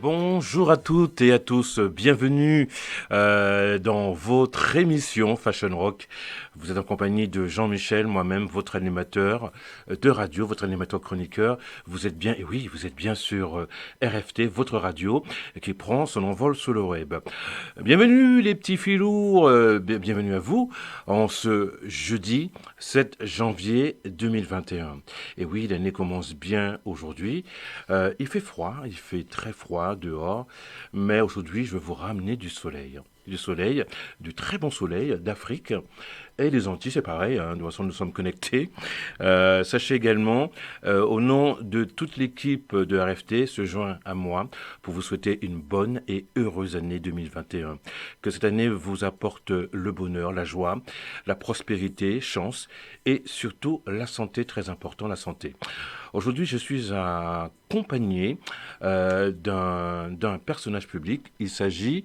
Bonjour à toutes et à tous, bienvenue dans votre émission Fashion Rock. Vous êtes en compagnie de Jean-Michel, moi-même, votre animateur de radio, votre animateur chroniqueur. Vous êtes bien, et oui, vous êtes bien sur RFT, votre radio, qui prend son envol sur le web. Bienvenue les petits filous, bienvenue à vous en ce jeudi 7 janvier 2021. Et oui, l'année commence bien aujourd'hui. Il fait froid, il fait très froid dehors, mais aujourd'hui je vais vous ramener du soleil. Du soleil, du très bon soleil d'Afrique. Et les Antilles, c'est pareil, de toute façon nous sommes connectés. Sachez également, au nom de toute l'équipe de RFT, se joint à moi pour vous souhaiter une bonne et heureuse année 2021. Que cette année vous apporte le bonheur, la joie, la prospérité, chance et surtout la santé, très important, la santé. Aujourd'hui, je suis accompagné d'un personnage public. Il s'agit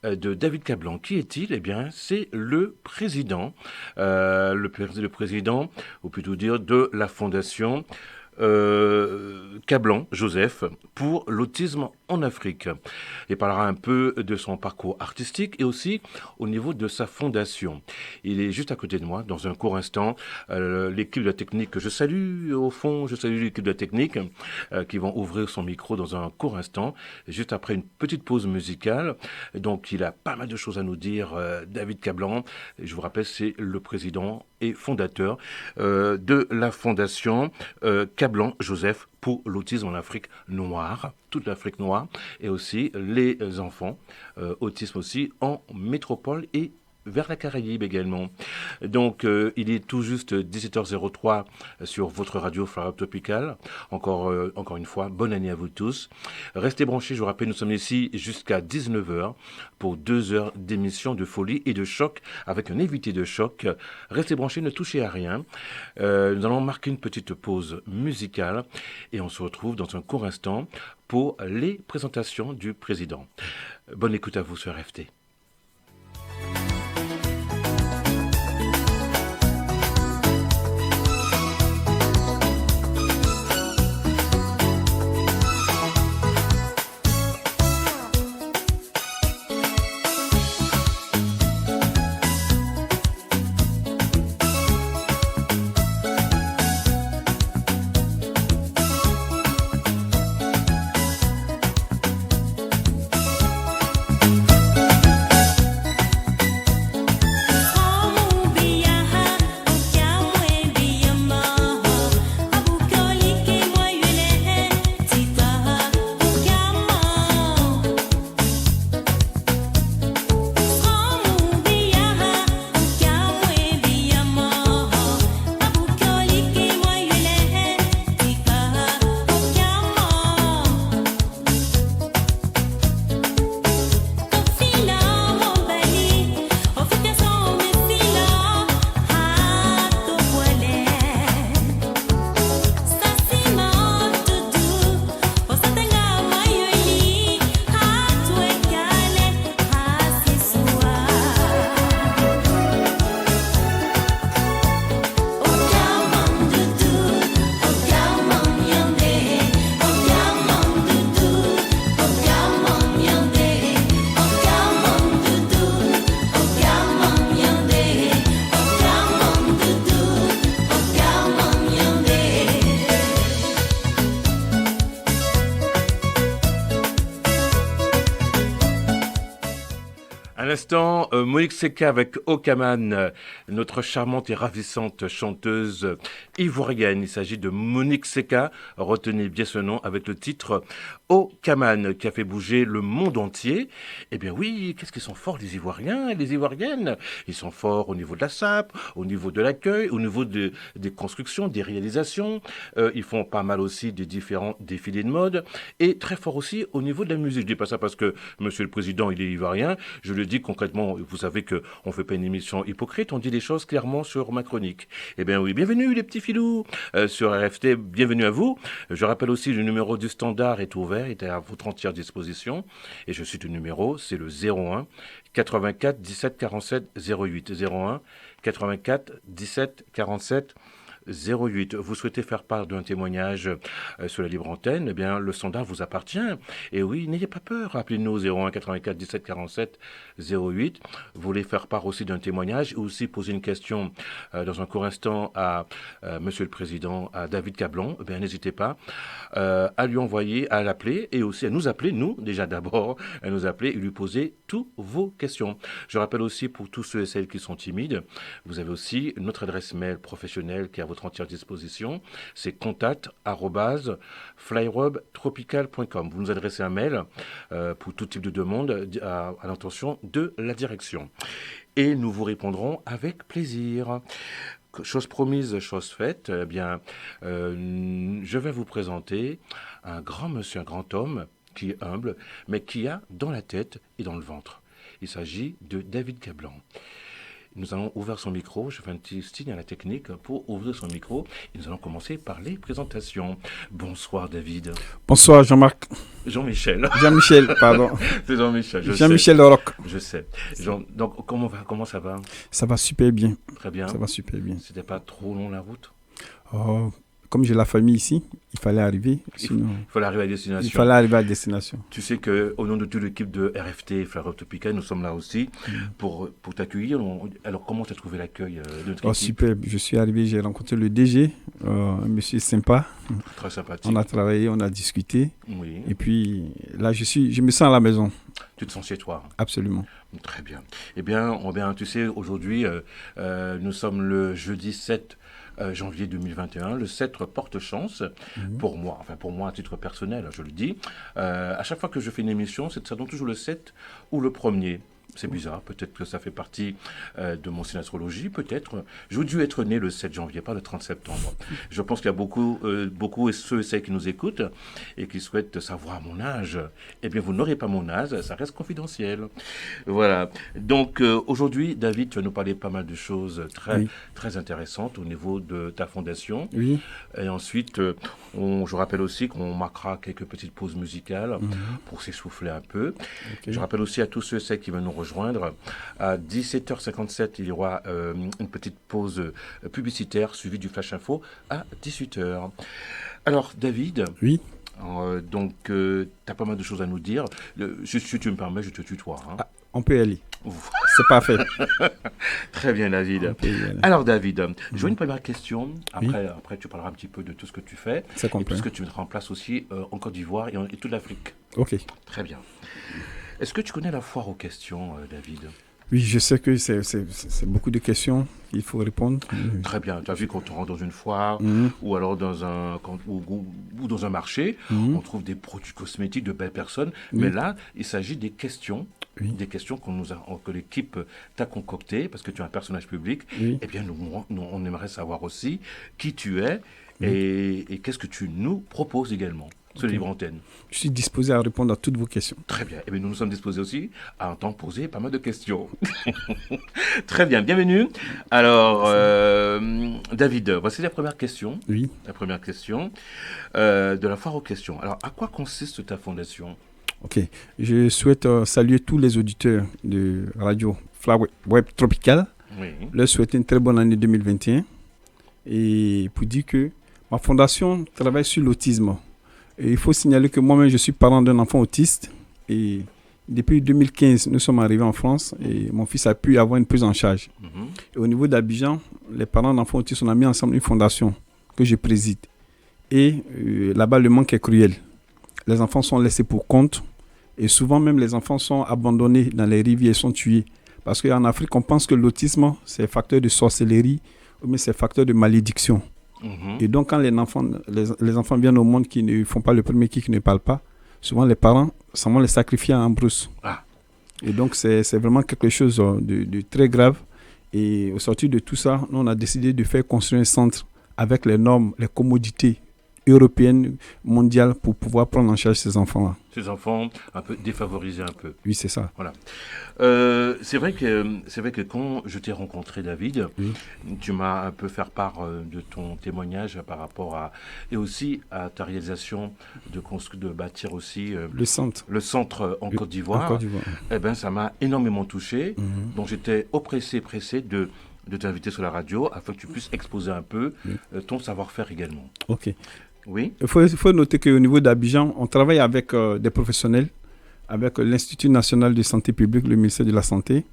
de David Cablan. Qui est-il? Eh bien, c'est le président, le président, ou plutôt dire, de la fondation Cablan Joseph pour l'autisme en Afrique. Il parlera un peu de son parcours artistique et aussi au niveau de sa fondation. Il est juste à côté de moi dans un court instant. L'équipe de la technique que je salue au fond, je salue l'équipe de la technique qui vont ouvrir son micro dans un court instant, juste après une petite pause musicale. Donc il a pas mal de choses à nous dire, David Cablan. Je vous rappelle, c'est le président et fondateur de la fondation Cablan Joseph pour l'autisme en Afrique noire, toute l'Afrique noire, et aussi les enfants, autisme aussi, en métropole et vers la Caraïbe également. Donc, il est tout juste 17h03 sur votre radio Flower Tropical. Encore une fois, bonne année à vous tous. Restez branchés, je vous rappelle, nous sommes ici jusqu'à 19h pour 2 heures d'émission de folie et de choc avec un invité de choc. Restez branchés, ne touchez à rien. Nous allons marquer une petite pause musicale et on se retrouve dans un court instant pour les présentations du président. Bonne écoute à vous sur RFT. À l'instant, Monique Seka avec Okaman, notre charmante et ravissante chanteuse ivoirienne. Il s'agit de Monique Seka, retenez bien ce nom, avec le titre Okaman, qui a fait bouger le monde entier. Eh bien oui, qu'est-ce qu'ils sont forts les Ivoiriens et les Ivoiriennes? Ils sont forts au niveau de la SAP, au niveau de l'accueil, au niveau des constructions, des réalisations. Ils font pas mal aussi des différents défilés de mode et très forts aussi au niveau de la musique. Je dis pas ça parce que Monsieur le Président, il est ivoirien. Je le dis concrètement, vous savez qu'on ne fait pas une émission hypocrite, on dit les choses clairement sur ma chronique. Eh bien oui, bienvenue les petits filous sur RFT, bienvenue à vous. Je rappelle aussi le numéro du standard est ouvert, est à votre entière disposition. Et je cite le numéro, c'est le 01 84 17 47 08. 01 84 17 47 08. Vous souhaitez faire part d'un témoignage sur la libre antenne, eh bien, le standard vous appartient. Et oui, n'ayez pas peur. Appelez-nous au 01 84 17 47 08. Vous voulez faire part aussi d'un témoignage ou aussi poser une question dans un court instant à Monsieur le Président, à David Cablon, eh bien, n'hésitez pas à lui envoyer, à l'appeler et aussi à nous appeler, nous, déjà d'abord, à nous appeler et lui poser toutes vos questions. Je rappelle aussi pour tous ceux et celles qui sont timides, vous avez aussi notre adresse mail professionnelle qui est à votre entière disposition. C'est contact@flyrobtropical.com. Vous nous adressez un mail pour tout type de demande à l'intention de la direction. Et nous vous répondrons avec plaisir. Chose promise, chose faite, eh bien, je vais vous présenter un grand monsieur, un grand homme qui est humble, mais qui a dans la tête et dans le ventre. Il s'agit de David Cablon. Nous allons ouvrir son micro. Je fais un petit signe à la technique pour ouvrir son micro. Et nous allons commencer par les présentations. Bonsoir David. Bonsoir Jean-Marc. Jean-Michel. Jean-Michel, pardon. C'est Jean-Michel, je Jean-Michel sais. Leroc. Je sais. Donc, comment ça va? Ça va super bien. Très bien. Ça va super bien. C'était pas trop long la route? Comme j'ai la famille ici, il fallait arriver. Sinon, il fallait arriver à destination. Il fallait arriver à destination. Tu sais qu'au nom de toute l'équipe de RFT, Fly Rob Tropical, nous sommes là aussi pour t'accueillir. Alors, comment tu as trouvé l'accueil de notre équipe? Super. Je suis arrivé, j'ai rencontré le DG, un monsieur sympa. Très sympathique. On a travaillé, on a discuté. Oui. Et puis là, je me sens à la maison. Tu te sens chez toi? Absolument. Très bien. Eh bien, tu sais, aujourd'hui, nous sommes le jeudi 7 janvier 2021. Le 7 porte chance pour moi, à titre personnel, je le dis. À chaque fois que je fais une émission, ça donne toujours le 7 ou le 1er. C'est bizarre, peut-être que ça fait partie de mon signe astrologie, peut-être. J'aurais dû être né le 7 janvier, pas le 30 septembre. Je pense qu'il y a beaucoup et ceux et celles qui nous écoutent et qui souhaitent savoir mon âge. Eh bien, vous n'aurez pas mon âge, ça reste confidentiel. Voilà. Donc, aujourd'hui, David, tu vas nous parler pas mal de choses très intéressantes au niveau de ta fondation. Oui. Et ensuite, je rappelle aussi qu'on marquera quelques petites pauses musicales pour s'essouffler un peu. Okay. Je rappelle aussi à tous ceux et celles qui veulent nous rejoindre. À 17h57, il y aura une petite pause publicitaire suivie du Flash Info à 18h. Alors, David. Oui. Donc, tu as pas mal de choses à nous dire. Si tu me permets, je te tutoie. Hein. Ah, on peut y aller. C'est parfait. Très bien, David. Alors, David, j'ai une première question. Après, tu parleras un petit peu de tout ce que tu fais. C'est complet. Et tout ce que tu mettras en place aussi en Côte d'Ivoire et toute l'Afrique. OK. Très bien. Est-ce que tu connais la foire aux questions, David? Oui, je sais que c'est beaucoup de questions qu'il faut répondre. Très bien. Tu as vu quand on rentre dans une foire ou alors dans un marché, on trouve des produits cosmétiques de belles personnes. Mais là, il s'agit des questions. Des questions que l'équipe t'a concoctées parce que tu es un personnage public. Eh bien, nous, on aimerait savoir aussi qui tu es et qu'est-ce que tu nous proposes également. Sur Libre Antenne. Je suis disposé à répondre à toutes vos questions. Très bien. Et bien nous sommes disposés aussi à entendre poser pas mal de questions. Très bien. Bienvenue. Alors, David, voici la première question. Oui. La première question de la foire aux questions. Alors, à quoi consiste ta fondation? OK. Je souhaite saluer tous les auditeurs de Radio Fly Rob Tropical. Oui. Leur souhaiter une très bonne année 2021. Et pour dire que ma fondation travaille sur l'autisme. Et il faut signaler que moi-même, je suis parent d'un enfant autiste. Et depuis 2015, nous sommes arrivés en France et mon fils a pu avoir une prise en charge. Et au niveau d'Abidjan, les parents d'enfants autistes, on a mis ensemble une fondation que je préside. Et là-bas, le manque est cruel. Les enfants sont laissés pour compte. Et souvent, même, les enfants sont abandonnés dans les rivières et sont tués. Parce qu'en Afrique, on pense que l'autisme, c'est facteur de sorcellerie ou bien c'est facteur de malédiction. Et donc, quand les enfants viennent au monde qui ne font pas le premier qui ne parlent pas, souvent les parents semblent les sacrifier en brousse. Et donc, c'est vraiment quelque chose de très grave. Et au sortir de tout ça, nous, on a décidé de faire construire un centre avec les normes, les commodités européennes, mondiales, pour pouvoir prendre en charge ces enfants-là. Ces enfants un peu défavorisés un peu. Oui, c'est ça. Voilà. C'est vrai que quand je t'ai rencontré, David, tu m'as un peu fait part de ton témoignage par rapport et aussi à ta réalisation de bâtir aussi le centre en Côte d'Ivoire. Eh ben, ça m'a énormément touché. Donc j'étais pressé de t'inviter sur la radio afin que tu puisses exposer un peu ton savoir-faire également. Ok. Oui. Il faut noter qu'au niveau d'Abidjan, on travaille avec des professionnels, avec l'Institut national de santé publique, le ministère de la Santé,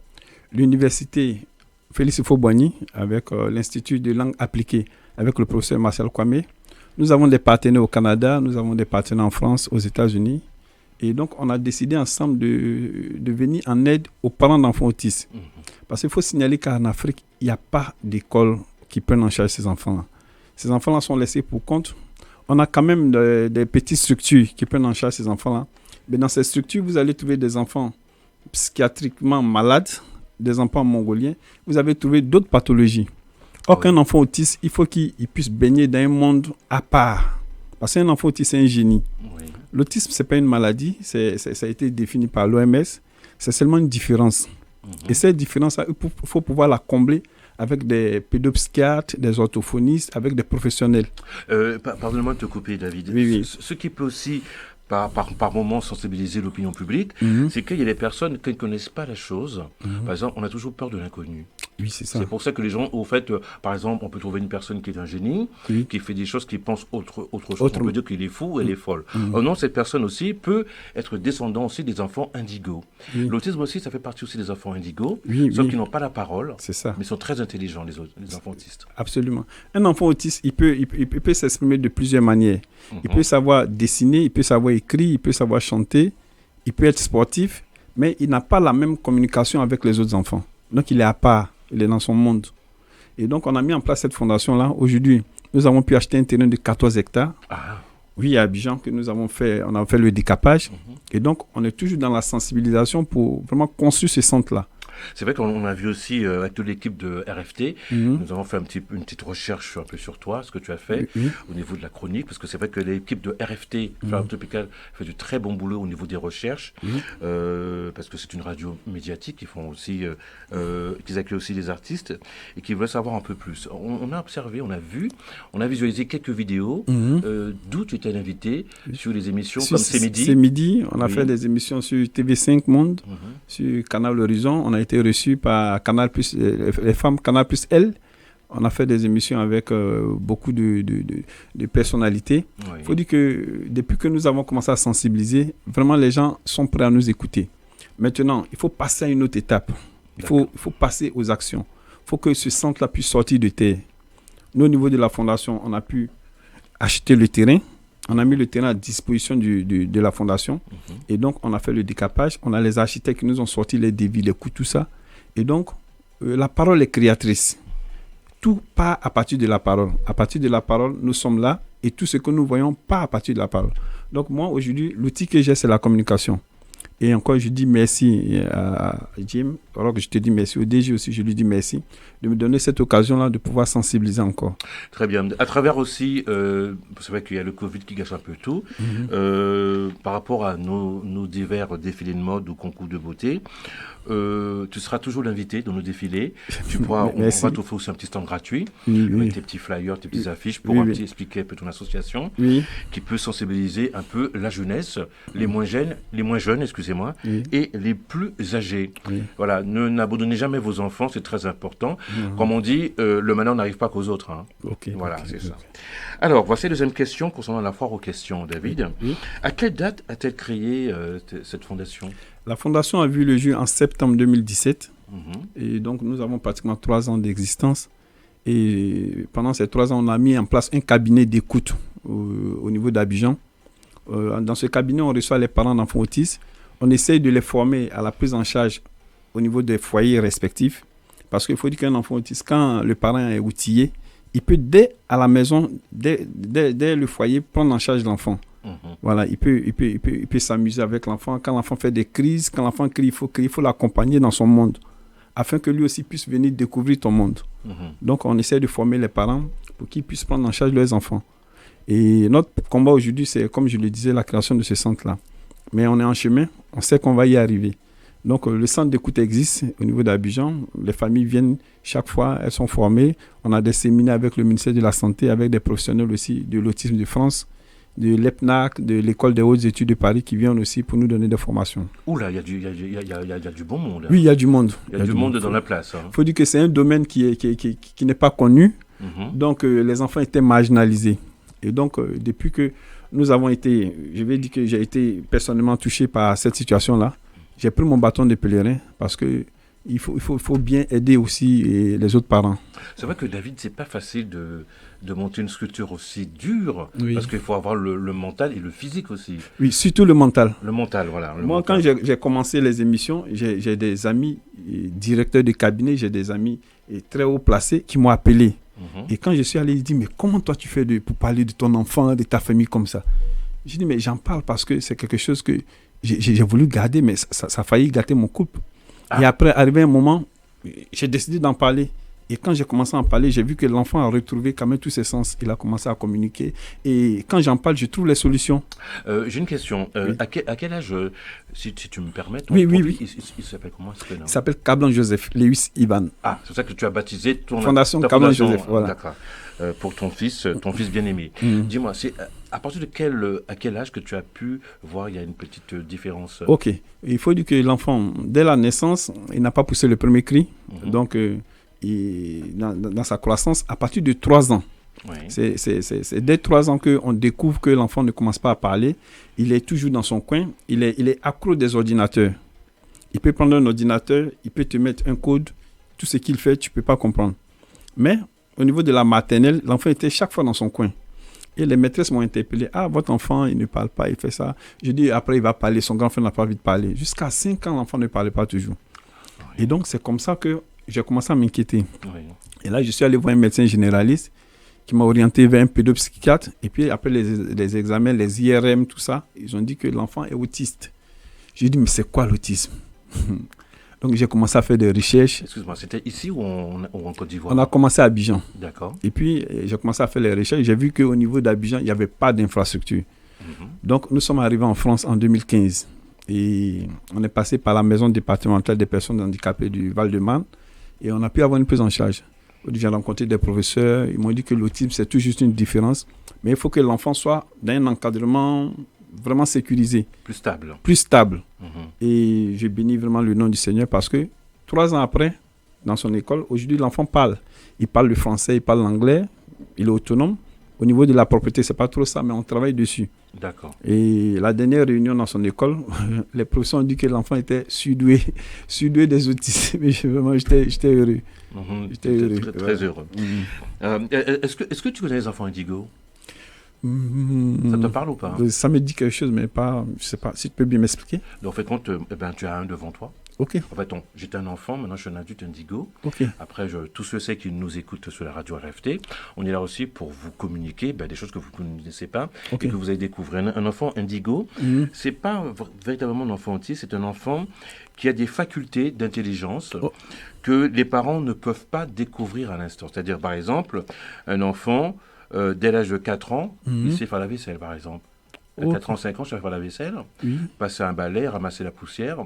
l'université Félix Houphouët-Boigny, avec l'Institut de langue appliquée, avec le professeur Marcel Kwame. Nous avons des partenaires au Canada, nous avons des partenaires en France, aux États-Unis. Et donc, on a décidé ensemble de venir en aide aux parents d'enfants autistes. Parce qu'il faut signaler qu'en Afrique, il n'y a pas d'école qui prenne en charge ces enfants-là. Ces enfants-là sont laissés pour compte. On a quand même des petites structures qui prennent en charge ces enfants-là. Mais dans ces structures, vous allez trouver des enfants psychiatriquement malades, des enfants mongoliens. Vous avez trouvé d'autres pathologies. Aucun enfant autiste, il faut qu'il puisse baigner dans un monde à part. Parce qu'un enfant autiste, c'est un génie. Oui. L'autisme, ce n'est pas une maladie. Ça a été défini par l'OMS. C'est seulement une différence. Et cette différence, il faut pouvoir la combler avec des pédopsychiatres, des orthophonistes, avec des professionnels. Pardonnez-moi de te couper, David. Oui. Ce qui peut aussi, par moment, sensibiliser l'opinion publique, c'est qu'il y a des personnes qui ne connaissent pas la chose. Par exemple, on a toujours peur de l'inconnu. Oui, c'est ça. C'est pour ça que les gens, au fait, par exemple, on peut trouver une personne qui est un génie, qui fait des choses, qui pense autre chose. On peut dire qu'il est fou ou elle est folle. Oh non, cette personne aussi peut être descendant aussi des enfants indigos. L'autisme aussi, ça fait partie aussi des enfants indigos, sauf qu'ils n'ont pas la parole, mais sont très intelligents, les enfants autistes. Absolument. Un enfant autiste, il peut s'exprimer de plusieurs manières. Il peut savoir dessiner, il peut savoir écrire, il peut savoir chanter, il peut être sportif, mais il n'a pas la même communication avec les autres enfants. Donc, il est à part. Il est dans son monde. Et donc, on a mis en place cette fondation-là. Aujourd'hui, nous avons pu acheter un terrain de 14 hectares. Oui, à Abidjan, que nous avons fait, on a fait le décapage. Et donc, on est toujours dans la sensibilisation pour vraiment construire ce centre-là. C'est vrai qu'on a vu aussi avec toute l'équipe de RFT, nous avons fait une petite recherche un peu sur toi, ce que tu as fait au niveau de la chronique, parce que c'est vrai que l'équipe de RFT, Florent Tropical, fait du très bon boulot au niveau des recherches, parce que c'est une radio médiatique, ils font aussi, qu'ils accueillent aussi des artistes et qui veulent savoir un peu plus. On a observé, on a visualisé quelques vidéos d'où tu étais invité sur les émissions comme C'est Midi. C'est Midi, on a fait des émissions sur TV5 Monde, sur Canal Horizon, on a été reçu par Canal+, les femmes Canal+ L. On a fait des émissions avec beaucoup de personnalités. Il faut dire que depuis que nous avons commencé à sensibiliser, vraiment les gens sont prêts à nous écouter. Maintenant, il faut passer à une autre étape. Il faut passer aux actions. Il faut que ce centre-là puisse sortir de terre. Nous, au niveau de la fondation, on a pu acheter le terrain. On a mis le terrain à disposition de la fondation. Et donc, on a fait le décapage. On a les architectes qui nous ont sorti les devis, les coûts, tout ça. Et donc, la parole est créatrice. Tout part à partir de la parole. À partir de la parole, nous sommes là. Et tout ce que nous voyons part à partir de la parole. Donc, moi, aujourd'hui, l'outil que j'ai, c'est la communication. Et encore, je dis merci à Jim. Alors que je te dis merci au DG aussi, je lui dis merci de me donner cette occasion-là de pouvoir sensibiliser encore. Très bien. À travers aussi, c'est vrai qu'il y a le Covid qui gâche un peu tout, par rapport à nos divers défilés de mode ou concours de beauté, tu seras toujours l'invité dans nos défilés. Tu pourras, on va t'offrir aussi un petit stand gratuit, avec tes petits flyers, tes petites affiches, pour expliquer un peu ton association, qui peut sensibiliser un peu la jeunesse, les moins jeunes, excusez-moi, et les plus âgés. Voilà, n'abandonnez jamais vos enfants, c'est très important. Comme on dit, le malheur n'arrive pas qu'aux autres. Voilà, c'est ça. Alors, voici la deuxième question concernant la foire aux questions, David. À quelle date a-t-elle créé cette fondation ? La fondation a vu le jour en septembre 2017. Et donc, nous avons pratiquement 3 ans d'existence. Et pendant ces 3 ans, on a mis en place un cabinet d'écoute au niveau d'Abidjan. Dans ce cabinet, on reçoit les parents d'enfants autistes. On essaye de les former à la prise en charge au niveau des foyers respectifs. Parce qu'il faut dire qu'un enfant autiste, quand le parent est outillé, il peut dès à la maison, dès le foyer, prendre en charge l'enfant. Voilà, il peut s'amuser avec l'enfant. Quand l'enfant fait des crises, quand l'enfant crie, il faut l'accompagner dans son monde, afin que lui aussi puisse venir découvrir ton monde. Donc, on essaie de former les parents pour qu'ils puissent prendre en charge leurs enfants. Et notre combat aujourd'hui, c'est, comme je le disais, la création de ce centre-là. Mais on est en chemin, on sait qu'on va y arriver. Donc, le centre d'écoute existe au niveau d'Abidjan. Les familles viennent chaque fois, elles sont formées. On a des séminaires avec le ministère de la Santé, avec des professionnels aussi de l'autisme de France. de l'EPNAC, de l'École des hautes études de Paris qui viennent aussi pour nous donner des formations. Oula, il y a du bon monde. Oui, il y a du monde. Il y a du monde dans la place. Il faut dire que c'est un domaine qui n'est pas connu. Donc, les enfants étaient marginalisés. Et donc, depuis que nous avons été, je vais dire que j'ai été personnellement touché par cette situation-là, j'ai pris mon bâton de pèlerin parce que il faut bien aider aussi les autres parents. C'est vrai que David, c'est pas facile de monter une structure aussi dure, oui. Parce qu'il faut avoir le mental et le physique aussi. Oui, surtout le mental. Le mental, voilà. Moi, quand j'ai commencé les émissions, j'ai des amis directeurs de cabinet, j'ai des amis très haut placés qui m'ont appelé. Et quand je suis allé, ils disent, mais comment toi tu fais pour parler de ton enfant, de ta famille comme ça? J'ai dit, mais j'en parle parce que c'est quelque chose que j'ai voulu garder, mais ça a failli gâter mon couple. Et après, arrivé un moment, j'ai décidé d'en parler. Et quand j'ai commencé à en parler, j'ai vu que l'enfant a retrouvé quand même tous ses sens. Il a commencé à communiquer. Et quand j'en parle, je trouve les solutions. J'ai une question. Oui. À quel âge, si tu me permets, oui. Il s'appelle comment? Il s'appelle Cablan Joseph, Lewis Ivan. Ah, c'est ça que tu as baptisé ton Fondation Cablan Joseph, voilà. D'accord. Pour ton fils bien-aimé. Dis-moi, c'est à partir de quel âge que tu as pu voir il y a une petite différence? Ok. Il faut dire que l'enfant, dès la naissance, il n'a pas poussé le premier cri. Donc, dans sa croissance, à partir de 3 ans, c'est dès 3 ans qu'on découvre que l'enfant ne commence pas à parler. Il est toujours dans son coin. Il est accro des ordinateurs. Il peut prendre un ordinateur, il peut te mettre un code. Tout ce qu'il fait, tu ne peux pas comprendre. Mais au niveau de la maternelle, l'enfant était chaque fois dans son coin. Et les maîtresses m'ont interpellé. Ah, votre enfant, il ne parle pas, il fait ça. Je dis, après, il va parler. Son grand frère n'a pas envie de parler. Jusqu'à 5 ans, l'enfant ne parlait pas toujours. Et donc, c'est comme ça que j'ai commencé à m'inquiéter. Et là, je suis allé voir un médecin généraliste qui m'a orienté vers un pédopsychiatre. Et puis, après les examens, les IRM, tout ça, ils ont dit que l'enfant est autiste. J'ai dit, mais c'est quoi l'autisme? Donc, j'ai commencé à faire des recherches. Excuse-moi, c'était ici ou en Côte d'Ivoire? On a commencé à Abidjan. D'accord. Et puis, j'ai commencé à faire les recherches. J'ai vu qu'au niveau d'Abidjan, il n'y avait pas d'infrastructure. Donc, nous sommes arrivés en France en 2015. Et on est passé par la maison départementale des personnes handicapées du Val-de-Marne. Et on a pu avoir une prise en charge. J'ai rencontré des professeurs. Ils m'ont dit que l'autisme, c'est tout juste une différence. Mais il faut que l'enfant soit dans un encadrement vraiment sécurisé. Plus stable. Plus stable. Et je bénis vraiment le nom du Seigneur parce que 3 ans après, dans son école, aujourd'hui, l'enfant parle. Il parle le français, il parle l'anglais, il est autonome. Au niveau de la propriété, c'est pas trop ça, mais on travaille dessus. D'accord. Et la dernière réunion dans son école, les professeurs ont dit que l'enfant était surdoué des autistes. Mais vraiment, j'étais heureux. J'étais heureux. Très heureux. Est-ce que tu connais les enfants indigos? Ça te parle ou pas? Ça me dit quelque chose, mais pas, je sais pas. Si tu peux bien m'expliquer. Donc, en fait, compte, tu as un devant toi. Ok. En fait, j'étais un enfant, maintenant je suis un adulte indigo. Ok. Après, tous ceux qui nous écoutent sur la radio RFT, on est là aussi pour vous communiquer des choses que vous ne connaissez pas et que vous allez découvrir. Un enfant indigo, c'est pas véritablement un enfant autiste, c'est un enfant qui a des facultés d'intelligence que les parents ne peuvent pas découvrir à l'instant. C'est-à-dire, par exemple, un enfant, dès l'âge de 4 ans, il sait faire la vaisselle, par exemple. À 4 ans, 5 ans, je savais faire la vaisselle, passer un balai, ramasser la poussière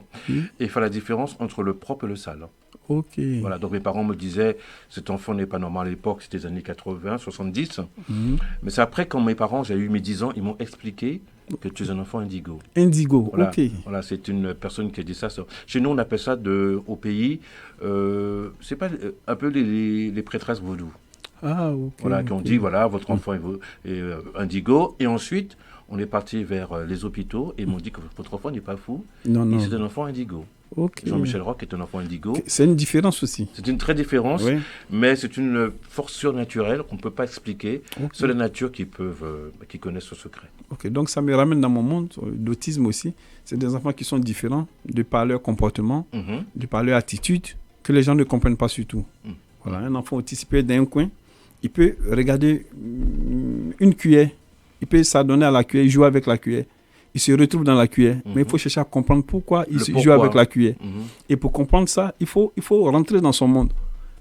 et faire la différence entre le propre et le sale. Ok. Voilà, donc mes parents me disaient, cet enfant n'est pas normal à l'époque, c'était les années 80, 70. Mais c'est après, quand mes parents, j'ai eu mes 10 ans, ils m'ont expliqué que tu es un enfant indigo. Indigo, voilà, ok. Voilà, c'est une personne qui a dit ça. Chez nous, on appelle ça au pays, c'est pas un peu les prêtresses vaudou. Ah, ok. Voilà, qui ont dit, voilà, votre enfant est indigo. Et ensuite, on est parti vers les hôpitaux et ils m'ont dit que votre enfant n'est pas fou. Non. C'est un enfant indigo. Okay. Jean-Michel Roch est un enfant indigo. C'est une différence aussi. C'est une très différence, mais c'est une force surnaturelle qu'on ne peut pas expliquer. C'est la nature qui connaissent ce secret. Ok, donc ça me ramène dans mon monde d'autisme aussi. C'est des enfants qui sont différents de par leur comportement, de par leur attitude, que les gens ne comprennent pas surtout. Voilà, un enfant autiste peut être dans un coin, il peut regarder une cuillère, il peut s'adonner à la cuillère, jouer avec la cuillère. Il se retrouve dans la cuillère, mais il faut chercher à comprendre pourquoi il joue avec la cuillère. Et pour comprendre ça, il faut rentrer dans son monde.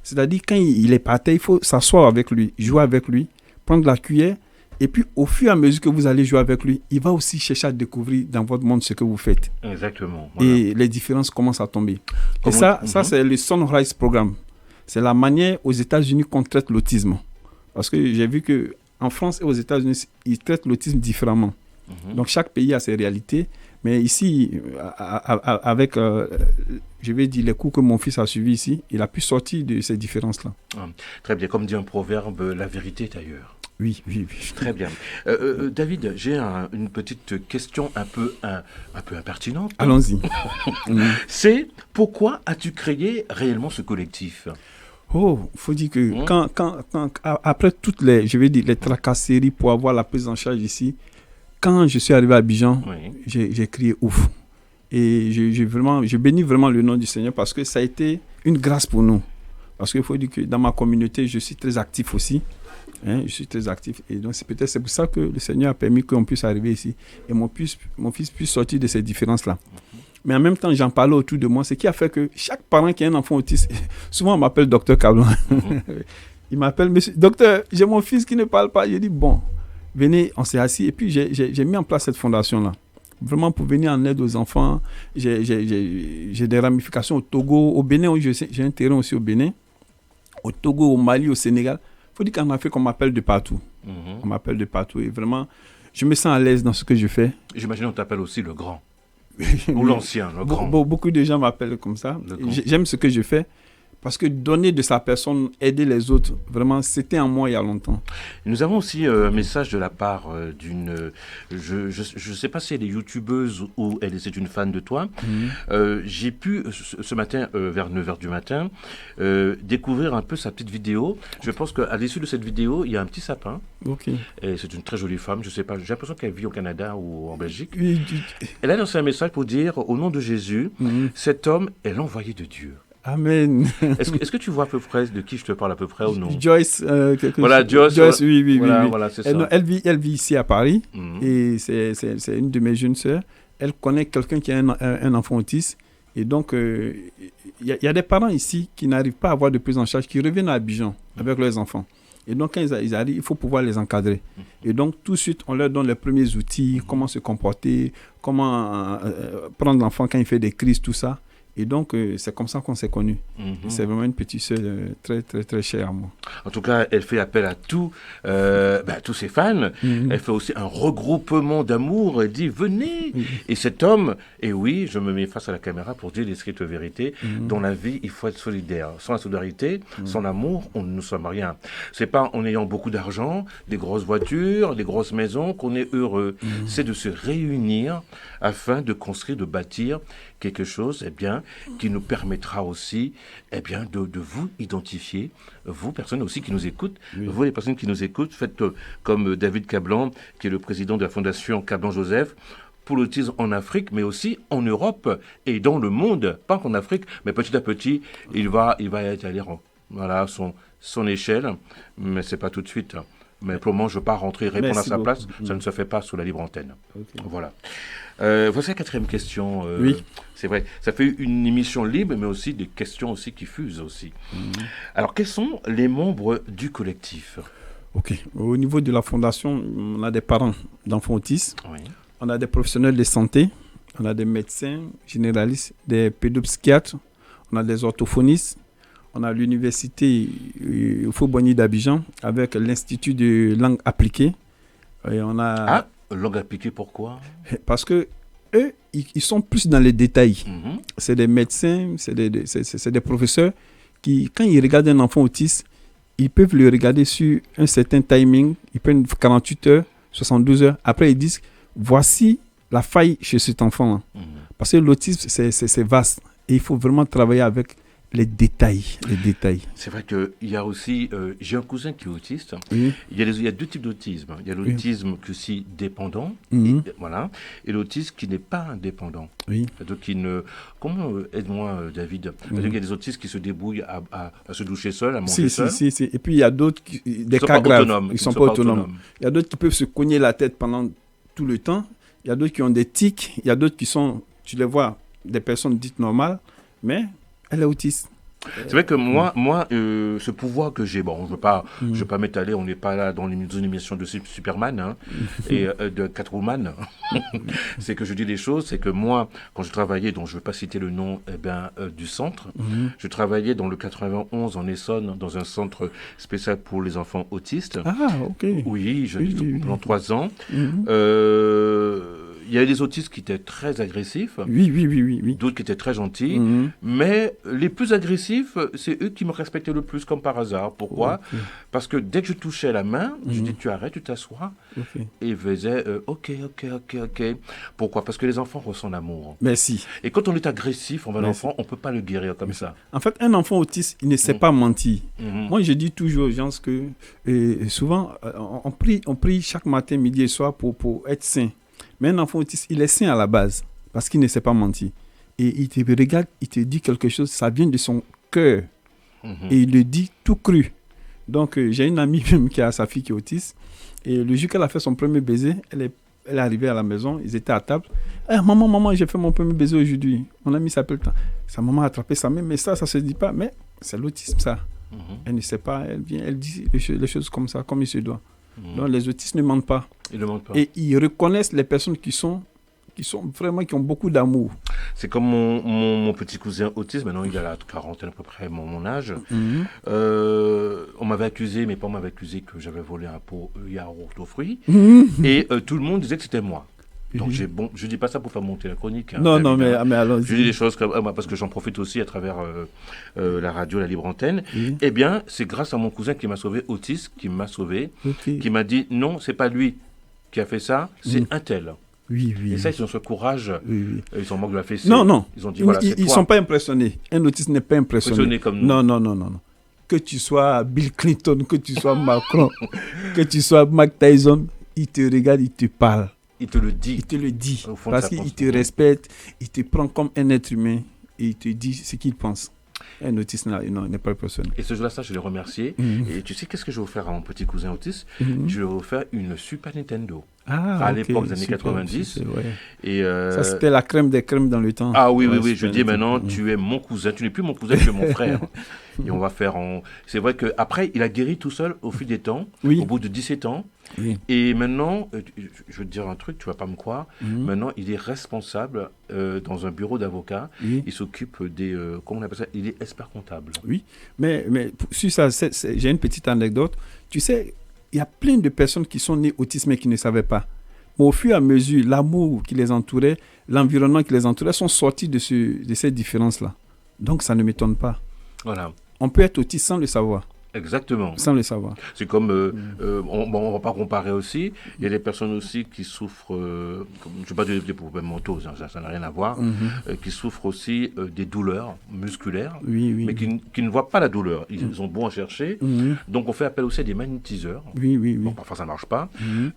C'est-à-dire, quand il est par terre, il faut s'asseoir avec lui, jouer avec lui, prendre la cuillère, et puis au fur et à mesure que vous allez jouer avec lui, il va aussi chercher à découvrir dans votre monde ce que vous faites. Exactement. Voilà. Et les différences commencent à tomber. Et ça, c'est le Sunrise Programme. C'est la manière aux États-Unis qu'on traite l'autisme. Parce que j'ai vu que en France et aux États-Unis, ils traitent l'autisme différemment. Donc, chaque pays a ses réalités. Mais ici, avec, je vais dire, les cours que mon fils a suivis ici, il a pu sortir de ces différences-là. Très bien. Comme dit un proverbe, la vérité est ailleurs. Oui. Très bien. David, j'ai une petite question un peu impertinente. Allons-y. C'est pourquoi as-tu créé réellement ce collectif ? Oh, il faut dire que après toutes les, je vais dire, les tracasseries pour avoir la prise en charge ici, quand je suis arrivé à Abidjan, j'ai crié ouf. Et je bénis vraiment le nom du Seigneur parce que ça a été une grâce pour nous. Parce qu'il faut dire que dans ma communauté, je suis très actif aussi. Je suis très actif. Et donc, c'est pour ça que le Seigneur a permis qu'on puisse arriver ici. Et mon fils puisse sortir de ces différences-là. Mais en même temps, j'en parlais autour de moi. Ce qui a fait que chaque parent qui a un enfant autiste, souvent on m'appelle docteur Cablon. Il m'appelle, monsieur, docteur, j'ai mon fils qui ne parle pas. J'ai dit, bon, venez, on s'est assis. Et puis, j'ai mis en place cette fondation-là. Vraiment pour venir en aide aux enfants. J'ai des ramifications au Togo, au Bénin. J'ai un terrain aussi au Bénin. Au Togo, au Mali, au Sénégal. Il faut dire qu'en Afrique, on m'appelle de partout. On m'appelle de partout. Et vraiment, je me sens à l'aise dans ce que je fais. J'imagine qu'on t'appelle aussi le grand. Ou l'ancien, le grand. Beaucoup de gens m'appellent comme ça. J'aime ce que je fais. Parce que donner de sa personne, aider les autres, vraiment, c'était en moi il y a longtemps. Nous avons aussi un message de la part d'une... Je ne sais pas si elle est youtubeuse ou c'est une fan de toi. J'ai pu, ce matin, vers 9h du matin, découvrir un peu sa petite vidéo. Je pense qu'à l'issue de cette vidéo, il y a un petit sapin. Et c'est une très jolie femme. Je ne sais pas, j'ai l'impression qu'elle vit au Canada ou en Belgique. Elle a lancé un message pour dire, au nom de Jésus, cet homme est l'envoyé de Dieu. Amen. Est-ce que tu vois à peu près de qui je te parle à peu près ou non? Joyce. Joyce, oui. Voilà, c'est ça. Elle vit ici à Paris et c'est une de mes jeunes sœurs. Elle connaît quelqu'un qui a un enfant autiste et donc il y a des parents ici qui n'arrivent pas à avoir de prise en charge, qui reviennent à Abidjan avec leurs enfants. Et donc quand ils arrivent, il faut pouvoir les encadrer. Et donc tout de suite, on leur donne les premiers outils, comment se comporter, comment prendre l'enfant quand il fait des crises, tout ça. Et donc, c'est comme ça qu'on s'est connus. C'est vraiment une petite sœur très, très, très chère à moi. En tout cas, elle fait appel à tous ses fans. Elle fait aussi un regroupement d'amour. Elle dit, venez. Et cet homme, et oui, je me mets face à la caméra pour dire les strictes vérités, dans la vie, il faut être solidaire. Sans la solidarité, sans l'amour, on ne sommes rien. C'est pas en ayant beaucoup d'argent, des grosses voitures, des grosses maisons qu'on est heureux. C'est de se réunir afin de construire, de bâtir quelque chose, qui nous permettra aussi, de vous identifier, vous, personnes aussi qui nous écoutent, vous, les personnes qui nous écoutent, faites comme David Cablon, qui est le président de la Fondation Cablon-Joseph, pour l'autisme en Afrique, mais aussi en Europe et dans le monde, pas qu'en Afrique, mais petit à petit, il va étaler son échelle, mais c'est pas tout de suite. Mais pour le moment, je ne veux pas rentrer et répondre à sa place. Ça ne se fait pas sous la libre antenne. Voilà. Voici la quatrième question. Oui. C'est vrai. Ça fait une émission libre, mais aussi des questions aussi qui fusent aussi. Alors, quels sont les membres du collectif? Au niveau de la fondation, on a des parents d'enfants autistes. Oui. On a des professionnels de santé. On a des médecins généralistes, des pédopsychiatres. On a des orthophonistes. On a l'université Faux-Boigny d'Abidjan avec l'Institut de langue appliquée. Et on a... langue appliquée, pourquoi? Parce que eux, ils sont plus dans les détails. C'est des médecins, c'est des professeurs qui, quand ils regardent un enfant autiste, ils peuvent le regarder sur un certain timing. Ils prennent 48 heures, 72 heures. Après, ils disent, voici la faille chez cet enfant-là. Parce que l'autisme, c'est vaste. Et il faut vraiment travailler avec les détails. C'est vrai qu'il y a aussi... j'ai un cousin qui est autiste. Il y a deux types d'autisme. Il y a l'autisme qui est dépendant, et l'autisme qui n'est pas indépendant. Donc, comment, aide-moi, David. Il y a des autistes qui se débrouillent à se doucher seuls, à manger seuls. Et puis, il y a d'autres, des cas graves. Ils ne sont pas autonomes. Il y a d'autres qui peuvent se cogner la tête pendant tout le temps. Il y a d'autres qui ont des tics. Il y a d'autres qui sont, tu les vois, des personnes dites normales, mais... Elle est autiste. C'est vrai que moi, ce pouvoir que j'ai, bon, je veux pas m'étaler, on n'est pas là dans une émission de Superman hein, et de Catwoman. C'est que je dis des choses, c'est que moi, quand je travaillais, dont je ne veux pas citer le nom du centre, je travaillais dans le 91 en Essonne, dans un centre spécial pour les enfants autistes. Ah, ok. Oui, pendant 3 ans. Il y avait des autistes qui étaient très agressifs, Oui. d'autres qui étaient très gentils, mais les plus agressifs, c'est eux qui me respectaient le plus, comme par hasard. Pourquoi ? Parce que dès que je touchais la main, je dis tu arrêtes, tu t'assois, et ils faisaient ok. Pourquoi ? Parce que les enfants ressentent l'amour. Merci. Et quand on est agressif envers l'enfant, on ne peut pas le guérir comme ça. En fait, un enfant autiste, il ne sait pas mentir. Moi, je dis toujours aux gens que souvent, on prie chaque matin, midi et soir pour être saint. Mais un enfant autiste, il est sain à la base parce qu'il ne sait pas mentir. Et il te regarde, il te dit quelque chose, ça vient de son cœur. Et il le dit tout cru. Donc, j'ai une amie même qui a sa fille qui est autiste. Et le jour qu'elle a fait son premier baiser, elle est arrivée à la maison, ils étaient à table. Maman, j'ai fait mon premier baiser aujourd'hui. Mon ami s'appelle tant. Sa maman a attrapé sa main, mais ça se dit pas. Mais c'est l'autisme, ça. Elle ne sait pas, elle vient, elle dit les choses comme ça, comme il se doit. Donc, les autistes ne mentent pas. Ils ne mentent pas. Et ils reconnaissent les personnes qui sont vraiment, qui ont beaucoup d'amour. C'est comme mon petit cousin autiste, maintenant il a la quarantaine à peu près, mon âge. On m'avait accusé, mes parents m'avaient accusé que j'avais volé un pot yaourt aux fruits. Et tout le monde disait que c'était moi. Donc je dis pas ça pour faire monter la chronique. Hein, non, mais allons-y. Je dis des choses comme parce que j'en profite aussi à travers la radio, la libre antenne. Eh bien, c'est grâce à mon cousin qui m'a sauvé, autiste, qui m'a sauvé, qui m'a dit non, c'est pas lui qui a fait ça, c'est un tel. Oui. Et ça, ils ont ce courage. Ils ont manque de la fessée. Non. Ils ont dit voilà, c'est toi. Ils sont pas impressionnés. Un autiste n'est pas impressionné. Comme nous. Non. Que tu sois Bill Clinton, que tu sois Macron, que tu sois Mike Tyson, il te regarde, il te parle. Il te le dit. Il te le dit. Parce qu'il te respecte, il te prend comme un être humain et il te dit ce qu'il pense. Un autiste, non, il n'est pas impressionné. Et ce jour-là, je l'ai remercié. Et tu sais, qu'est-ce que je vais offrir à mon petit cousin autiste ? Je lui ai offert une Super Nintendo. À l'époque des années 90. Et ça, c'était la crème des crèmes dans le temps. Ah oui. Je dis maintenant, tu es mon cousin. Tu n'es plus mon cousin, tu es mon frère. Et on va faire... C'est vrai qu'après, il a guéri tout seul au fil des temps, au bout de 17 ans. Et maintenant, je vais te dire un truc, tu ne vas pas me croire. Maintenant, il est responsable dans un bureau d'avocat. Il s'occupe des... comment on appelle ça ? Il est expert comptable. Oui, mais sur ça, j'ai une petite anecdote. Tu sais, il y a plein de personnes qui sont nées autistes mais qui ne savaient pas. Mais au fur et à mesure, l'amour qui les entourait, l'environnement qui les entourait sont sortis de ces différences-là. Donc, ça ne m'étonne pas. Voilà. On peut être autiste sans le savoir. Exactement. Sans le savoir. C'est comme, on ne va pas comparer aussi, il y a des personnes aussi qui souffrent, je ne sais pas des problèmes mentaux, ça n'a rien à voir, qui souffrent aussi des douleurs musculaires, mais qui ne voient pas la douleur. Ils ont beau en chercher, donc on fait appel aussi à des magnétiseurs. Bon, parfois ça ne marche pas,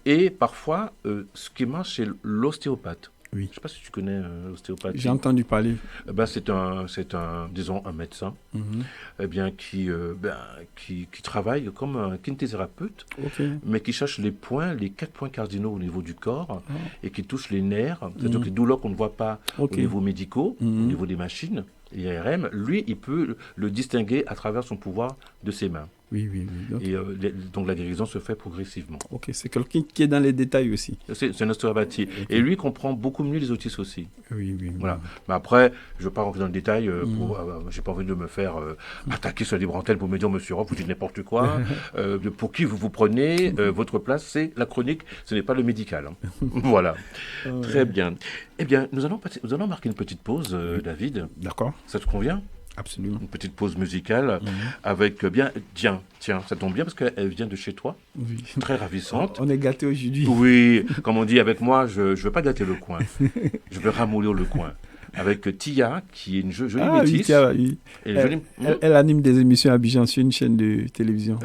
et parfois, ce qui marche, c'est l'ostéopathe. Je ne sais pas si tu connais l'ostéopathie. J'ai entendu parler. C'est un médecin qui travaille comme un kinésithérapeute, mais qui cherche les 4 points cardinaux au niveau du corps et qui touche les nerfs, c'est-à-dire que les douleurs qu'on ne voit pas au niveau médicaux, au niveau des machines, l'IRM, lui, il peut le distinguer à travers son pouvoir de ses mains. Oui. Et donc la guérison se fait progressivement. C'est quelqu'un qui est dans les détails aussi. C'est un ostéopathie. Et lui comprend beaucoup mieux les autistes aussi. Oui. Voilà. Mais après, je ne veux pas rentrer dans le détail. Je n'ai pas envie de me faire attaquer sur la libre antenne pour me dire, monsieur Roch, vous dites n'importe quoi. Pour qui vous prenez votre place, c'est la chronique, ce n'est pas le médical. Voilà. Très bien. Eh bien, nous allons marquer une petite pause, David. D'accord. Ça te convient ? Absolument. Une petite pause musicale avec tiens, ça tombe bien parce qu'elle vient de chez toi. Oui. Très ravissante. On est gâtés aujourd'hui. Oui, comme on dit avec moi, je ne veux pas gâter le coin. Je veux ramollir le coin. Avec Tia, qui est une jolie métisse. Tia, oui. Elle anime des émissions à Abidjan sur une chaîne de télévision.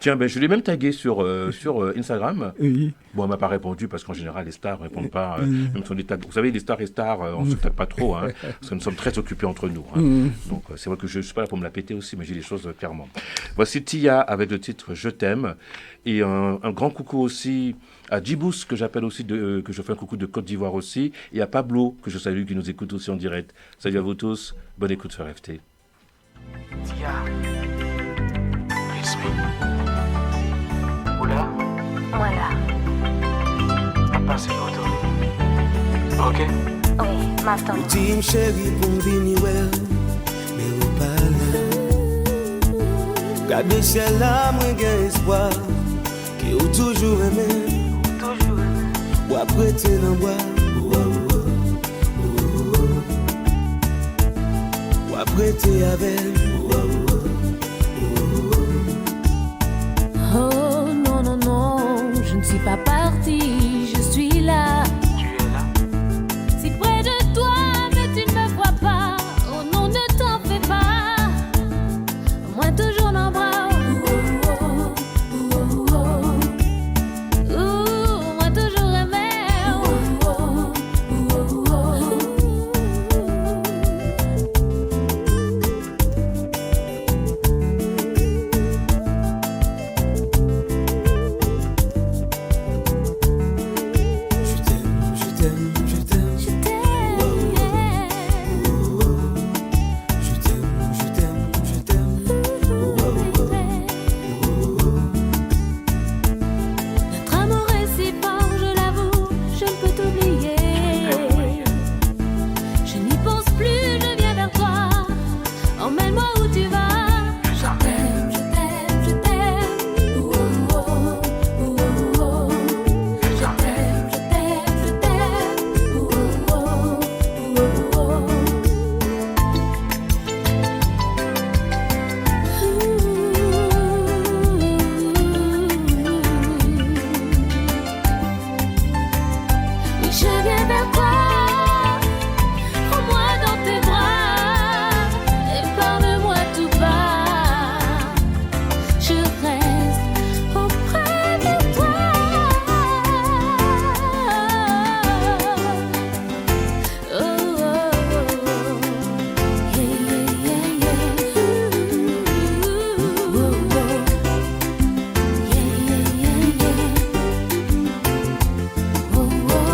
Tiens, je l'ai même tagué sur Instagram. Oui. Bon, elle m'a pas répondu parce qu'en général, les stars ne répondent pas. Même si on est vous savez, les stars, on ne se tague pas trop, parce que nous sommes très occupés entre nous. Donc, c'est vrai que je ne suis pas là pour me la péter aussi, mais j'ai les choses clairement. Voici Tia avec le titre Je t'aime. Et un grand coucou aussi à Djibous, que j'appelle aussi, que je fais un coucou de Côte d'Ivoire aussi, et à Pablo, que je salue, qui nous écoute aussi en direct. Salut à vous tous, bonne écoute sur FT. Tia, kiss me. Oula, Voilà. à passer pour toi. Ok? Oui, maintenant. Dis chéri pour venir well, mais ou pas là. Gardez ciel là, moi j'ai espoir, qui ou toujours aimé, Toujours. ou après t'es dans bois, ou après t'es avec. Oh non, non, non, je ne suis pas partie, je suis là. Tu es là? Si près de toi, mais tu ne me vois pas. Oh non, ne t'en fais pas. Moi toujours dans le bras. Moi toujours aimé. Je t'aime, je t'aime, je t'aime. Je t'aime. Je t'aime, je t'aime, je t'aime. Notre amour est si fort, je l'avoue, je ne peux t'oublier. Je n'y pense plus, je viens vers toi. Emmène-moi où tu vas. Je t'aime, je t'aime, je t'aime. Je t'aime, je t'aime, je t'aime. Je viens vers toi. Prends-moi dans tes bras et parle-moi tout bas. Je reste auprès de toi. Oh, oh, oh. Yeah, yeah, yeah, yeah. Oh, oh. Yeah, yeah, yeah, yeah. Oh, oh.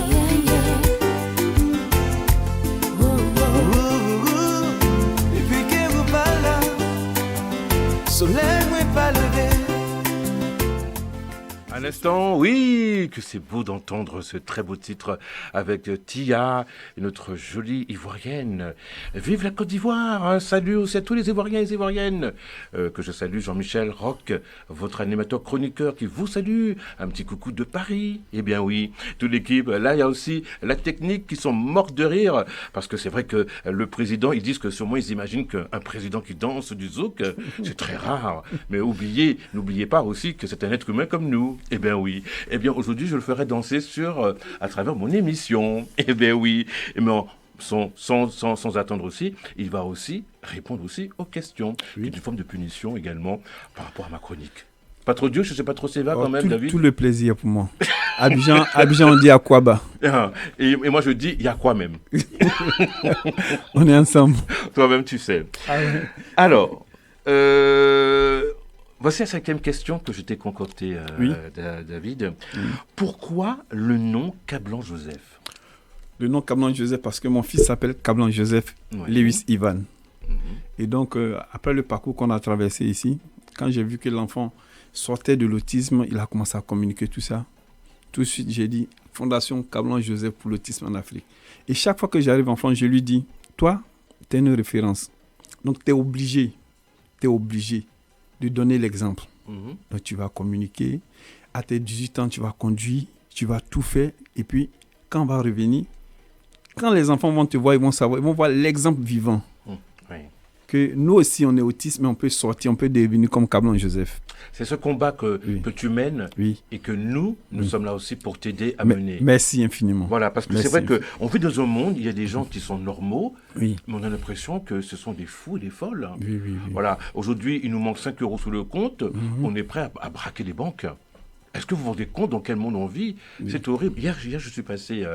Yeah, yeah, yeah. Oh, oh. Et puis que vous pas là, soleil moi pas levé. À l'instant, oui, que c'est beau d'entendre ce très beau titre avec Tia, notre jolie Ivoirienne. Vive la Côte d'Ivoire, hein. Salut aussi à tous les Ivoiriens et les Ivoiriennes. Que je salue Jean-Michel Roch, votre animateur chroniqueur qui vous salue. Un petit coucou de Paris. Eh bien oui, toute l'équipe. Là, il y a aussi la technique qui sont mortes de rire parce que c'est vrai que le président, ils disent que sûrement ils imaginent qu'un président qui danse du zouk, c'est très rare. Mais n'oubliez pas aussi que c'est un être humain comme nous. Eh bien oui. Eh bien aujourd'hui, je le ferai danser à travers mon émission. Eh bien oui. Mais sans attendre aussi, il va aussi répondre aussi aux questions. Oui. Qui est une forme de punition également par rapport à ma chronique. Pas trop dur, je ne sais pas trop sévère Oh, quand même, David. tout le plaisir pour moi. Abidjan, on dit Akwaba. Et moi je dis, il y a quoi même. On est ensemble. Toi-même tu sais. Alors, voici la 5e question que je t'ai concoctée, Oui. David. Pourquoi le nom Cablan Joseph? Le nom Cablan Joseph parce que mon fils s'appelle Cablan Joseph Ouais. Lewis Ivan. Mhm. Et donc, après le parcours qu'on a traversé ici, quand j'ai vu que l'enfant sortait de l'autisme, il a commencé à communiquer tout ça. Tout de suite, j'ai dit Fondation Cablan Joseph pour l'autisme en Afrique. Et chaque fois que j'arrive en France, je lui dis, toi, tu es une référence. Donc, tu es obligé de donner l'exemple. Mhm. Donc, tu vas communiquer. À tes 18 ans, tu vas conduire, tu vas tout faire. Et puis, quand on va revenir, quand les enfants vont te voir, ils vont savoir, ils vont voir l'exemple vivant. Oui. Que nous aussi, on est autistes, mais on peut sortir, on peut devenir comme Cablan Joseph. C'est ce combat Oui. que tu mènes Oui. et que nous Oui. sommes là aussi pour t'aider à mener. Merci infiniment. Voilà, parce que Merci. c'est vrai qu'on vit dans un monde, il y a des gens qui sont normaux, Oui. mais on a l'impression que ce sont des fous et des folles. Oui, oui, oui. Voilà, aujourd'hui, il nous manque 5 euros sous le compte, on est prêt à braquer les banques. Est-ce que vous vous rendez compte dans quel monde on vit? C'est horrible. Hier, je suis passé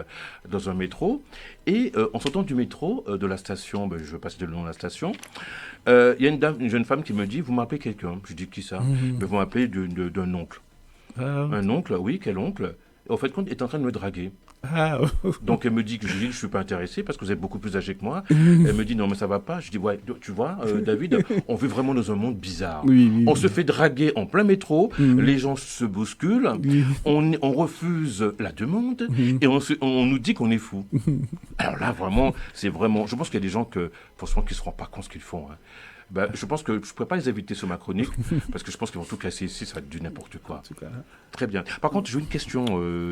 dans un métro et en sortant du métro, de la station, je vais passer le nom de la station, il y a une jeune femme qui me dit, vous m'appelez quelqu'un? Je dis, qui ça? Vous m'appelez d'un oncle. Ah, Un oncle, oui, quel oncle? Au fait, il est en train de me draguer. Ah, Donc elle me dit que je dis que je suis pas intéressé parce que vous êtes beaucoup plus âgé que moi. Elle me dit non mais ça va pas. Je dis ouais, tu vois David, on vit vraiment dans un monde bizarre. oui. On se fait draguer en plein métro, les gens se bousculent, Oui. on refuse la demande et on nous dit qu'on est fou. Alors là vraiment, c'est vraiment, je pense qu'il y a des gens franchement qui se rendent pas compte ce qu'ils font. Hein. Ben, je pense que je ne pourrais pas les inviter sur ma chronique parce que je pense qu'ils vont tout casser ici, ça va être du n'importe quoi. En tout cas, Très bien. Par contre, j'ai une question,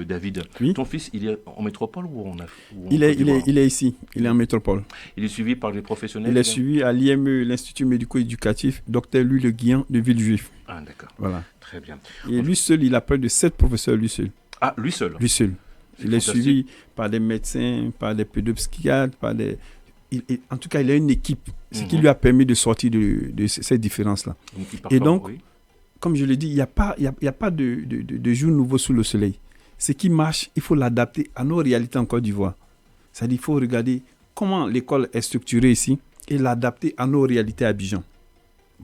David. Oui. Ton fils, il est en métropole ou en il est ici, il est en métropole. Il est suivi par les professionnels? Il est suivi à l'IME, l'Institut médico-éducatif, Dr Louis Le Guillan de Villejuif. Ah, d'accord. Voilà. Très bien. Et lui seul, il a près de 7 professeurs, lui seul. Ah, lui seul? Lui seul. C'est Il est fantastique. suivi par des médecins, par des pédopsychiatres, par des... en tout cas, il a une équipe, ce qui lui a permis de sortir de ces différences-là. Donc, il Et performe, donc, oui. comme je l'ai dit, il n'y a pas de jour nouveau sous le soleil. Ce qui marche, il faut l'adapter à nos réalités en Côte d'Ivoire. C'est-à-dire qu'il faut regarder comment l'école est structurée ici et l'adapter à nos réalités à Abidjan.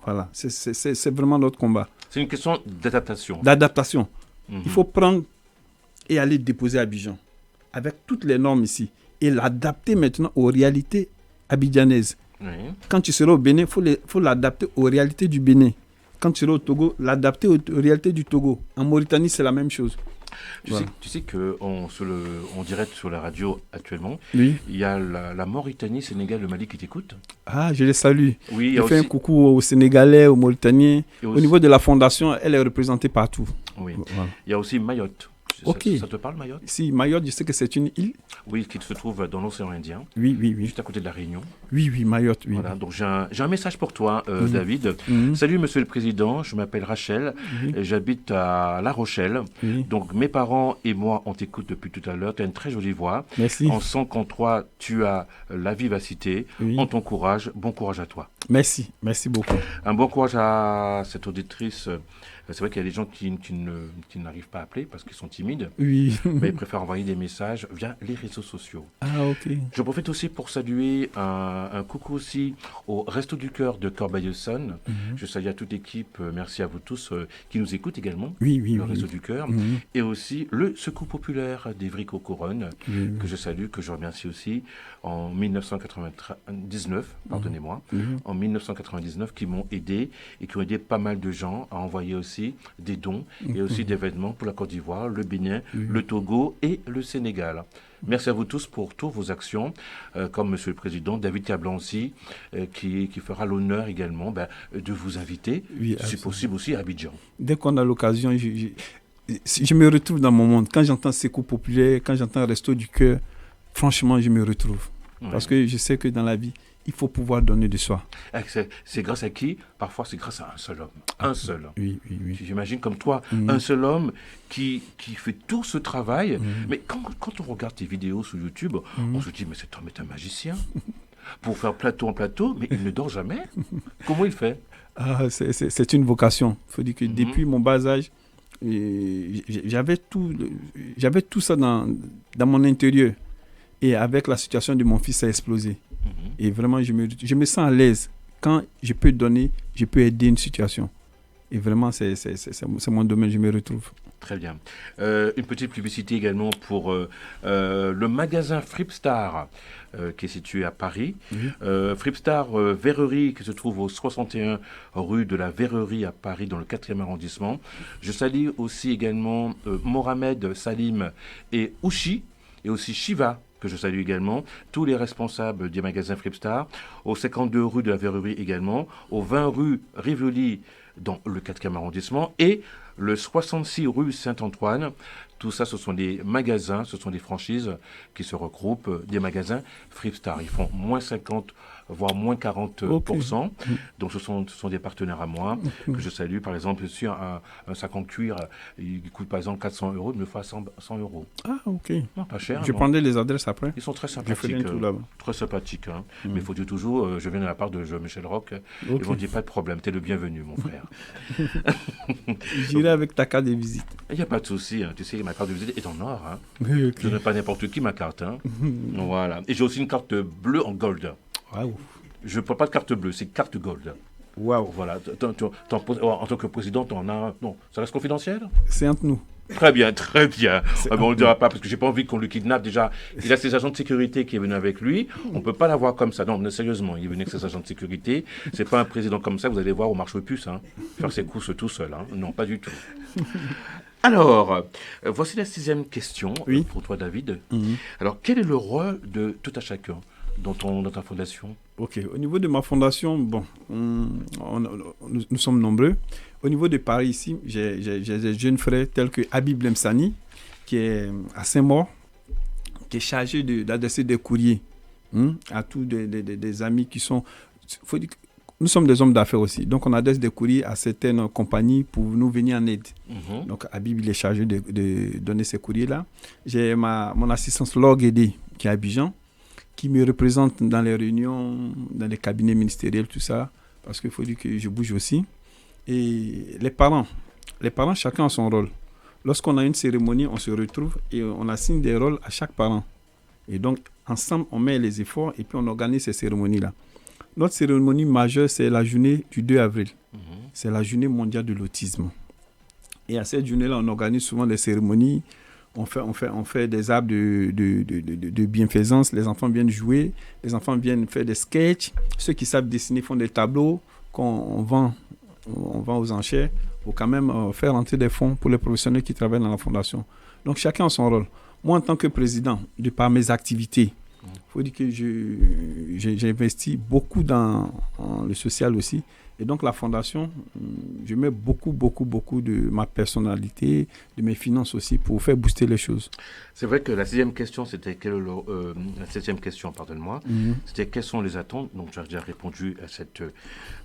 Voilà, c'est vraiment notre combat. C'est une question d'adaptation. D'adaptation. Mhm. Il faut prendre et aller déposer à Abidjan avec toutes les normes ici et l'adapter maintenant aux réalités abidjanaises. Oui. Quand tu seras au Bénin, il faut l'adapter aux réalités du Bénin. Quand tu seras au Togo, l'adapter aux réalités du Togo. En Mauritanie, c'est la même chose. Voilà. Tu sais qu'on direct sur la radio actuellement, Oui. il y a la Mauritanie, Sénégal, le Mali qui t'écoutent. Ah, je les salue. Oui, il y Je a fais un aussi... coucou aux Sénégalais, aux Mauritaniens. et Au aussi- niveau de la fondation, elle est représentée partout. Oui. Voilà. Il y a aussi Mayotte. Ok. Ça te parle, Mayotte? Si Mayotte, je sais que c'est une île. Oui, qui se trouve dans l'océan Indien, Oui, juste à côté de la Réunion. Oui, Mayotte, oui. Voilà, donc j'ai un message pour toi, David. Mhm. Salut, monsieur le président, je m'appelle Rachel, Oui. et j'habite à La Rochelle. Oui. Donc mes parents et moi, on t'écoute depuis tout à l'heure. Tu as une très jolie voix. Merci. On sent qu'en toi, tu as la vivacité. Oui. On t'encourage. Bon courage à toi. Merci beaucoup. Un bon courage à cette auditrice. C'est vrai qu'il y a des gens qui n'arrivent pas à appeler parce qu'ils sont timides, Oui. mais ils préfèrent envoyer des messages via les réseaux sociaux. Ah, ok. Je profite aussi pour saluer un coucou aussi au Resto du Cœur de Corbeil-Essonnes. Je salue à toute l'équipe, merci à vous tous qui nous écoutent également, Oui, le Réseau du Cœur, Mhm. et aussi le Secours Populaire d'Évry-Cocoronne, Oui. que je salue, que je remercie aussi, en 1999, pardonnez-moi, en 1999, qui m'ont aidé et qui ont aidé pas mal de gens à envoyer aussi des dons et aussi des vêtements pour la Côte d'Ivoire, le Bénin, le Togo et le Sénégal. Merci à vous tous pour toutes vos actions, comme Monsieur le Président David Cablancy, qui fera l'honneur également de vous inviter, Oui, si absolument. possible aussi à Abidjan. Dès qu'on a l'occasion, je me retrouve dans mon monde. Quand j'entends Secours Populaire, quand j'entends Resto du Cœur, franchement, je me retrouve. Ouais. Parce que je sais que dans la vie, il faut pouvoir donner de soi. C'est grâce à qui? Parfois, c'est grâce à un seul homme. Un seul. Oui. J'imagine comme toi, un seul homme qui fait tout ce travail. Mais quand on regarde tes vidéos sur YouTube, on se dit, mais cet homme est un magicien. Pour faire plateau en plateau, mais il ne dort jamais. Comment il fait? Ah, c'est une vocation. Il faut dire que depuis mon bas âge, j'avais tout ça dans mon intérieur. Et avec la situation de mon fils, ça a explosé. Et vraiment, je me sens à l'aise. Quand je peux donner, je peux aider une situation. Et vraiment, c'est mon domaine, je me retrouve. Très bien. Une petite publicité également pour le magasin Fripstar qui est situé à Paris. Fripstar Verrerie qui se trouve au 61 rue de la Verrerie à Paris dans le 4e arrondissement. Je salue aussi également Mohamed Salim et Ouchi et aussi Shiva que je salue également, tous les responsables du magasin Fripstar, au 52 rue de la Verrerie également, au 20 rue Rivoli dans le 4e arrondissement et le 66 rue Saint-Antoine. Tout ça, ce sont des magasins, ce sont des franchises qui se regroupent, des magasins Fripstar. Ils font moins 50, voire moins 40%. Donc, ce sont des partenaires à moi que je salue. Par exemple, sur un sac en cuir, il coûte par exemple 400 €, il me fait 100 €. Ah, ok. Non, pas cher. Je non. prendrai les adresses après. Ils sont très Je sympathiques. ferai un tour là-bas. Très sympathiques. Hein. Mais il faut dire toujours, je viens de la part de Jean-Michel Roch. Ils vont dire pas de problème, t'es le bienvenu, mon frère. J'irai avec ta carte de visite. Il n'y a pas de souci. Hein. Tu sais, ma carte de visite est en or. Hein. Ok. Je ne pas n'importe qui ma carte. Hein. Voilà. Et j'ai aussi une carte bleue en gold. Waouh. Je ne prends pas de carte bleue, c'est carte gold. Waouh. Voilà. En tant que président, tu en as. Non, ça reste confidentiel? C'est entre nous. Très bien, très bien. Ah, mais on ne le dira pas parce que j'ai pas envie qu'on le kidnappe. Déjà, il a ses agents de sécurité qui est venu avec lui. On ne peut pas l'avoir comme ça. Non, mais sérieusement, il est venu avec ses agents de sécurité. C'est pas un président comme ça, vous allez voir au marché aux puces, hein, faire ses courses tout seul. Hein. Non, pas du tout. Alors, voici la 6e question pour toi, David. Alors, quel est le rôle de tout à chacun dans ta fondation? Ok, au niveau de ma fondation, bon, nous sommes nombreux. Au niveau de Paris ici, j'ai des jeunes frères tels que Habib Lemsani, qui est à Saint-Maur, qui est chargé d'adresser des courriers à tous des amis qui sont... Faut dire que nous sommes des hommes d'affaires aussi, donc on adresse des courriers à certaines compagnies pour nous venir en aide. Donc Habib, il est chargé de donner ces courriers-là. J'ai mon assistance Laure Guédé, qui est à Abidjan, qui me représente dans les réunions, dans les cabinets ministériels, tout ça, parce qu'il faut dire que je bouge aussi. Et les parents, chacun a son rôle. Lorsqu'on a une cérémonie, on se retrouve et on assigne des rôles à chaque parent. Et donc, ensemble, on met les efforts et puis on organise ces cérémonies-là. Notre cérémonie majeure, c'est la journée du 2 avril. C'est la journée mondiale de l'autisme. Et à cette journée-là, on organise souvent des cérémonies. On fait des arbres de bienfaisance. Les enfants viennent jouer. Les enfants viennent faire des sketchs. Ceux qui savent dessiner font des tableaux qu'on vend aux enchères pour quand même faire rentrer des fonds pour les professionnels qui travaillent dans la fondation. Donc, chacun a son rôle. Moi, en tant que président, de par mes activités, il faut dire que j'ai investi beaucoup dans le social aussi. Et donc, la fondation, je mets beaucoup de ma personnalité, de mes finances aussi pour faire booster les choses. C'est vrai que la 6e question, c'était la 7e question, pardonne-moi. C'était quelles sont les attentes. Donc, j'ai déjà répondu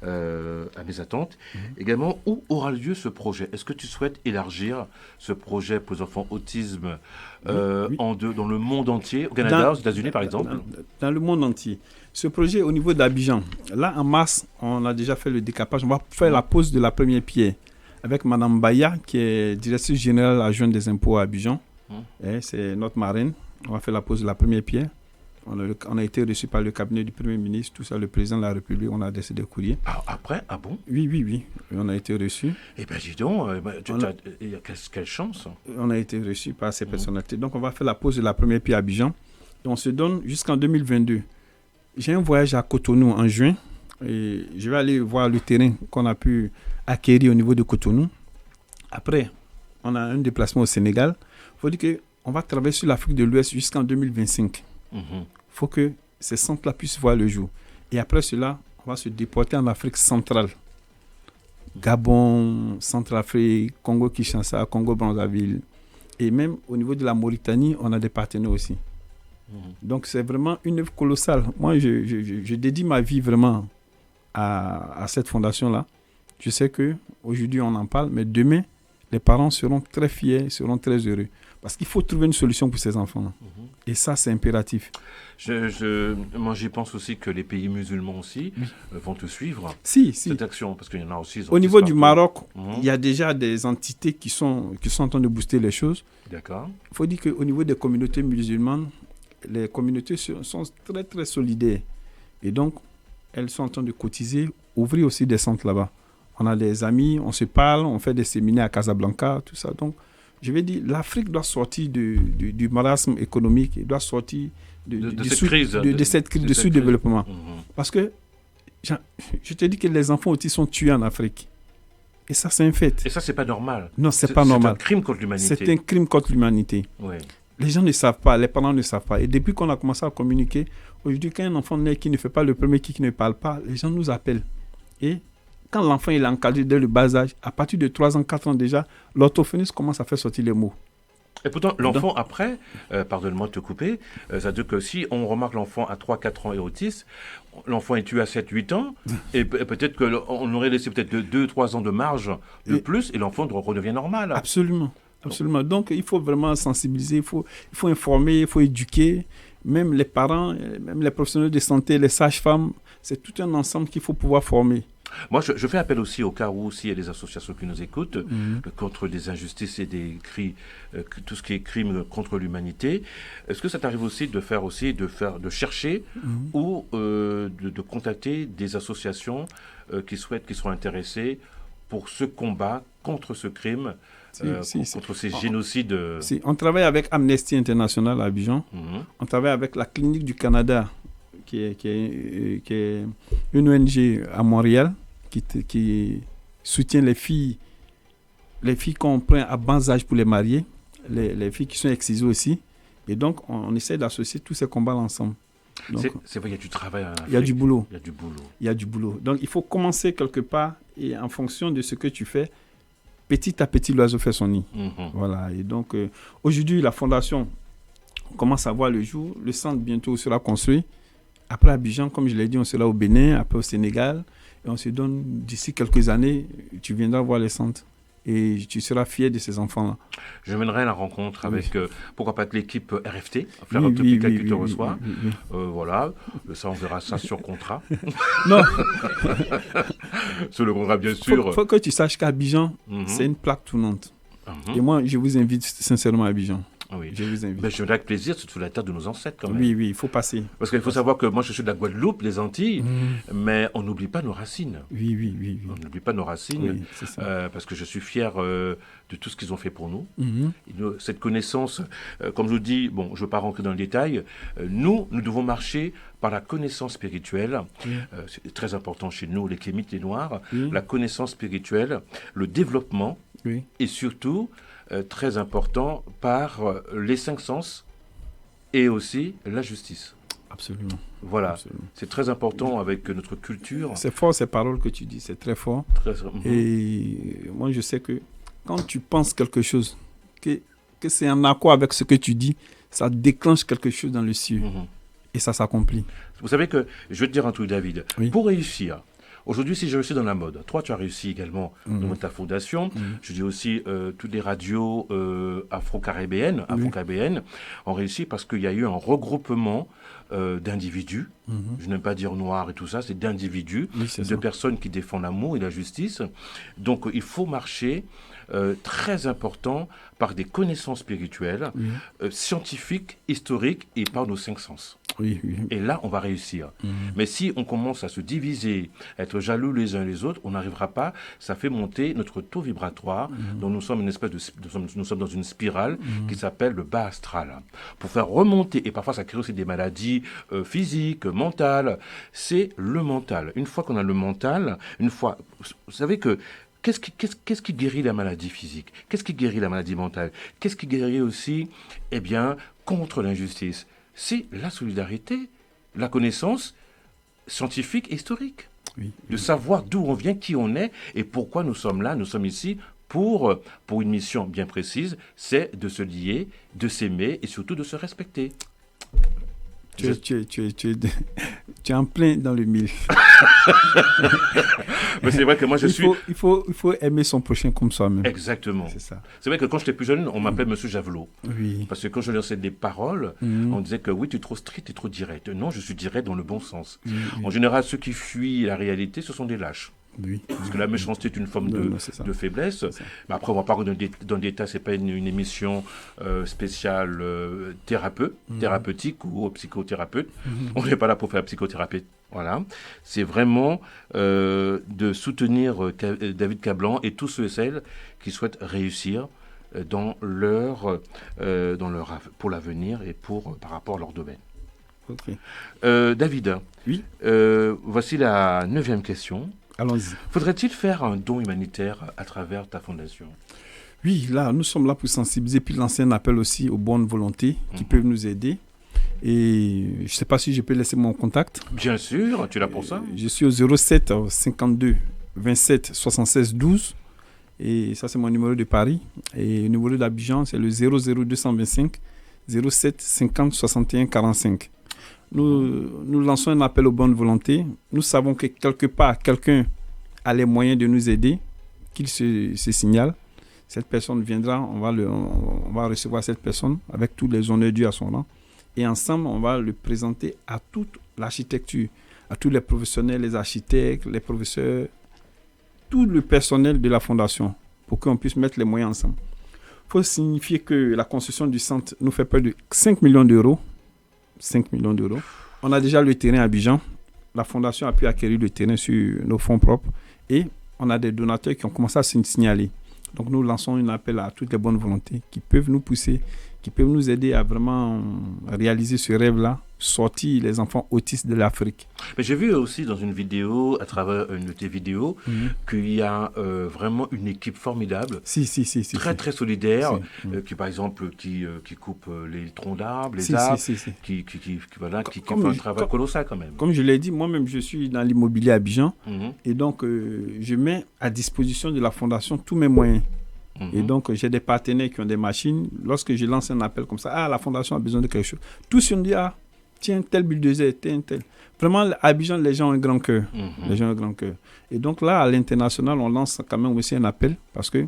à mes attentes. Également, où aura lieu ce projet? Est-ce que tu souhaites élargir ce projet pour les enfants autisme dans le monde entier, au Canada, aux États-Unis, par exemple? Dans le monde entier. Ce projet au niveau d'Abidjan, là en mars, on a déjà fait le décapage. On va faire la pose de la première pierre avec Mme Baya, qui est directrice générale adjointe des impôts à Abidjan. C'est notre marraine. On va faire la pose de la première pierre. On a été reçu par le cabinet du Premier ministre, tout ça, le président de la République. On a adressé des courriers. Après? Ah bon? Oui. On a été reçu. Eh bien, dis donc, quelle chance. On a été reçu par ces personnalités. Donc, on va faire la pose de la première pierre à Abidjan. Et on se donne jusqu'en 2022. J'ai un voyage à Cotonou en juin et je vais aller voir le terrain qu'on a pu acquérir au niveau de Cotonou. Après, on a un déplacement au Sénégal. Il faut dire qu'on va traverser l'Afrique de l'Ouest jusqu'en 2025. Il faut que ces centres-là puissent voir le jour. Et après cela, on va se déporter en Afrique centrale. Gabon, Centrafrique, Congo-Kinshasa, Congo-Brazzaville. Et même au niveau de la Mauritanie, on a des partenaires aussi. Donc, c'est vraiment une œuvre colossale. Moi, je dédie ma vie vraiment à cette fondation-là. Je sais qu'aujourd'hui, on en parle, mais demain, les parents seront très fiers, seront très heureux. Parce qu'il faut trouver une solution pour ces enfants-là. Et ça, c'est impératif. Moi, j'y pense aussi que les pays musulmans aussi vont te suivre. Cette action, parce qu'il y en a aussi. Au niveau du Maroc, il y a déjà des entités qui sont en train de booster les choses. D'accord. Il faut dire qu'au niveau des communautés musulmanes, les communautés sont très, très solidaires. Et donc, elles sont en train de cotiser, ouvrir aussi des centres là-bas. On a des amis, on se parle, on fait des séminaires à Casablanca, tout ça. Donc, je vais dire, l'Afrique doit sortir du marasme économique, elle doit sortir de cette crise de sous-développement. Parce que, je te dis que les enfants aussi sont tués en Afrique. Et ça, c'est un fait. Et ça, c'est pas normal. Non, c'est pas normal. C'est un crime contre l'humanité. C'est un crime contre l'humanité. Oui. Les gens ne savent pas, les parents ne savent pas. Et depuis qu'on a commencé à communiquer, aujourd'hui, quand un enfant naît qui ne fait pas le premier qui ne parle pas, les gens nous appellent. Et quand l'enfant est encadré dès le bas âge, à partir de 3 ans, 4 ans déjà, l'orthophoniste commence à faire sortir les mots. Et pourtant, l'enfant après, pardonne-moi de te couper, ça veut dire que si on remarque l'enfant à 3-4 ans est autiste, l'enfant est tué à 7-8 ans, et peut-être qu'on aurait laissé peut-être 2-3 ans de marge de plus, et l'enfant redevient normal. Absolument. Absolument. Donc, il faut vraiment sensibiliser, il faut informer, il faut éduquer. Même les parents, même les professionnels de santé, les sages-femmes, c'est tout un ensemble qu'il faut pouvoir former. Moi, je fais appel aussi au cas où s'il y a des associations qui nous écoutent contre des injustices et des cris, tout ce qui est crime contre l'humanité. Est-ce que ça t'arrive aussi de chercher ou de contacter des associations qui sont intéressées pour ce combat contre ce crime, contre ces génocides. Si, on travaille avec Amnesty International à Abidjan. On travaille avec la Clinique du Canada, qui est une ONG à Montréal, qui soutient les filles qu'on prend à bas âge pour les marier, les filles qui sont excisées aussi. Et donc, on essaie d'associer tous ces combats ensemble. Donc, c'est vrai, il y a du travail. Il y a du boulot. Il y a du boulot. Donc, il faut commencer quelque part et en fonction de ce que tu fais, petit à petit, l'oiseau fait son nid. Voilà. Et donc, aujourd'hui, la fondation commence à voir le jour. Le centre, bientôt, sera construit. Après Abidjan, comme je l'ai dit, on sera au Bénin, après au Sénégal. Et on se donne, d'ici quelques années, tu viendras voir les centres. Et tu seras fier de ces enfants-là. Je mènerai la rencontre avec, pourquoi pas, l'équipe RFT, Fleur Tropicale qui te reçoit. Voilà, ça, on verra ça sur contrat. Non. Sur le contrat, bien sûr. Il faut que tu saches qu'Abidjan, c'est une plaque tournante. Et moi, je vous invite sincèrement à Abidjan. Oui. Je vous invite. Ben, je viendrai avec plaisir, c'est sous la terre de nos ancêtres quand même. Oui, il faut passer. Parce qu'il faut savoir que moi je suis de la Guadeloupe, les Antilles, mais on n'oublie pas nos racines. Oui. On n'oublie pas nos racines, c'est ça. parce que je suis fier de tout ce qu'ils ont fait pour nous. Cette connaissance, comme je vous dis, bon, je ne veux pas rentrer dans le détail, nous devons marcher par la connaissance spirituelle. C'est très important chez nous, les Kémites, les Noirs. La connaissance spirituelle, le développement, et surtout... très important par les 5 sens et aussi la justice. Absolument. Voilà, Absolument. C'est très important avec notre culture. C'est fort ces paroles que tu dis, c'est très fort. Et moi je sais que quand tu penses quelque chose, que c'est en accord avec ce que tu dis, ça déclenche quelque chose dans le ciel et ça s'accomplit. Vous savez que, je vais te dire un truc David, pour réussir, aujourd'hui, si je réussis dans la mode, toi, tu as réussi également dans ta fondation. Je dis aussi, toutes les radios afro-caribéennes ont réussi parce qu'il y a eu un regroupement d'individus. Je n'aime pas dire noirs et tout ça, c'est d'individus, de personnes qui défendent l'amour et la justice. Donc, il faut marcher très important par des connaissances spirituelles, scientifiques, historiques et par nos 5 sens. Et là, on va réussir. Mais si on commence à se diviser, à être jaloux les uns les autres, on n'arrivera pas. Ça fait monter notre taux vibratoire. Donc nous sommes nous sommes dans une spirale qui s'appelle le bas astral. Pour faire remonter, et parfois ça crée aussi des maladies physiques, mentales, c'est le mental. Une fois qu'on a le mental, vous savez que qu'est-ce qui guérit la maladie physique? Qu'est-ce qui guérit la maladie mentale? Qu'est-ce qui guérit aussi, contre l'injustice? C'est la solidarité, la connaissance scientifique et historique. De savoir d'où on vient, qui on est et pourquoi nous sommes là. Nous sommes ici pour une mission bien précise, c'est de se lier, de s'aimer et surtout de se respecter. Tu es en plein dans le mille. Mais c'est vrai que moi il faut aimer son prochain comme soi-même. Exactement. C'est ça. C'est vrai que quand j'étais plus jeune, on m'appelait Monsieur Javelot. Oui. Parce que quand je lançais des paroles, on disait que oui, tu es trop strict et trop direct. Non, je suis direct dans le bon sens. En général, ceux qui fuient la réalité, ce sont des lâches. Parce que la méchanceté est une forme de faiblesse. Mais après, on va pas rentrer dans le détail, c'est pas une émission spéciale thérapeutique ou psychothérapeute. On n'est pas là pour faire la psychothérapie. Voilà. C'est vraiment de soutenir David Cablan et tous ceux et celles qui souhaitent réussir pour l'avenir et par rapport à leur domaine. David, voici la 9e question. Allons-y. Faudrait-il faire un don humanitaire à travers ta fondation? Oui, là, nous sommes là pour sensibiliser, puis lancer un appel aussi aux bonnes volontés qui peuvent nous aider. Et je ne sais pas si je peux laisser mon contact. Bien sûr, tu es là pour ça. Je suis au 07 52 27 76 12. Et ça, c'est mon numéro de Paris. Et le numéro d'Abidjan, c'est le 00225 07 50 61 45. Nous lançons un appel aux bonnes volontés. Nous savons que quelque part, quelqu'un a les moyens de nous aider, qu'il se signale. Cette personne viendra, on va recevoir cette personne avec tous les honneurs dus à son rang. Et ensemble, on va le présenter à toute l'architecture, à tous les professionnels, les architectes, les professeurs, tout le personnel de la fondation, pour qu'on puisse mettre les moyens ensemble. Il faut signifier que la construction du centre nous fait près de 5 millions d'euros. 5 millions d'euros. On a déjà le terrain à Abidjan. La fondation a pu acquérir le terrain sur nos fonds propres. Et on a des donateurs qui ont commencé à se signaler. Donc nous lançons un appel à toutes les bonnes volontés qui peuvent nous pousser, qui peuvent nous aider à vraiment réaliser ce rêve-là, sortir les enfants autistes de l'Afrique. Mais j'ai vu aussi dans une vidéo, à travers une de tes vidéos, qu'il y a vraiment une équipe formidable, Si. très solidaire, Si. qui par exemple qui coupe les troncs d'arbres, les Si. arbres, Si. qui fait Comme un je- travail colossal quand même. Comme je l'ai dit, moi-même, je suis dans l'immobilier à Abidjan. Mhm. Et donc, je mets à disposition de la fondation tous mes moyens. Mhm. Et donc, j'ai des partenaires qui ont des machines. Lorsque je lance un appel comme ça, la fondation a besoin de quelque chose. Tous, on dit, tiens, tel bulldozer, tel. Vraiment, à Abidjan, les gens ont un grand cœur. Mhm. Les gens ont un grand cœur. Et donc là, à l'international, on lance quand même aussi un appel parce que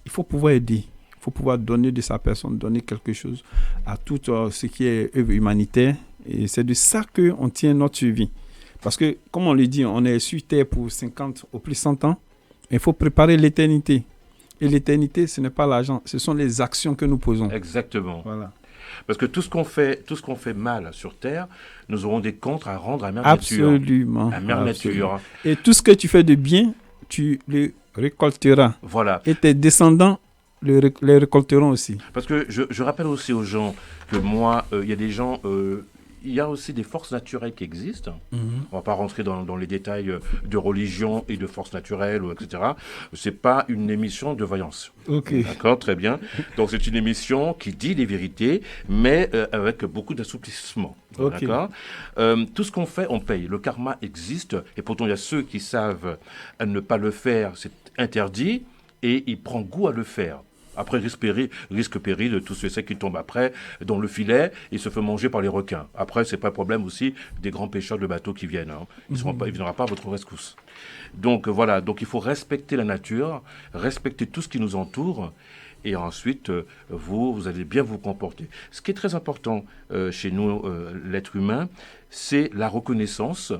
il faut pouvoir aider. Il faut pouvoir donner de sa personne, donner quelque chose à tout ce qui est œuvre humanitaire. Et c'est de ça qu'on tient notre survie. Parce que, comme on le dit, on est sur Terre pour 50 ou plus 100 ans. Il faut préparer l'éternité. Et l'éternité, ce n'est pas l'argent, ce sont les actions que nous posons. Exactement. Voilà. Parce que tout ce qu'on fait mal sur Terre, nous aurons des comptes à rendre à Mère Nature. Absolument. À Mère Absolument. Nature. Et tout ce que tu fais de bien, tu le récolteras. Voilà. Et tes descendants les récolteront aussi. Parce que je rappelle aussi aux gens que moi, il y a des gens... il y a aussi des forces naturelles qui existent. On ne va pas rentrer dans les détails de religion et de forces naturelles, etc. Ce n'est pas une émission de voyance. Ok. D'accord, très bien. Donc c'est une émission qui dit les vérités, mais avec beaucoup d'assouplissement. Ok. D'accord. Tout ce qu'on fait, on paye. Le karma existe, et pourtant il y a ceux qui savent à ne pas le faire, c'est interdit, et ils prennent goût à le faire. Après, risque péril de tous ceux qui tombent après dans le filet et se font manger par les requins. Après, c'est pas un problème aussi des grands pêcheurs de bateaux qui viennent. Ils ne viendront pas à votre rescousse. Donc voilà, donc il faut respecter la nature, respecter tout ce qui nous entoure. Et ensuite, vous allez bien vous comporter. Ce qui est très important chez nous, l'être humain, c'est la reconnaissance,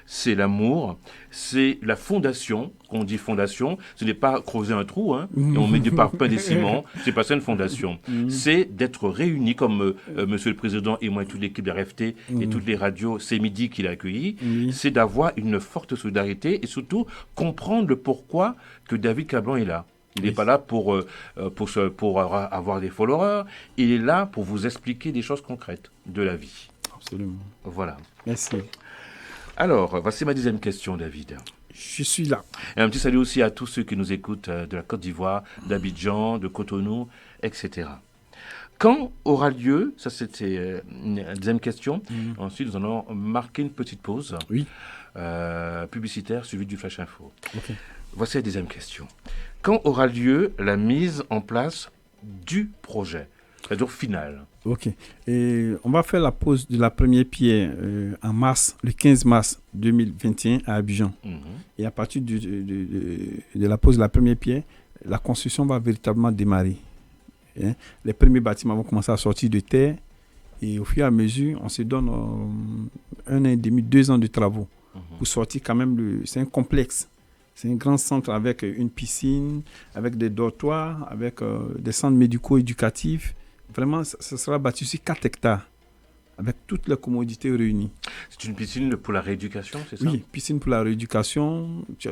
c'est l'amour, c'est la fondation. Quand on dit fondation, ce n'est pas creuser un trou, et on met du parpaing, des ciments, c'est pas ça une fondation. C'est d'être réunis, comme Monsieur le Président et moi et toute l'équipe de RFT et toutes les radios, c'est midi qu'il a accueilli, c'est d'avoir une forte solidarité et surtout comprendre le pourquoi que David Cablan est là. Il n'est pas là pour avoir des followers, il est là pour vous expliquer des choses concrètes de la vie. Absolument. Voilà. Merci. Alors, voici ma deuxième question, David. Je suis là. Et un petit salut aussi à tous ceux qui nous écoutent de la Côte d'Ivoire, d'Abidjan, de Cotonou, etc. Quand aura lieu, ça c'était une deuxième question, ensuite nous allons marquer une petite pause Oui. publicitaire suivie du Flash Info. Ok. Voici la deuxième question. Quand aura lieu la mise en place du projet, c'est-à-dire final? Ok. Et on va faire la pose de la première pierre en mars, le 15 mars 2021 à Abidjan. Et à partir de la pose de la première pierre, la construction va véritablement démarrer. Les premiers bâtiments vont commencer à sortir de terre et au fur et à mesure, on se donne 1 an et demi, 2 ans de travaux pour sortir quand même. C'est un complexe. C'est un grand centre avec une piscine, avec des dortoirs, avec des centres médico-éducatifs. Vraiment, ça sera bâti sur 4 hectares, avec toutes les commodités réunies. C'est une piscine pour la rééducation, c'est ça? Oui, piscine pour la rééducation. Tu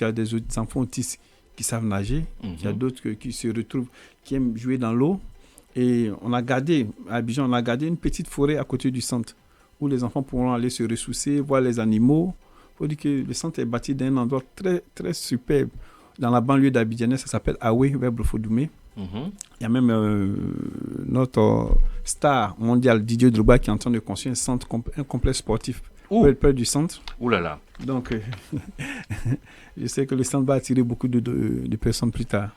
as des enfants autistes qui savent nager. Il y a d'autres qui se retrouvent, qui aiment jouer dans l'eau. Et on a gardé, à Abidjan, on a gardé une petite forêt à côté du centre, où les enfants pourront aller se ressourcer, voir les animaux. Il faut dire que le centre est bâti dans un endroit très, très superbe. Dans la banlieue d'Abidjan, ça s'appelle Aoué, vers Brofodoumé. Il y a même notre star mondial Didier Drogba qui est en train de construire un complexe sportif près du centre. Ouh là là. Donc, je sais que le centre va attirer beaucoup de personnes plus tard.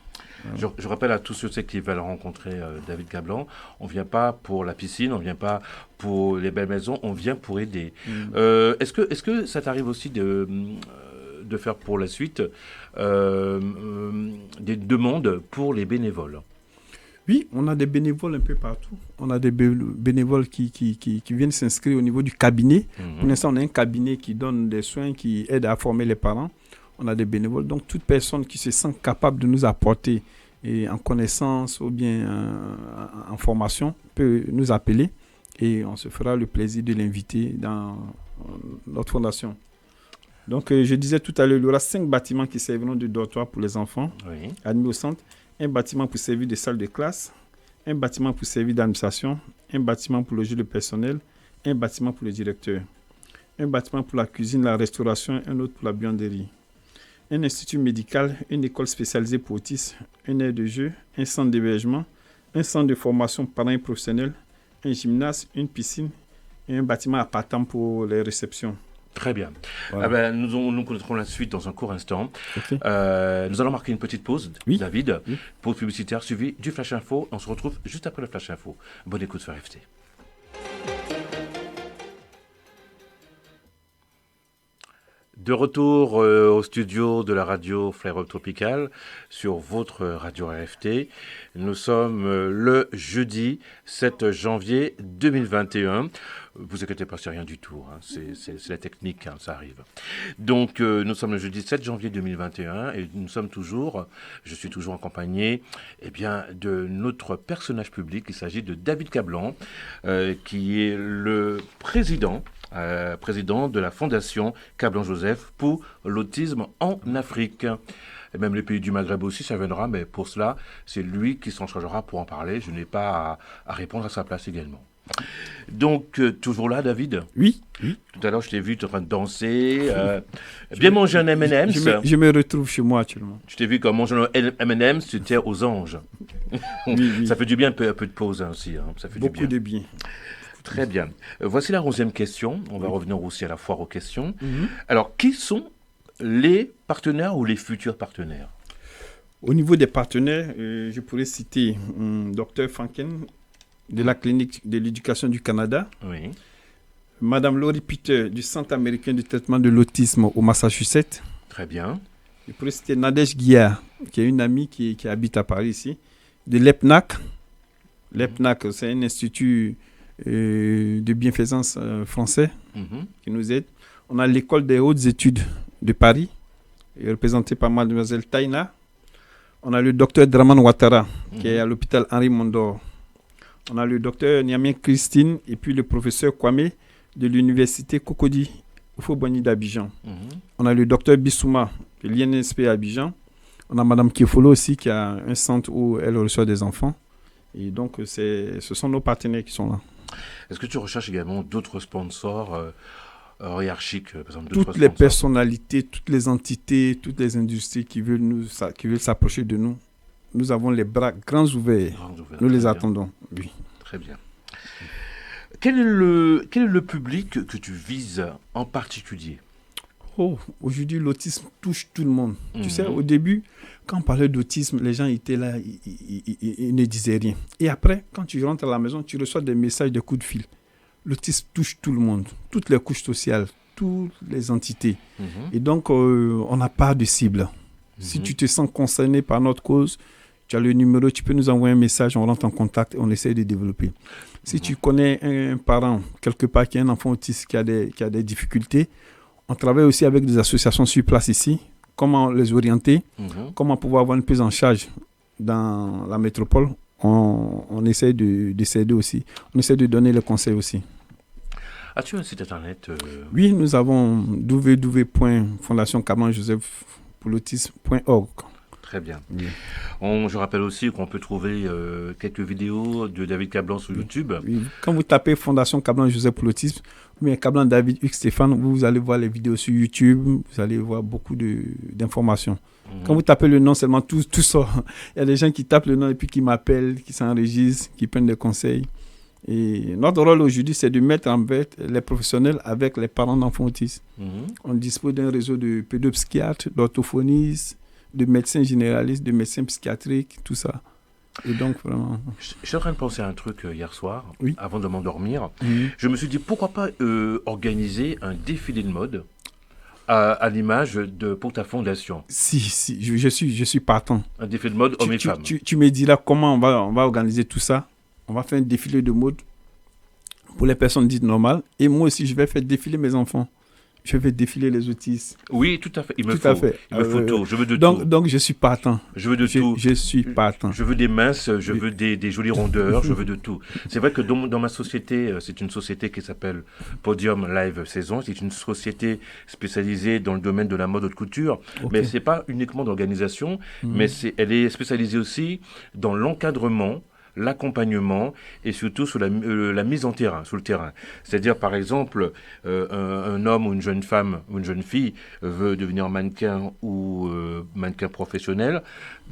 Je rappelle à tous ceux qui veulent rencontrer David Cablan, on ne vient pas pour la piscine, on ne vient pas pour les belles maisons, on vient pour aider. Est-ce que ça t'arrive aussi de faire pour la suite des demandes pour les bénévoles? Oui, on a des bénévoles un peu partout. On a des bénévoles qui viennent s'inscrire au niveau du cabinet. Pour l'instant, on a un cabinet qui donne des soins, qui aide à former les parents. On a des bénévoles. Donc, toute personne qui se sent capable de nous apporter en connaissance ou bien en formation peut nous appeler et on se fera le plaisir de l'inviter dans notre fondation. Donc, je disais tout à l'heure, il y aura 5 bâtiments qui serviront de dortoir pour les enfants Oui. admis au centre, un bâtiment pour servir de salle de classe, un bâtiment pour servir d'administration, un bâtiment pour loger le personnel, un bâtiment pour le directeur, un bâtiment pour la cuisine, la restauration, un autre pour la buanderie, un institut médical, une école spécialisée pour autistes, une aire de jeu, un centre d'hébergement, un centre de formation parents et professionnels, un gymnase, une piscine et un bâtiment appartement pour les réceptions. Très bien. Voilà. Ah ben, nous connaîtrons la suite dans un court instant. Ok. Nous allons marquer une petite pause, Oui. David. Oui. Pause publicitaire suivie du Flash Info. On se retrouve juste après le Flash Info. Bonne écoute sur RFT. De retour au studio de la radio Flare Up Tropical sur votre radio RFT. Nous sommes le jeudi 7 janvier 2021. Vous inquiétez pas, c'est rien du tout. Hein. C'est la technique, hein, ça arrive. Donc, nous sommes le jeudi 7 janvier 2021 et je suis toujours accompagné de notre personnage public. Il s'agit de David Cablan, qui est le président de la Fondation Cablan-Joseph pour l'autisme en Afrique. Et même les pays du Maghreb aussi, ça viendra, mais pour cela, c'est lui qui s'en chargera pour en parler. Je n'ai pas à répondre à sa place également. Donc, toujours là, David ? Oui. Tout à l'heure, je t'ai vu, tu es en train de danser, bien manger un M&M's. Je me retrouve chez moi actuellement. Je t'ai vu comme manger un M&M's, tu étais aux anges. Oui. Ça fait du bien un peu de pause hein, aussi. Hein. Ça fait Beaucoup du bien. de bien. Très bien. Voici la 11e question. On va revenir aussi à la foire aux questions. Mhm. Alors, qui sont les partenaires ou les futurs partenaires ? Au niveau des partenaires, je pourrais citer Dr Franken de la clinique de l'éducation du Canada, Oui. Madame Laurie Peter du Centre américain du traitement de l'autisme au Massachusetts. Très bien. Je pourrais citer Nadège Guillard, qui est une amie qui habite à Paris ici, de l'EPNAC. L'EPNAC, c'est un institut de bienfaisance français Mhm. qui nous aide. On a l'école des hautes études de Paris, représentée par mademoiselle Taina. On a le docteur Draman Ouattara, qui est à l'hôpital Henri Mondor. On a le docteur Niamien Christine et puis le professeur Kwame de l'université Cocody, Oufo-Boigny d'Abidjan. Mhm. On a le docteur Bissouma de l'INSP à Abidjan. On a madame Kefolo aussi qui a un centre où elle reçoit des enfants. Et donc, ce sont nos partenaires qui sont là. Est-ce que tu recherches également d'autres sponsors hiérarchiques, par exemple Toutes les personnalités, toutes les entités, toutes les industries qui veulent s'approcher de nous, nous avons les bras grands ouverts. Nous les attendons. Oui. Très bien. Quel est le public que tu vises en particulier ? Aujourd'hui, l'autisme touche tout le monde. Mhm. Tu sais, au début, quand on parlait d'autisme, les gens étaient là, ils ne disaient rien. Et après, quand tu rentres à la maison, tu reçois des messages, des coups de fil. L'autisme touche tout le monde, toutes les couches sociales, toutes les entités. Mhm. Et donc, on n'a pas de cible. Si tu te sens concerné par notre cause, tu as le numéro, tu peux nous envoyer un message, on rentre en contact et on essaie de développer. Si tu connais un parent, quelque part, qui a un enfant autiste qui a des difficultés, on travaille aussi avec des associations sur place ici. Comment les orienter, comment pouvoir avoir une prise en charge dans la métropole. On essaie de s'aider aussi. On essaie de donner les conseils aussi. As-tu un site internet Oui, nous avons www.fondationCablan-Joseph-pour-l'autisme.org. Très bien. Oui. Je rappelle aussi qu'on peut trouver quelques vidéos de David Cablan sur YouTube. Oui. Quand vous tapez Fondation Cablan-Joseph pour l'autisme, ou bien Cablan David Hugues Stéphane, vous allez voir les vidéos sur YouTube, vous allez voir beaucoup d'informations. Quand vous tapez le nom seulement, tout sort. Il y a des gens qui tapent le nom et puis qui m'appellent, qui s'enregistrent, qui prennent des conseils. Et notre rôle aujourd'hui, c'est de mettre en fait les professionnels avec les parents d'enfants autistes. On dispose d'un réseau de pédopsychiatres, d'orthophonistes, de médecins généralistes, de médecins psychiatriques, tout ça. Et donc, vraiment... Je suis en train de penser à un truc hier soir, Oui. avant de m'endormir. Je me suis dit, pourquoi pas organiser un défilé de mode à l'image pour ta fondation. Si, je suis partant. Un défilé de mode hommes et femmes. Tu me dis là comment on va organiser tout ça. On va faire un défilé de mode pour les personnes dites normales. Et moi aussi, je vais faire défiler mes enfants. je vais défiler les autistes. Oui, tout à fait. Il me Tout faut, à fait. il me faut tout. Je veux de Donc, tout. donc je suis partant. Je veux de tout. Je suis partant. Je veux des minces, je veux des jolies rondeurs, je veux de tout. C'est vrai que dans ma société, c'est une société qui s'appelle Podium Live Saison. C'est une société spécialisée dans le domaine de la mode haute couture. Ok. Mais c'est pas uniquement d'organisation, mais elle est spécialisée aussi dans l'encadrement, l'accompagnement et surtout sur la mise en terrain, sur le terrain. C'est-à-dire, par exemple, un homme ou une jeune femme ou une jeune fille veut devenir mannequin ou mannequin professionnel.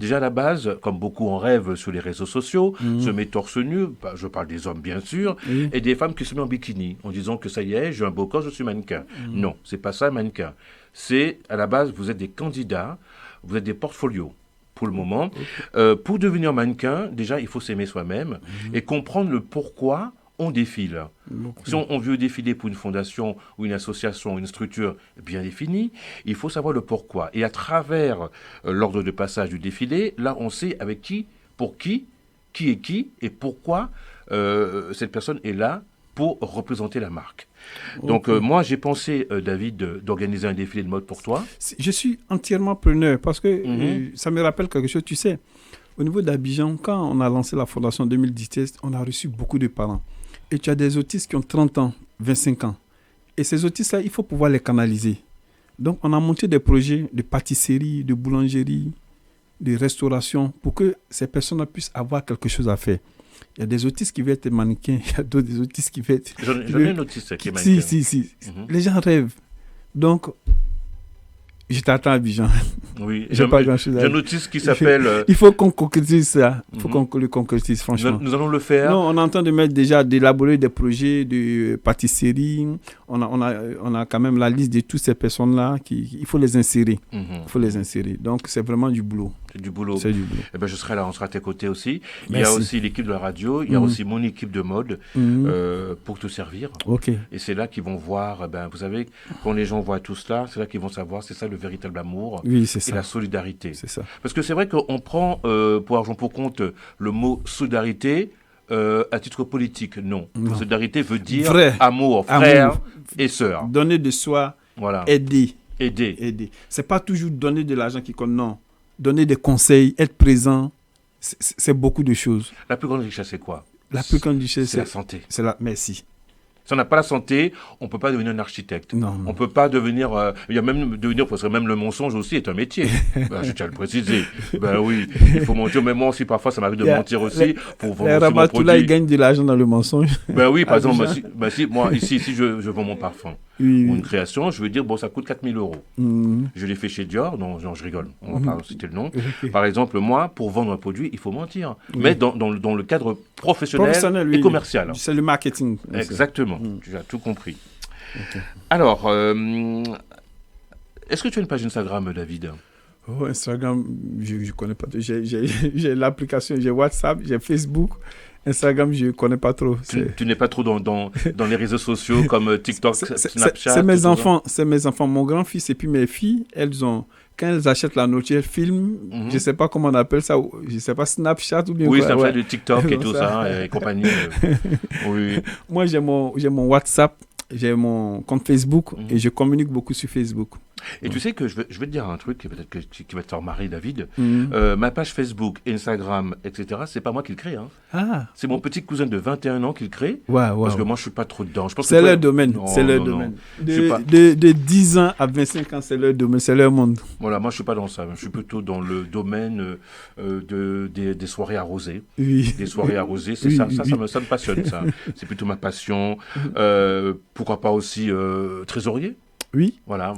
Déjà, à la base, comme beaucoup en rêvent sur les réseaux sociaux, se met torse nu, je parle des hommes bien sûr, Oui. et des femmes qui se mettent en bikini en disant que ça y est, j'ai un beau corps, je suis mannequin. Non, c'est pas ça, mannequin. C'est, à la base, vous êtes des candidats, vous êtes des portfolios. Pour le moment. Pour devenir mannequin, déjà, il faut s'aimer soi-même et comprendre le pourquoi on défile. Si on veut défiler pour une fondation ou une association, une structure bien définie, il faut savoir le pourquoi. Et à travers l'ordre de passage du défilé, là, on sait avec qui, pour qui est qui et pourquoi cette personne est là pour représenter la marque. Donc, moi, j'ai pensé, David, d'organiser un défilé de mode pour toi. Je suis entièrement preneur parce que ça me rappelle quelque chose. Tu sais, au niveau d'Abidjan, quand on a lancé la fondation en 2017, on a reçu beaucoup de parents. Et tu as des autistes qui ont 30 ans, 25 ans. Et ces autistes-là, il faut pouvoir les canaliser. Donc, on a monté des projets de pâtisserie, de boulangerie, de restauration pour que ces personnes puissent avoir quelque chose à faire. Il y a des autistes qui veulent être mannequins, il y a d'autres des autistes qui veulent être... J'en ai un autiste qui est mannequin. Si. Les gens rêvent. Donc, je t'attends à Abidjan. Oui, J'ai pas grand-chose à j'ai un dire. autiste qui s'appelle... Il faut qu'on concrétise ça. Il faut qu'on le concrétise, franchement. Nous allons le faire. Non, on est en train de mettre déjà, d'élaborer des projets de pâtisserie. On a quand même la liste de toutes ces personnes-là. Il faut les insérer. Mhm. Il faut les insérer. Donc, c'est vraiment du boulot. C'est du boulot. C'est du boulot. Eh ben, je serai là, on sera à tes côtés aussi. Il y a Merci. aussi l'équipe de la radio, il y a aussi mon équipe de mode pour te servir. Ok. Et c'est là qu'ils vont voir, vous savez, quand les gens voient tout cela, c'est là qu'ils vont savoir, c'est ça le véritable amour Oui, c'est et ça. la solidarité. C'est ça. Parce que c'est vrai qu'on prend pour argent pour compte le mot solidarité à titre politique. Non. Non. Solidarité veut dire Vrai. amour, Amour. frère et sœur. Donner de soi, Voilà. aider. Aider. C'est pas toujours donner de l'argent qui compte, non. Donner des conseils, être présent, c'est beaucoup de choses. La plus grande richesse, c'est quoi? La plus grande richesse, C'est la santé. c'est la... Merci. Si on n'a pas la santé, on ne peut pas devenir un architecte. Non. On ne peut pas devenir... il y a même devenir, parce que même le mensonge aussi est un métier. Je tiens à le préciser. Oui, il faut mentir. Même moi aussi, parfois, ça m'arrive de mentir aussi pour vendre Les aussi mon Ramatoula, ils produit. gagnent de l'argent dans le mensonge. Oui, par exemple, Abidjan. moi, ici, si je vends mon parfum Oui, ou une création, je veux dire, ça coûte 4 000 €. Je l'ai fait chez Dior. Non, je rigole. On va pas citer le nom. Par exemple, moi, pour vendre un produit, il faut mentir. Mais dans le cadre professionnel et oui. commercial. C'est le marketing. Exactement. Tu as tout compris. Alors, est-ce que tu as une page Instagram, David? Oh, Instagram, je ne connais pas. J'ai l'application, j'ai WhatsApp, j'ai Facebook. Instagram, je ne connais pas trop. Tu n'es pas trop dans les réseaux sociaux comme TikTok, Snapchat? C'est mes tout ça? enfants. C'est mes enfants. Mon grand-fils et puis mes filles, quand elles achètent la nourriture, elles filment. Je ne sais pas comment on appelle ça. Je ne sais pas, Snapchat ou bien Oui, quoi. Snapchat, Ouais. du TikTok et tout ça, et compagnie. Oui. Moi, j'ai mon WhatsApp, j'ai mon compte Facebook et je communique beaucoup sur Facebook. Et tu sais que je vais te dire un truc qui va te faire marrer, David. Ma page Facebook, Instagram, etc., c'est pas moi qui le crée. Hein. Ah, C'est mon petit cousin de 21 ans qui le crée. ouais. Parce que moi, je suis pas trop dedans. Je pense C'est que leur toi- domaine. Non, C'est leur non, non. domaine. Je suis pas- De 10 ans à 25 ans, c'est leur domaine, c'est leur monde. Voilà, moi, je suis pas dans ça. Je suis plutôt dans le domaine des soirées arrosées. Oui. Des soirées arrosées, c'est Oui, ça, oui, ça, oui. ça me passionne, ça. C'est plutôt ma passion. Pourquoi pas aussi trésorier? Oui, Voilà,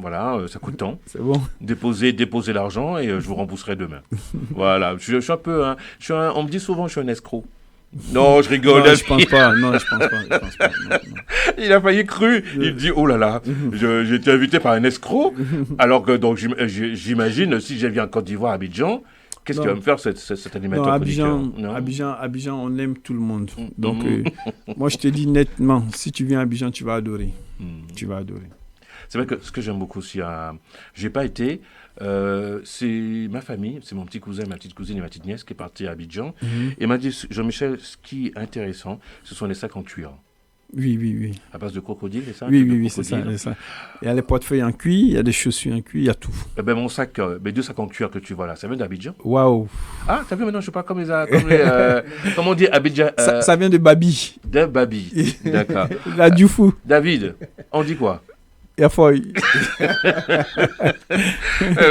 ça coûte tant. c'est bon. Déposer l'argent et je vous rembourserai demain. Voilà, je suis un peu... on me dit souvent que je suis un escroc. Non, je rigole. Non, je pense pas. Non, je pense pas. Non. Il a failli cru. Il dit, oh là là, j'ai été invité par un escroc. Alors que donc j'imagine, si je viens en Côte d'Ivoire, à Abidjan, qu'est-ce qu'il va me faire cet animateur Non, chroniqueur? Abidjan, on aime tout le monde. Donc, moi, je te dis nettement, si tu viens à Abidjan, tu vas adorer. Tu vas adorer. C'est vrai que ce que j'aime beaucoup aussi, j'ai pas été, c'est ma famille, c'est mon petit cousin, ma petite cousine et ma petite nièce qui est partie à Abidjan. Et m'a dit, Jean-Michel, ce qui est intéressant, ce sont les sacs en cuir. Oui. À base de crocodile, c'est ça? Oui, c'est ça, c'est ça. Il y a les portefeuilles en cuir, il y a des chaussures en cuir, il y a tout. Eh ben, mon sac, mes 2 sacs en cuir que tu vois là, ça vient d'Abidjan. Waouh. Ah, t'as vu maintenant, je sais pas comme comment on dit Abidjan. Ça vient de Babi. De Babi. D'accord. La Dioufou. David, on dit quoi? Yafoy.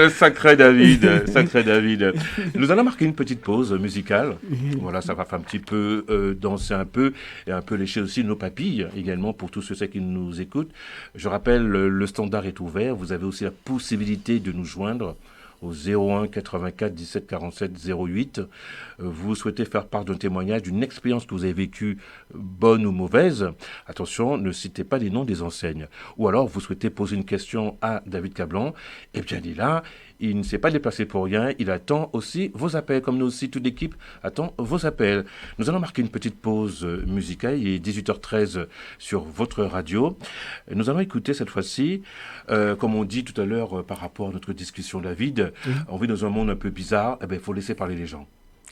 Sacré David, sacré David. Nous allons marquer une petite pause musicale. Voilà, ça va faire un petit peu danser un peu et un peu lécher aussi nos papilles également pour tous ceux qui nous écoutent. Je rappelle, le standard est ouvert. Vous avez aussi la possibilité de nous joindre au 01 84 17 47 08. Vous souhaitez faire part d'un témoignage, d'une expérience que vous avez vécue, bonne ou mauvaise. Attention, ne citez pas les noms des enseignes. Ou alors, vous souhaitez poser une question à David Cablan. Eh bien, il est là. Il ne s'est pas déplacé pour rien. Il attend aussi vos appels, comme nous aussi, toute l'équipe attend vos appels. Nous allons marquer une petite pause musicale. Il est 18h13 sur votre radio. Nous allons écouter cette fois-ci, comme on dit tout à l'heure par rapport à notre discussion, David, on vit dans un monde un peu bizarre. Eh bien, il faut laisser parler les gens.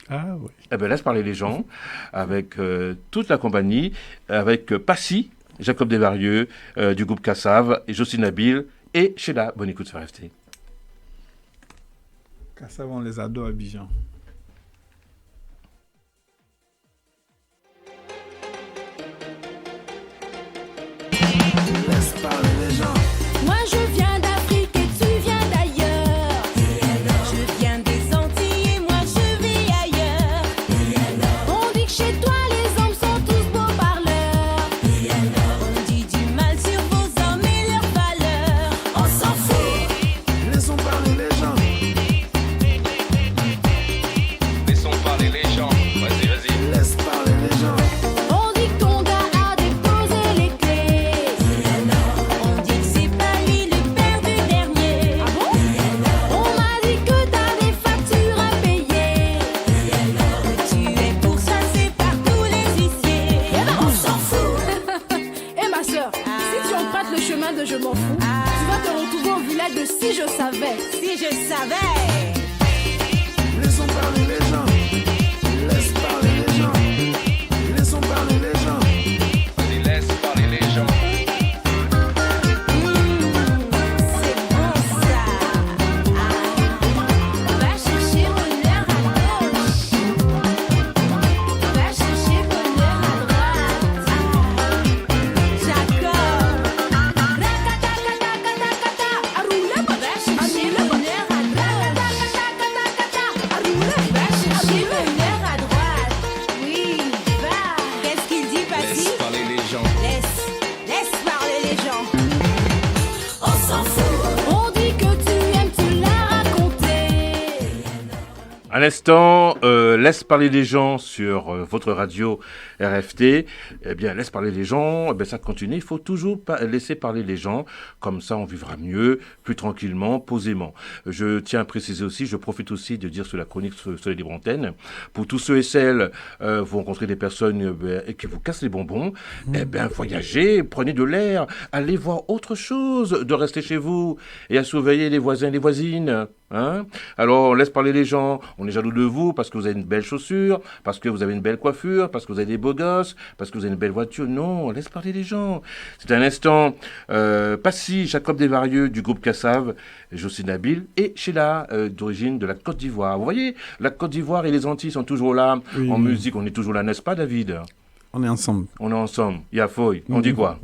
Ah oui. Eh bien, laisse parler les gens avec toute la compagnie, avec Passy, Jacob Desvarieux du groupe Kassav, et Jocelyne Nabil et Sheila. Bonne écoute sur RFT. Kassav, on les adore à Abidjan. Laisse parler les gens. Moi je viens d'Afrique et tu viens d'ailleurs. Je viens des Antilles et moi je vis ailleurs. On dit que chez toi les hommes sont tous beaux parleurs. On dit du mal sur vos hommes et leurs valeurs. On s'en fout. Laissons parler les gens. Laissons parler les gens. Vas-y. Laisse parler les gens. On dit que ton gars a déposé les clés. On dit que c'est pas lui le père du dernier. Ah bon? On m'a dit que t'as des factures à payer. Que tu es pourchassé par tous les huissiers. Eh ben on s'en fout. Eh ma soeur, si tu empruntes le chemin de je m'en fous, tu vas te retrouver au village de si je savais. Si je savais. Laissons parler les gens. Laisse parler les gens. Laissons parler les gens. Vas-y, laisse parler les gens. C'est bon ça. Va chercher bonheur à gauche. Va chercher bonheur à droite. Jacob. Va chercher bonheur à droite. Va chercher bonheur à droite. Oui, va. Qu'est-ce qu'il dit, Passy? Laisse parler les gens. Laisse parler les gens. On s'en fout. On dit que tu aimes, tu l'as raconté. À l'instant, laisse parler les gens sur votre radio RFT. Eh bien, laisse parler les gens. Eh bien, ça continue. Il faut toujours laisser parler les gens. Comme ça, on vivra mieux, plus tranquillement, posément. Je tiens à préciser aussi, je profite aussi de dire sur la chronique sur les libres antennes, pour tous ceux et celles, vous rencontrez des personnes qui vous cassent les bonbons, eh bien, voyagez, prenez de l'air, allez voir autre chose de rester chez vous et à surveiller les voisins et les voisines. Hein? Alors, on laisse parler les gens. On est jaloux de vous parce que vous avez une belle chaussure, parce que vous avez une belle coiffure, parce que vous avez des beaux gosses, parce que vous avez une belle voiture. Non, on laisse parler les gens. C'est un instant. Passy, Jacob Desvarieux du groupe Kassav, Jocelyne Nabil et Sheila, d'origine de la Côte d'Ivoire. Vous voyez, la Côte d'Ivoire et les Antilles sont toujours là. Oui. En musique, on est toujours là, n'est-ce pas, David? On est ensemble. On est ensemble. Yafoy. On dit quoi?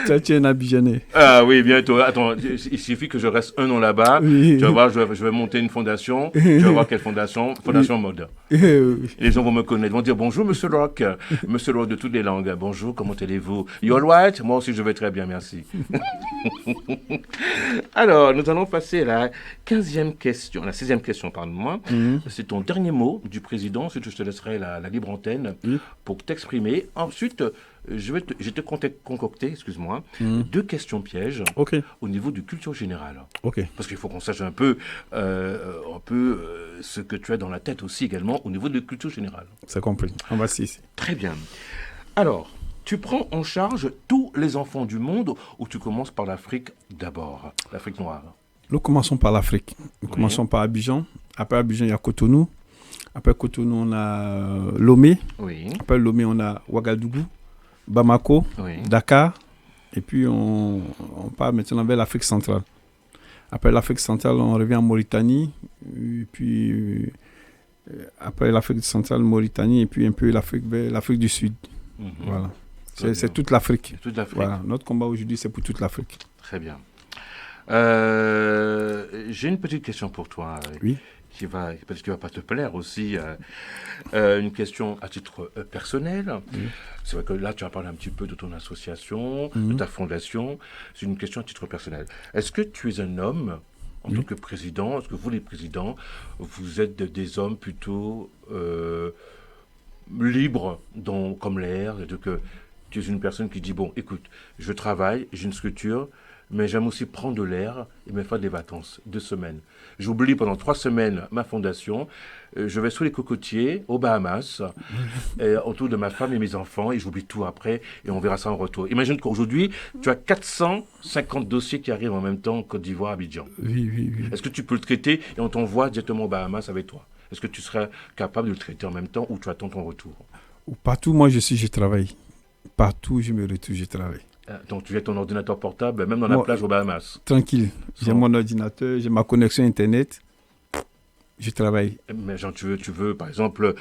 Toi, tu es un Abidjanais. Ah oui, bientôt. Attends, il suffit que je reste un an là-bas. Oui. Tu vas voir, je vais monter une fondation. Tu vas voir quelle fondation? Fondation Mode. Les gens vont me connaître, vont dire bonjour, Monsieur Rock. Monsieur Rock de toutes les langues. Bonjour, comment allez-vous? You all right? Moi aussi, je vais très bien, merci. Alors, nous allons passer à la 15e question, la 16e question, pardon-moi. C'est ton dernier mot du président. Ensuite, je te laisserai la libre antenne pour t'exprimer. Ensuite, je vais te concocter, excuse-moi, 2 questions pièges au niveau de culture générale. Parce qu'il faut qu'on sache un peu ce que tu as dans la tête aussi également au niveau de culture générale. C'est compris. On va ici. Très bien. Alors, tu prends en charge tous les enfants du monde ou tu commences par l'Afrique d'abord, l'Afrique noire? Nous commençons par l'Afrique. Nous commençons par Abidjan. Après Abidjan, il y a Cotonou. Après Cotonou, on a Lomé. Oui. Après Lomé, on a Ouagadougou, Bamako, Oui. Dakar. Et puis, on part maintenant vers l'Afrique centrale. Après l'Afrique centrale, on revient en Mauritanie. Et puis, après l'Afrique centrale, Mauritanie. Et puis, un peu vers l'Afrique du Sud. Mhm. Voilà. Très C'est bien. toute l'Afrique. Toute l'Afrique. Voilà. Notre combat aujourd'hui, c'est pour toute l'Afrique. Très bien. J'ai une petite question pour toi. Oui. Peut-être qui va pas te plaire aussi. Une question à titre personnel. Oui. C'est vrai que là, tu as parlé un petit peu de ton association, Mhm. de ta fondation. C'est une question à titre personnel. Est-ce que tu es un homme en tant que président? Est-ce que vous, les présidents, vous êtes des hommes plutôt libres comme l'air, de que tu es une personne qui dit, bon, écoute, je travaille, j'ai une structure, mais j'aime aussi prendre de l'air et me faire des vacances, 2 semaines. J'oublie pendant 3 semaines ma fondation, je vais sous les cocotiers, aux Bahamas, autour de ma femme et mes enfants, et j'oublie tout après, et on verra ça en retour. Imagine qu'aujourd'hui, tu as 450 dossiers qui arrivent en même temps en Côte d'Ivoire, Abidjan. Oui, oui, oui. Est-ce que tu peux le traiter et on t'envoie directement aux Bahamas avec toi? Est-ce que tu serais capable de le traiter en même temps ou tu attends ton retour? Partout, moi, je travaille. Partout où je me retrouve, je travaille. Donc tu as ton ordinateur portable, même dans la Moi, plage aux Bahamas. Tranquille. J'ai Sans- mon ordinateur, j'ai ma connexion Internet. Je travaille. Mais genre, tu veux par exemple,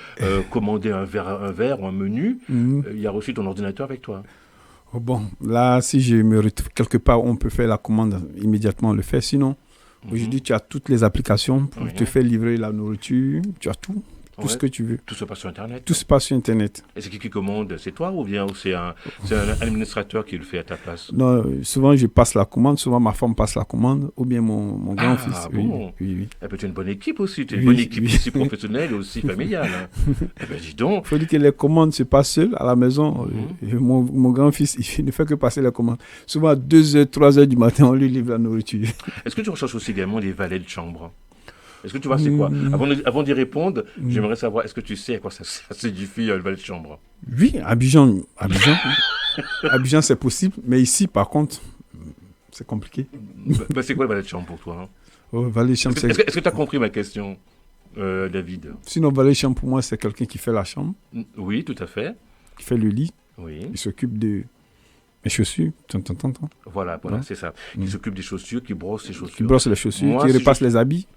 commander un verre ou un menu, Mhm. il y a aussi ton ordinateur avec toi. Oh bon, là, si je me retrouve quelque part, on peut faire la commande immédiatement, on le fait. Sinon, aujourd'hui, tu as toutes les applications pour Oui. te faire livrer la nourriture. Tu as tout Ouais. ce que tu veux. Tout se passe sur Internet. Tout se passe sur Internet. Et c'est qui commande? C'est toi ou bien c'est un administrateur qui le fait à ta place? Non, souvent, je passe la commande. Souvent, ma femme passe la commande. Ou bien mon grand-fils. Oui, bon. oui, oui. Eh ben, tu as une bonne équipe aussi. Tu as une Oui, bonne équipe oui. aussi professionnelle et aussi familiale. Hein. Eh ben, dis donc. Il faut dire que les commandes se passent seules à la maison. Mhm. Et mon grand-fils, il ne fait que passer les commandes. Souvent, à 2h, 3h du matin, on lui livre la nourriture. Est-ce que tu recherches aussi également des valets de chambre? Est-ce que tu vois c'est quoi? Avant d'y répondre, j'aimerais savoir, est-ce que tu sais à quoi ça signifie le valet de chambre? Oui, Abidjan, Abidjan, c'est possible. Mais ici, par contre, c'est compliqué. C'est quoi le valet de chambre pour toi? Hein? Oh, valet de chambre, Est-ce que tu as compris ma question, David? Sinon, valet de chambre, pour moi, c'est quelqu'un qui fait la chambre, Oui, tout à fait. qui fait le lit, Oui. il s'occupe de mes chaussures, Voilà, Ouais. c'est ça. Qui s'occupe des chaussures, qui brosse ses qui chaussures. brosse les chaussures, Moi, qui si repasse les habits.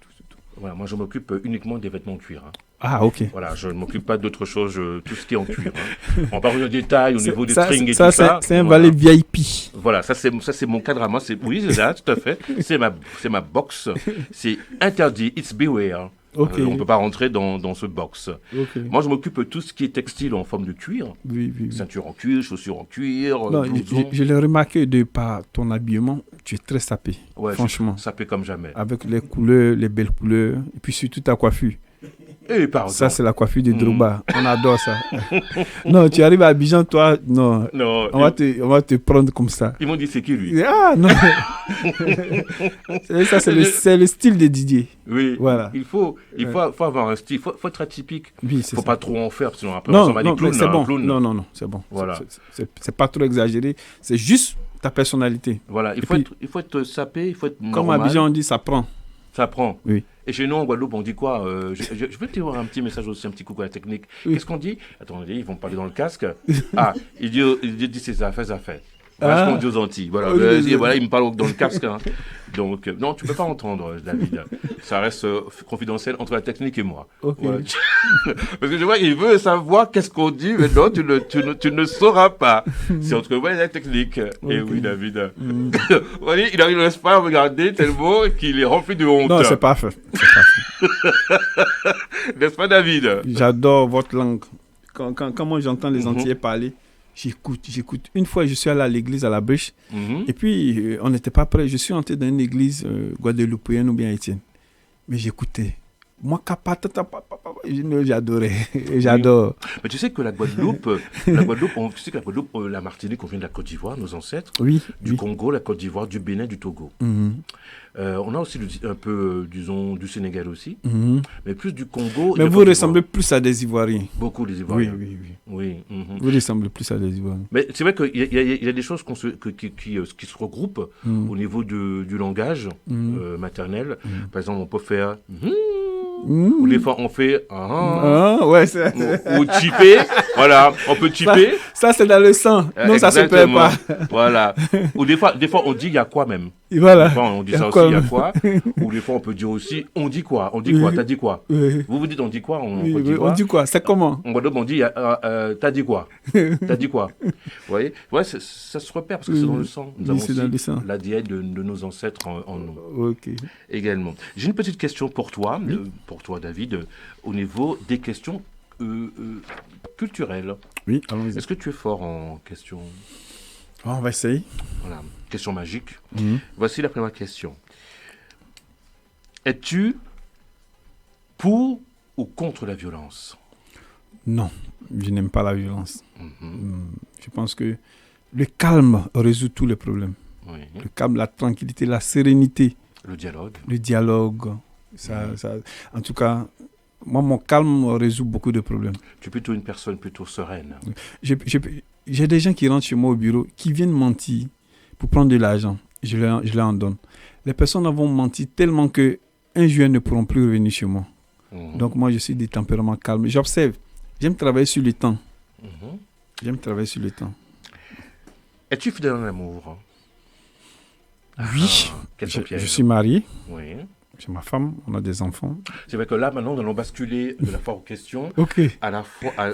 Voilà, moi, je m'occupe uniquement des vêtements en cuir. Hein. Ah, ok. Voilà, je ne m'occupe pas d'autre chose, tout ce qui est en cuir. Hein. On parle de détails au niveau des Ça, strings et ça, tout ça. c'est un Voilà. valet VIP. Voilà, ça c'est mon cadre à moi. Oui, c'est ça, tout à fait. C'est ma box. C'est interdit. It's beware. Ok. On ne peut pas rentrer dans ce box. Ok. Moi, je m'occupe de tout ce qui est textile en forme de cuir. Oui, oui, oui. Ceinture en cuir, chaussures en cuir, Non, blouson. je l'ai remarqué de par ton habillement, tu es très sapé, Ouais, franchement. ça fait comme jamais. Avec les couleurs, les belles couleurs, et puis surtout ta coiffure. Et pardon. Ça, c'est la coiffure de Drogba. On adore ça. Non, tu arrives à Abidjan, toi, non. Non, On va te prendre comme ça. ils m'ont dit c'est qui lui? Ah, non. Ça, c'est le style de Didier. Oui. Voilà. Il faut avoir un style. Il faut être atypique. Oui, Il c'est faut ça. pas trop en faire, sinon après on Non, s'en va des non, mais clowns. c'est un bon. clown. Non, c'est bon. Voilà. C'est pas trop exagéré. C'est juste ta personnalité. Voilà, il puis- faut être sapé, il faut être Comme normal. à Abidjan, on dit, ça prend. Ça prend. Oui. Et chez nous, en Guadeloupe, on dit quoi? Je vais te voir un petit message aussi, un petit coucou à la technique. Oui. Qu'est-ce qu'on dit? Attendez, ils vont parler dans le casque. Ah, il dit ses affaires. Voilà ce qu'on dit aux Antilles. Voilà, voilà, il me parle dans le casque. Hein. Donc, non, tu ne peux pas entendre, David. Ça reste confidentiel entre la technique et moi. Ok. Voilà. Parce que je vois qu'il veut savoir qu'est-ce qu'on dit, mais non, tu ne sauras pas. C'est entre moi et la technique. Et oui, David. Vous voyez, il n'arrive pas à me regarder tellement qu'il est rempli de honte. Non, c'est pas fait. N'est-ce pas, David? J'adore votre langue. Quand moi j'entends les Antillais parler, j'écoute. Une fois, je suis allé à l'église à la Brèche, Mhm. et puis on n'était pas prêts. Je suis entré dans une église guadeloupéenne ou bien haïtienne. Mais j'écoutais. Moi, j'adorais. J'adore. Mais tu sais que la Guadeloupe, la Martinique, on vient de la Côte d'Ivoire, nos ancêtres, Oui. du oui. Congo, la Côte d'Ivoire, du Bénin, du Togo. Mhm, On a aussi un peu, disons, du Sénégal aussi, mhm. mais plus du Congo. et Mais de vous Côte ressemblez d'Ivoire. plus à des Ivoiriens. Beaucoup des Oui, Ivoiriens. oui, oui. Oui. Mhm. Vous ressemblez plus à des Ivoiriens. Mais c'est vrai qu'il y a des choses qui se regroupent au niveau du langage maternel. Par exemple, on peut faire Ou des fois, on fait Ouais, c'est... ou chipper. Voilà, on peut chipper. Ça, c'est dans le sang. Non, ça se perd pas. Voilà. Ou des fois, on dit il y a quoi même. Et voilà. Des fois, on dit ça aussi, il y a quoi. Ou des fois, on peut dire aussi, on dit quoi. On dit quoi. T'as dit quoi. Oui. Vous dites, on dit quoi. On Oui, dit oui, quoi. on dit quoi. C'est comment? En Guadeloupe, on dit, t'as dit quoi. T'as dit quoi. Vous voyez, ouais, ça se repère parce que c'est dans le sang. Nous Oui, avons c'est dans le sang. aussi l'ADN de nos ancêtres en nous. Ok. Également. J'ai une petite question pour toi, David, au niveau des questions culturelles. Oui, allons-y. Est-ce que tu es fort en questions? On va essayer. Voilà, question magique. Mhm. Voici la première question. Es-tu pour ou contre la violence? Non, je n'aime pas la violence. Mhm. Je pense que le calme résout tous les problèmes. Oui. Le calme, la tranquillité, la sérénité, Le dialogue. le dialogue. En tout cas, moi, mon calme résout beaucoup de problèmes. Tu es plutôt une personne plutôt sereine. J'ai des gens qui rentrent chez moi au bureau, qui viennent mentir pour prendre de l'argent. Je leur en donne. Les personnes vont mentir tellement que un jour, elles ne pourront plus revenir chez moi. Mhm. Donc, moi, je suis des tempéraments calmes. J'observe. J'aime travailler sur le temps. Mhm. J'aime travailler sur le temps. Es-tu fidèle en amour? Oui. Question piège. Je suis marié. Oui. J'ai ma femme. On a des enfants. C'est vrai que là, maintenant, nous allons basculer de la fois aux questions Ok.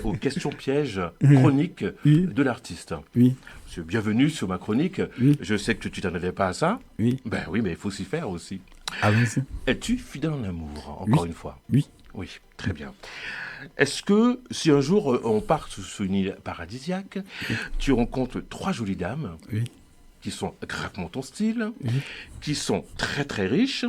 aux questions pièges Mhm. chroniques Oui. de l'artiste. Oui. Monsieur, bienvenue sur ma chronique. Oui. Je sais que tu t'en avais pas à ça. Oui. Ben oui, mais il faut s'y faire aussi. Allons-y. Es-tu fidèle en amour, encore une fois? Oui. Oui, très bien. Est-ce que si un jour on part sur une île paradisiaque, tu rencontres 3 jolies dames Oui. qui sont gravement ton style, Oui. qui sont très très riches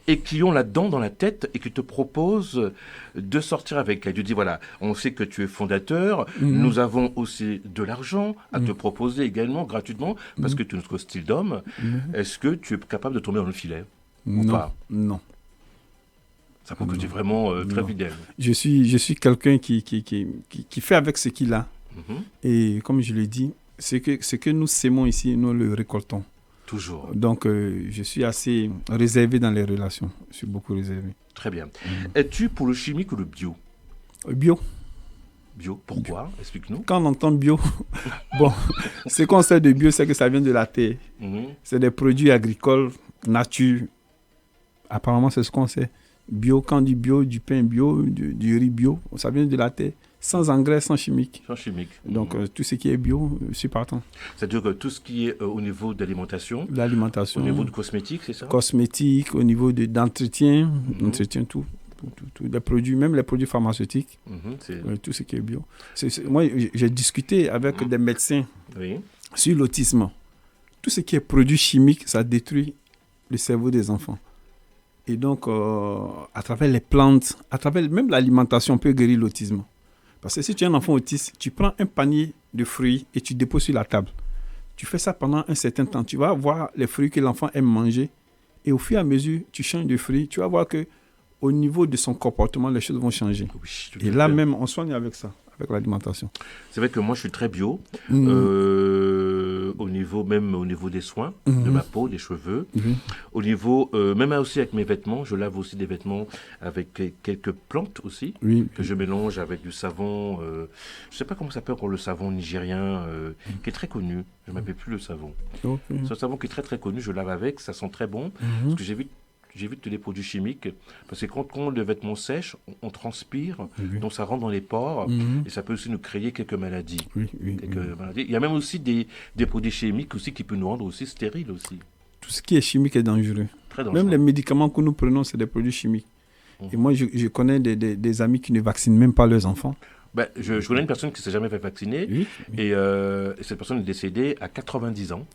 et qui ont la dent dans la tête et qui te proposent de sortir avec elles. Tu dis voilà, on sait que tu es fondateur, nous avons aussi de l'argent à te proposer également gratuitement parce que tu es notre style d'homme. Est-ce que tu es capable de tomber dans le filet ou Non. pas? Non. Ça prouve que tu es vraiment très Non. fidèle. Je suis quelqu'un qui fait avec ce qu'il a. Mhm. Et comme je l'ai dit, ce que nous sémons ici, nous le récoltons. Toujours. Donc, je suis assez réservé dans les relations. Je suis beaucoup réservé. Très bien. Es-tu pour le chimique ou le bio? Bio. Bio, pourquoi? Explique-nous. Quand on entend bio, bon, ce qu'on sait de bio, c'est que ça vient de la terre. Mhm. C'est des produits agricoles, nature. Apparemment, c'est ce qu'on sait. Bio, quand on dit bio, du pain bio, du riz bio, ça vient de la terre. Sans engrais, sans chimique. Sans chimique. Donc, Mhm. tout ce qui est bio, je suis partant. C'est-à-dire que tout ce qui est au niveau d'alimentation, L'alimentation, au niveau de cosmétique, c'est ça? cosmétique, au niveau d'entretien, entretien, tout, les produits, même les produits pharmaceutiques, Mhm, tout ce qui est bio. Moi, j'ai discuté avec des médecins Oui. sur l'autisme. Tout ce qui est produit chimique, ça détruit le cerveau des enfants. Et donc, à travers les plantes, à travers même l'alimentation, on peut guérir l'autisme. Parce que si tu es un enfant autiste, tu prends un panier de fruits et tu déposes sur la table. Tu fais ça pendant un certain temps. Tu vas voir les fruits que l'enfant aime manger. Et au fur et à mesure, tu changes de fruits. Tu vas voir que au niveau de son comportement, les choses vont changer. Oui, tout Et à là fait. même, on soigne avec ça, avec l'alimentation. C'est vrai que moi, je suis très bio, au niveau des soins, de ma peau, des cheveux. Mhm. Au niveau, même aussi avec mes vêtements, je lave aussi des vêtements avec quelques plantes aussi, Oui. que je mélange avec du savon, je ne sais pas comment ça s'appelle pour le savon nigérien, qui est très connu. Je ne m'appelle plus le savon. Ok. C'est un savon qui est très très connu, je lave avec, ça sent très bon, parce que j'évite les produits chimiques, parce que quand le vêtement sèche, on transpire, Oui. donc ça rentre dans les pores, Mhm. et ça peut aussi nous créer quelques maladies. Oui, oui, Quelques oui. maladies. Il y a même aussi des produits chimiques aussi qui peuvent nous rendre aussi stériles aussi. Tout ce qui est chimique est dangereux. Très dangereux. Même les médicaments que nous prenons, c'est des produits chimiques. Mhm. Et moi, je connais des amis qui ne vaccinent même pas leurs enfants. Ben, je connais une personne qui ne s'est jamais fait vacciner, Oui. et cette personne est décédée à 90 ans.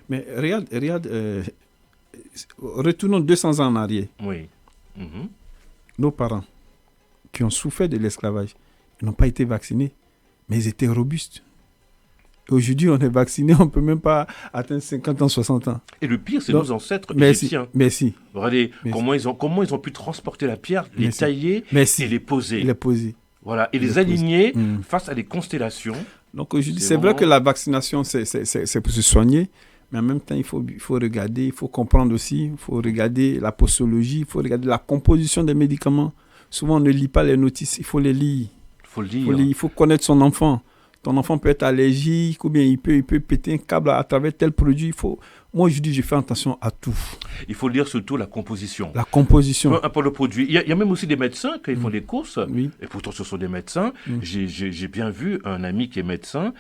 Mais regarde, retournons 200 ans en arrière. Oui. Mhm. Nos parents qui ont souffert de l'esclavage, ils n'ont pas été vaccinés, mais ils étaient robustes. Aujourd'hui, on est vacciné, on ne peut même pas atteindre 50 ans, 60 ans. Et le pire, c'est Donc, nos ancêtres Merci. égyptiens. Merci. Regardez Merci. comment ils ont pu transporter la pierre, les Merci. tailler Merci. et les poser. Il est posé. Voilà, et les les poser. aligner Mhm. face à des constellations. Donc aujourd'hui, C'est c'est vrai vraiment- que la vaccination, c'est pour se soigner, mais en même temps, il faut regarder, il faut comprendre aussi, il faut regarder la posologie, il faut regarder la composition des médicaments. souvent on ne lit pas les notices, il faut les lire. Il faut connaître son enfant. Ton enfant peut être allergique ou bien il peut péter un câble à travers tel produit. Moi, je dis, je fais attention à tout. Il faut lire surtout la composition. La composition. Peu importe le produit. Il y a même aussi des médecins qui font des courses. Oui. Et pourtant, ce sont des médecins. J'ai bien vu un ami qui est médecin.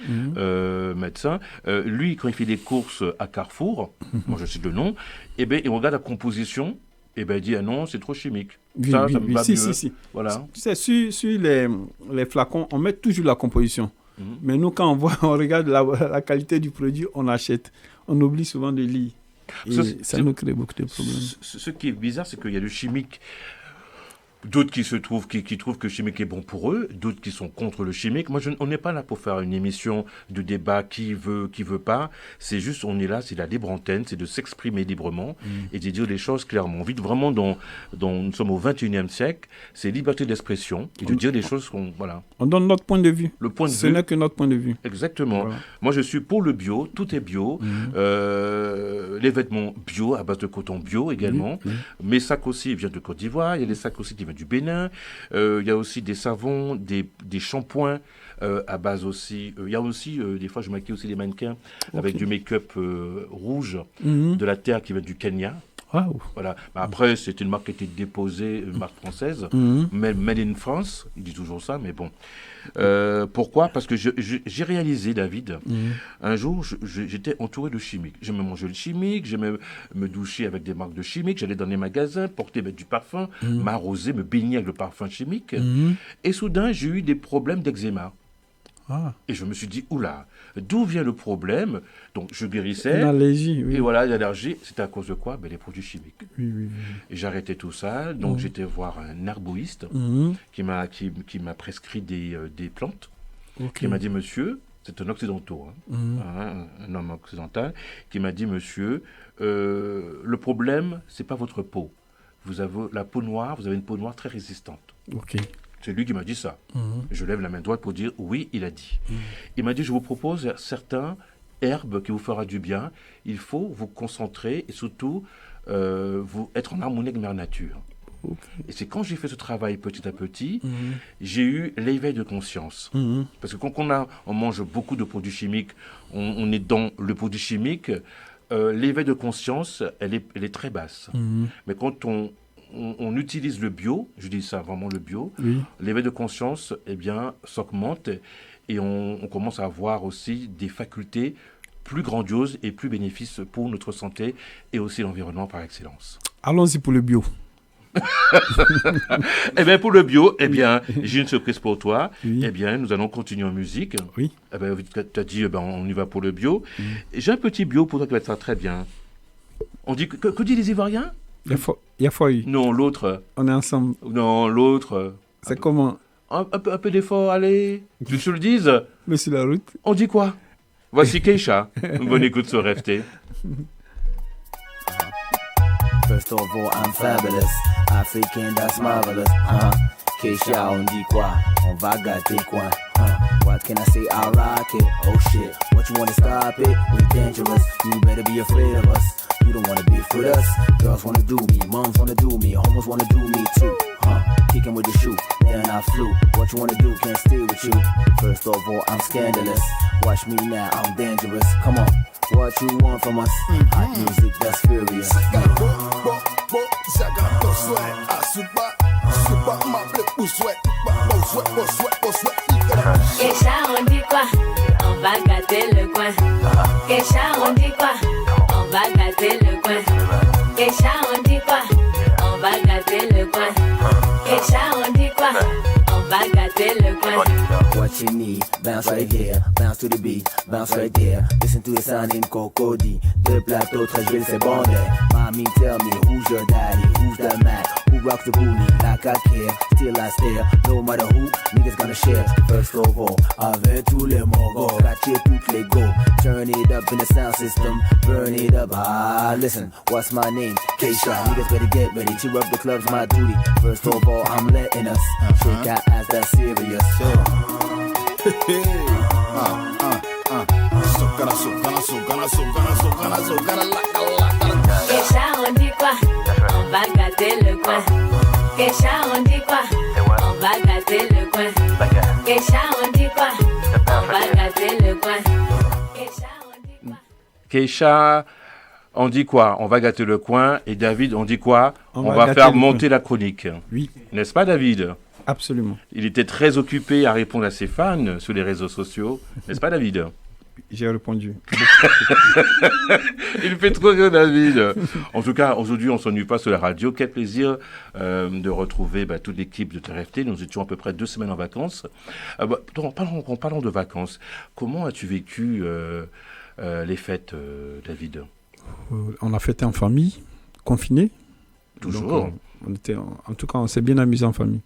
Lui, quand il fait des courses à Carrefour, moi je sais le nom, eh ben, il regarde la composition. Et ben il dit, ah non, c'est trop chimique. Ça me va mieux. Si. Voilà. Tu sais, sur les flacons, on met toujours la composition. Mais nous, quand on regarde la qualité du produit, on achète. On oublie souvent de lire. Et ça nous crée beaucoup de problèmes. Ce qui est bizarre, c'est qu'il y a du chimique. D'autres qui trouvent que le chimique est bon pour eux, d'autres qui sont contre le chimique. Moi, on n'est pas là pour faire une émission de débat qui veut pas. C'est juste, on est là, c'est la libre antenne, c'est de s'exprimer librement et de dire les choses clairement. On vit vraiment nous sommes au 21e siècle, c'est liberté d'expression et de dire les choses voilà. On donne notre point de vue. Le point de Ce vue. n'est que notre point de vue. Exactement. Voilà. Moi, je suis pour le bio, tout est bio. Les vêtements bio, à base de coton bio également. Mes sacs aussi viennent de Côte d'Ivoire, il y a des sacs aussi qui viennent du Bénin, il y a aussi des savons, des shampoings à base aussi. Il y a aussi, des fois je maquille aussi les mannequins avec du make-up rouge de la terre qui vient du Kenya. Wow. Voilà. Après, c'est une marque qui a été déposée, une marque française, made in France, il dit toujours ça, mais bon. Pourquoi ? Parce que j'ai réalisé, David, un jour, j'étais entouré de chimiques. J'aimais manger le chimique, j'aimais me doucher avec des marques de chimiques, j'allais dans les magasins, porter du parfum, m'arroser, me baigner avec le parfum chimique. Et soudain, j'ai eu des problèmes d'eczéma. Et je me suis dit, oula, d'où vient le problème ? Donc, je guérissais. Une allergie, oui. Et voilà, l'allergie, c'était à cause de quoi ? Les produits chimiques. Oui. Et j'ai arrêté tout ça. Donc, j'étais voir un herboïste qui m'a prescrit des plantes. Qui m'a dit, monsieur, c'est un occidental, un homme occidental, qui m'a dit, monsieur, le problème, c'est pas votre peau. Vous avez la peau noire, vous avez une peau noire très résistante. C'est lui qui m'a dit ça. Je lève la main droite pour dire oui, il a dit. Il m'a dit, je vous propose certaines herbes qui vous fera du bien. Il faut vous concentrer et surtout être en harmonie avec Mère Nature. Et c'est quand j'ai fait ce travail petit à petit, j'ai eu l'éveil de conscience. Parce que quand on mange beaucoup de produits chimiques, on est dans le produit chimique, l'éveil de conscience, elle est très basse. Mais quand on utilise le bio, je dis ça vraiment le bio, l'éveil de conscience s'augmente et on commence à avoir aussi des facultés plus grandioses et plus bénéfices pour notre santé et aussi l'environnement par excellence. Allons-y pour le bio. Pour le bio, j'ai une surprise pour toi. Nous allons continuer en musique. Tu as dit, on y va pour le bio. J'ai un petit bio pour toi qui va te faire très bien. On dit, que disent les Ivoiriens ? Il y a foyer. Non, l'autre. On est ensemble. Non, l'autre. C'est comment ? Un peu d'effort, allez. Tu te le dises. Mais sur la route. On dit quoi ? Voici Keisha. Bonne écoute sur RFT. First of all, I'm fabulous. African, that's marvelous. Keisha, on dit quoi? On va gâter quoi? What can I say? I rock it. Oh shit. What you wanna stop it? We're dangerous. You better be afraid of us. You don't wanna be afraid of us. Girls wanna do me, moms wanna do me, homos wanna do me too. Kicking with the shoe, then I flew. What you wanna do? Can't stay with you. First of all, I'm scandalous. Watch me now, I'm dangerous. Come on, what you want from us? Hot music that's furious. Keisha, on dit quoi? On va gâter le coin. Keisha, on dit quoi? On va gâter le coin. Keisha, on dit quoi? On va gâter le coin. Keisha, on dit quoi? On va gâter le coin. What you need, bounce right here, bounce to the beat, bounce right there. Listen to the sound in Cocody. Deux plateaux, très joués, c'est bon there. Mommy, tell me, who's your daddy? Who's the man? Who rocks the booty? Like I care, still I stare. No matter who, niggas gonna share. First of all, avec tous les mogos, catcher toutes les go. Turn it up in the sound system, burn it up. Listen, what's my name? Keisha. Niggas better get ready, cheer up the club's my duty. First of all, I'm letting us shake our ass, that's serious. Keisha, on dit quoi? On va gâter le coin. Keisha, on dit quoi? On va gâter le coin. Keisha, on dit quoi? On va gâter le coin. Keisha, on dit quoi? Keisha, on dit quoi? On va gâter le coin. Et David, on dit quoi? On va gâter faire le monter coin. la chronique. Oui, N'est-ce pas, David? absolument. Il était très occupé à répondre à ses fans sur les réseaux sociaux. N'est-ce pas, David? J'ai répondu. Il fait trop rire, David. En tout cas, aujourd'hui, on ne s'ennuie pas sur la radio. Quel plaisir de retrouver toute l'équipe de TRFT. Nous étions à peu près 2 semaines en vacances. Parlons de vacances. Comment as-tu vécu les fêtes, David? On a fêté en famille, confiné. Toujours. Donc, en tout cas, on s'est bien amusé en famille.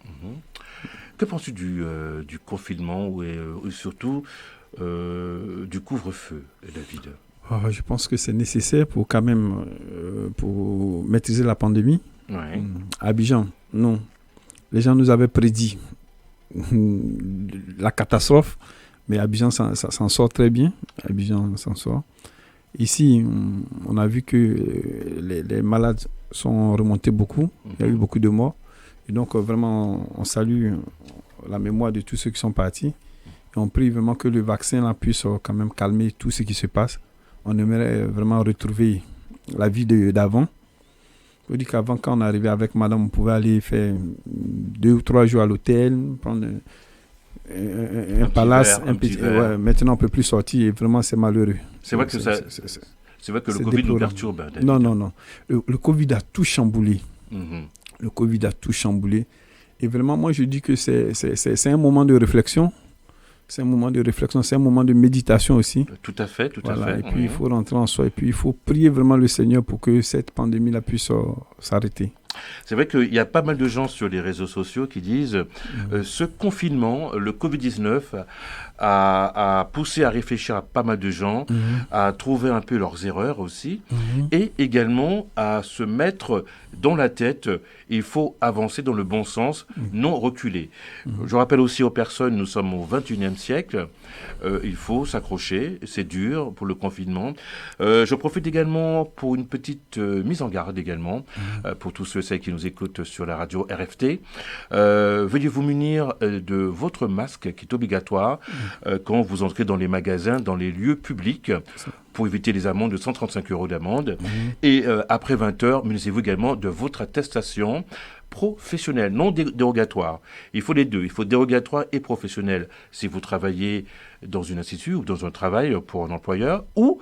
Que penses-tu du confinement et surtout du couvre-feu, David? Je pense que c'est nécessaire pour quand même pour maîtriser la pandémie. Ouais. À Abidjan, non. Les gens nous avaient prédit la catastrophe, mais Abidjan s'en sort très bien. Abidjan s'en sort. Ici, on a vu que les malades sont remontés beaucoup. Il y a eu beaucoup de morts. Et donc, vraiment, on salue la mémoire de tous ceux qui sont partis. Et on prie vraiment que le vaccin là, puisse quand même calmer tout ce qui se passe. On aimerait vraiment retrouver la vie d'avant. Je dis qu'avant, quand on arrivait avec madame, on pouvait aller faire 2 ou 3 jours à l'hôtel, prendre un palace. Maintenant, on ne peut plus sortir et vraiment, c'est malheureux. C'est vrai que c'est vrai que le Covid nous perturbe. David. Non. Le Covid a tout chamboulé. Mhm. Le Covid a tout chamboulé. Et vraiment, moi, je dis que c'est un moment de réflexion. C'est un moment de réflexion, c'est un moment de méditation aussi. Tout à fait. Et puis, il faut rentrer en soi. Et puis, il faut prier vraiment le Seigneur pour que cette pandémie-là puisse s'arrêter. C'est vrai qu'il y a pas mal de gens sur les réseaux sociaux qui disent ce confinement, le Covid-19, a poussé à réfléchir à pas mal de gens, à trouver un peu leurs erreurs aussi, et également à se mettre dans la tête, il faut avancer dans le bon sens, non reculer. Je rappelle aussi aux personnes, nous sommes au 21e siècle, il faut s'accrocher, c'est dur pour le confinement. Je profite également pour une petite mise en garde également, pour tous ceux qui nous écoutent sur la radio RFT. Veuillez vous munir de votre masque qui est obligatoire quand vous entrez dans les magasins, dans les lieux publics, pour éviter les amendes de 135 € d'amende. Et après 20 heures, munissez-vous également de votre attestation professionnelle, non dérogatoire. Il faut les deux, il faut dérogatoire et professionnel si vous travaillez dans une institut ou dans un travail pour un employeur, ou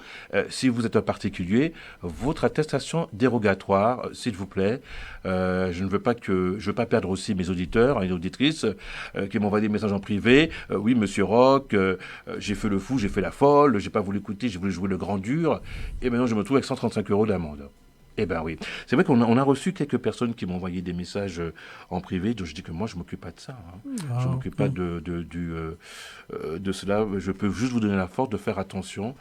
si vous êtes un particulier, votre attestation dérogatoire, s'il vous plaît. Je ne veux pas perdre aussi mes auditeurs et auditrices qui m'envoient des messages en privé. Oui, monsieur Roch, j'ai fait le fou, j'ai fait la folle, j'ai pas voulu écouter, j'ai voulu jouer le grand dur, et maintenant je me trouve avec 135 € d'amende. Eh bien oui. C'est vrai qu'on a reçu quelques personnes qui m'ont envoyé des messages en privé, donc je dis que moi, je ne m'occupe pas de ça. Je ne m'occupe pas de cela. Je peux juste vous donner la force de faire attention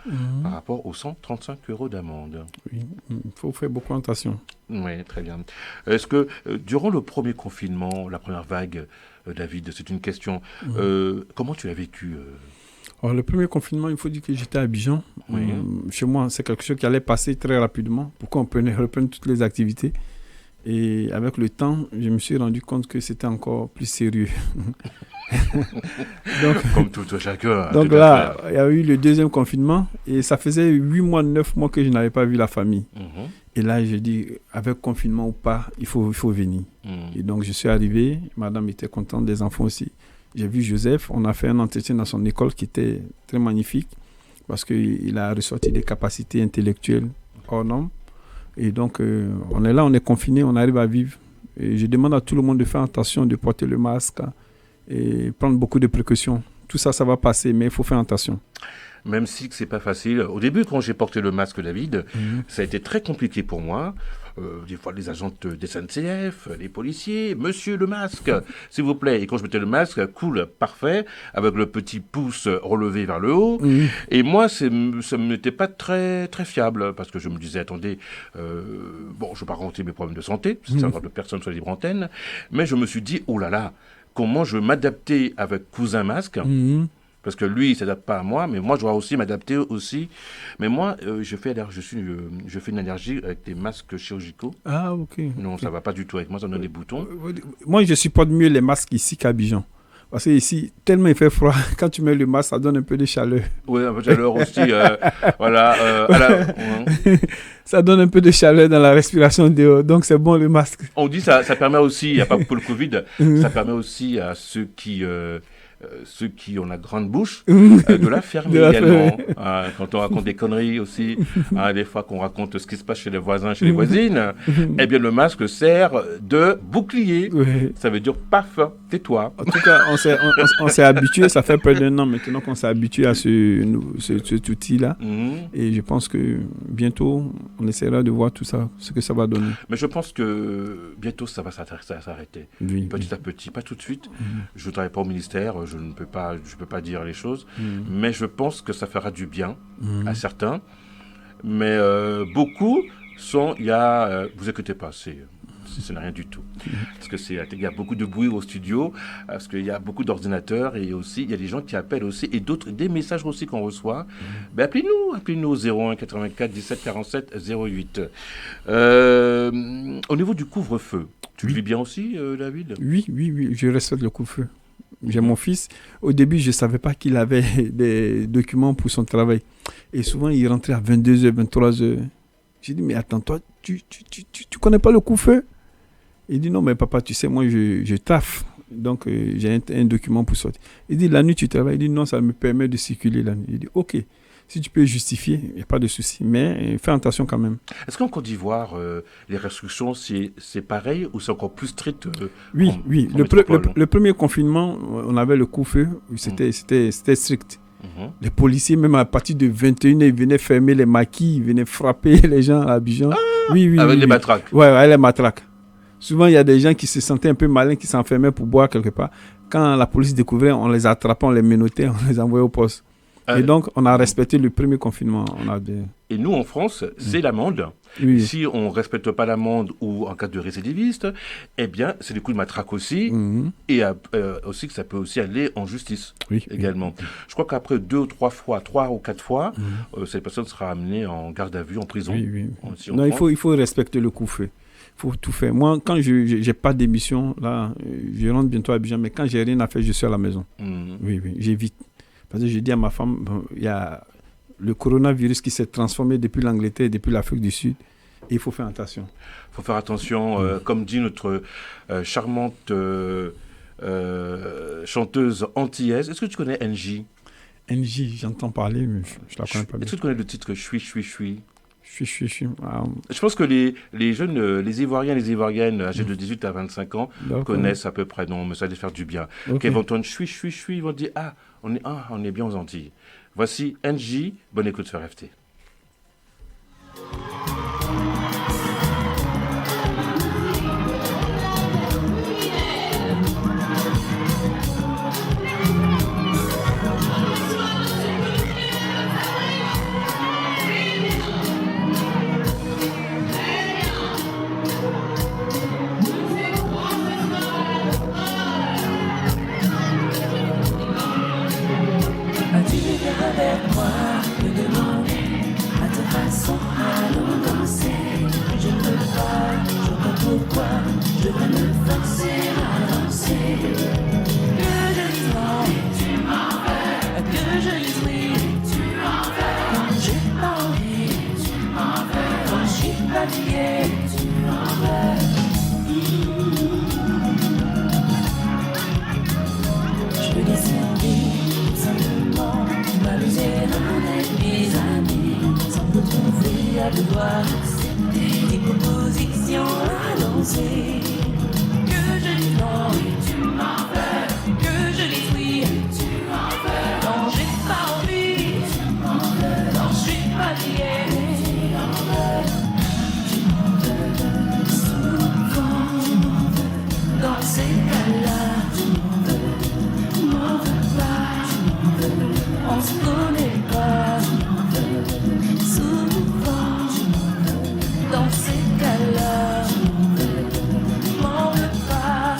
par rapport aux 135 € d'amende. Oui, il faut faire beaucoup attention. Oui, très bien. Est-ce que durant le premier confinement, la première vague, David, c'est une question, comment tu l'as vécu Alors, le premier confinement, il faut dire que j'étais à Abidjan. Chez moi, c'est quelque chose qui allait passer très rapidement pour qu'on reprenne toutes les activités. Et avec le temps, je me suis rendu compte que c'était encore plus sérieux. Donc, comme tout chacun. Donc là, il y a eu le deuxième confinement et ça faisait 8 mois, 9 mois que je n'avais pas vu la famille. Et là, j'ai dit, avec confinement ou pas, il faut venir. Et donc, je suis arrivé. Madame était contente, des enfants aussi. J'ai vu Joseph, on a fait un entretien dans son école qui était très magnifique parce qu'il a ressorti des capacités intellectuelles hors normes. Et donc, on est là, on est confiné, on arrive à vivre. Et je demande à tout le monde de faire attention, de porter le masque et prendre beaucoup de précautions. Tout ça, ça va passer, mais il faut faire attention. Même si c'est pas facile. Au début, quand j'ai porté le masque, David, ça a été très compliqué pour moi. Des fois, les agents des SNCF, les policiers, monsieur le masque, s'il vous plaît. Et quand je mettais le masque, cool, parfait, avec le petit pouce relevé vers le haut. Et moi, ça ne m'était pas très, très fiable, parce que je me disais, attendez, je ne vais pas raconter mes problèmes de santé, c'est un genre de personne sur la libre antenne, mais je me suis dit, oh là là, comment je vais m'adapter avec cousin masque Parce que lui, il ne s'adapte pas à moi, mais moi, je dois aussi m'adapter aussi. Mais moi, je fais une allergie avec des masques chirurgicaux. Ah, ok. Non, ça ne va pas du tout avec moi, ça me donne des boutons. Moi, je supporte mieux les masques ici qu'à Abidjan. Parce que ici, tellement il fait froid, quand tu mets le masque, ça donne un peu de chaleur. Oui, un peu de chaleur aussi. Ça donne un peu de chaleur dans la respiration dehors, donc c'est bon le masque. On dit ça permet aussi, il n'y a pas pour le Covid, ça permet aussi à ceux qui ont la grande bouche de la fermer également. Quand on raconte des conneries aussi, des fois qu'on raconte ce qui se passe chez les voisins, chez les voisines, eh bien le masque sert de bouclier. Oui. Ça veut dire paf, tais-toi. En tout cas, on s'est habitué, ça fait près d'un an maintenant qu'on s'est habitué à cet outil-là. Et je pense que bientôt, on essaiera de voir tout ça, ce que ça va donner. Mais je pense que bientôt ça va s'arrêter. Oui, petit à petit, pas tout de suite. Je ne travaille pas au ministère, je ne peux pas dire les choses, mais je pense que ça fera du bien à certains. Mais beaucoup sont, vous inquiétez pas, ce n'est rien du tout. Parce que il y a beaucoup de bruit au studio, parce qu'il y a beaucoup d'ordinateurs et aussi il y a des gens qui appellent aussi et des messages aussi qu'on reçoit. Ben appelez-nous au 01 84 17 47 08. Au niveau du couvre-feu, tu le vis bien aussi, David? Oui, je respecte le couvre-feu. J'ai mon fils. Au début, je ne savais pas qu'il avait des documents pour son travail. Et souvent, il rentrait à 22h, 23h. J'ai dit, mais attends, toi, tu connais pas le couvre-feu? Il dit, non, mais papa, tu sais, moi, je taffe. Donc, j'ai un document pour sortir. Il dit, la nuit, tu travailles? Il dit, non, ça me permet de circuler la nuit. Il dit, ok. Si tu peux justifier, il n'y a pas de souci. Mais fais attention quand même. Est-ce qu'en Côte d'Ivoire, les restrictions, c'est pareil ou c'est encore plus strict Oui. Le premier confinement, on avait le couvre-feu. C'était strict. Les policiers, même à partir de 21h, ils venaient fermer les maquis, ils venaient frapper les gens à Abidjan. Avec les matraques. Oui, avec les matraques. Souvent, il y a des gens qui se sentaient un peu malins, qui s'enfermaient pour boire quelque part. Quand la police découvrait, on les attrapait, on les menottait, on les envoyait au poste. Et donc, on a respecté le premier confinement. Et nous, en France, c'est l'amende. Oui. Si on ne respecte pas l'amende ou en cas de récidiviste, eh bien, c'est des coups de matraque aussi. Et aussi que ça peut aussi aller en justice également. Je crois qu'après 2 ou 3 ou 4 fois, cette personne sera amenée en garde à vue, en prison. Non, il faut respecter le couvre-feu. Il faut tout faire. Moi, quand je n'ai pas d'émission, là, je rentre bientôt à Abidjan, mais quand j'ai rien à faire, je suis à la maison. Oui, j'évite. Parce que je dis à ma femme, il y a le coronavirus qui s'est transformé depuis l'Angleterre, depuis l'Afrique du Sud. Et il faut faire attention. Il faut faire attention. Comme dit notre charmante chanteuse antillaise. Est-ce que tu connais NJ? NJ, j'entends parler, mais je la connais pas bien. Est-ce que tu connais le titre « Je suis ». Je pense que les jeunes, les Ivoiriens, les Ivoiriennes âgés de 18 à 25 ans connaissent à peu près, non, mais ça va les faire du bien. Quand ils vont entendre « Je suis », ils vont dire « Ah, on est bien aux Antilles ». Voici NJ, bonne écoute sur FT. Dans ces cas-là, m'en veux pas.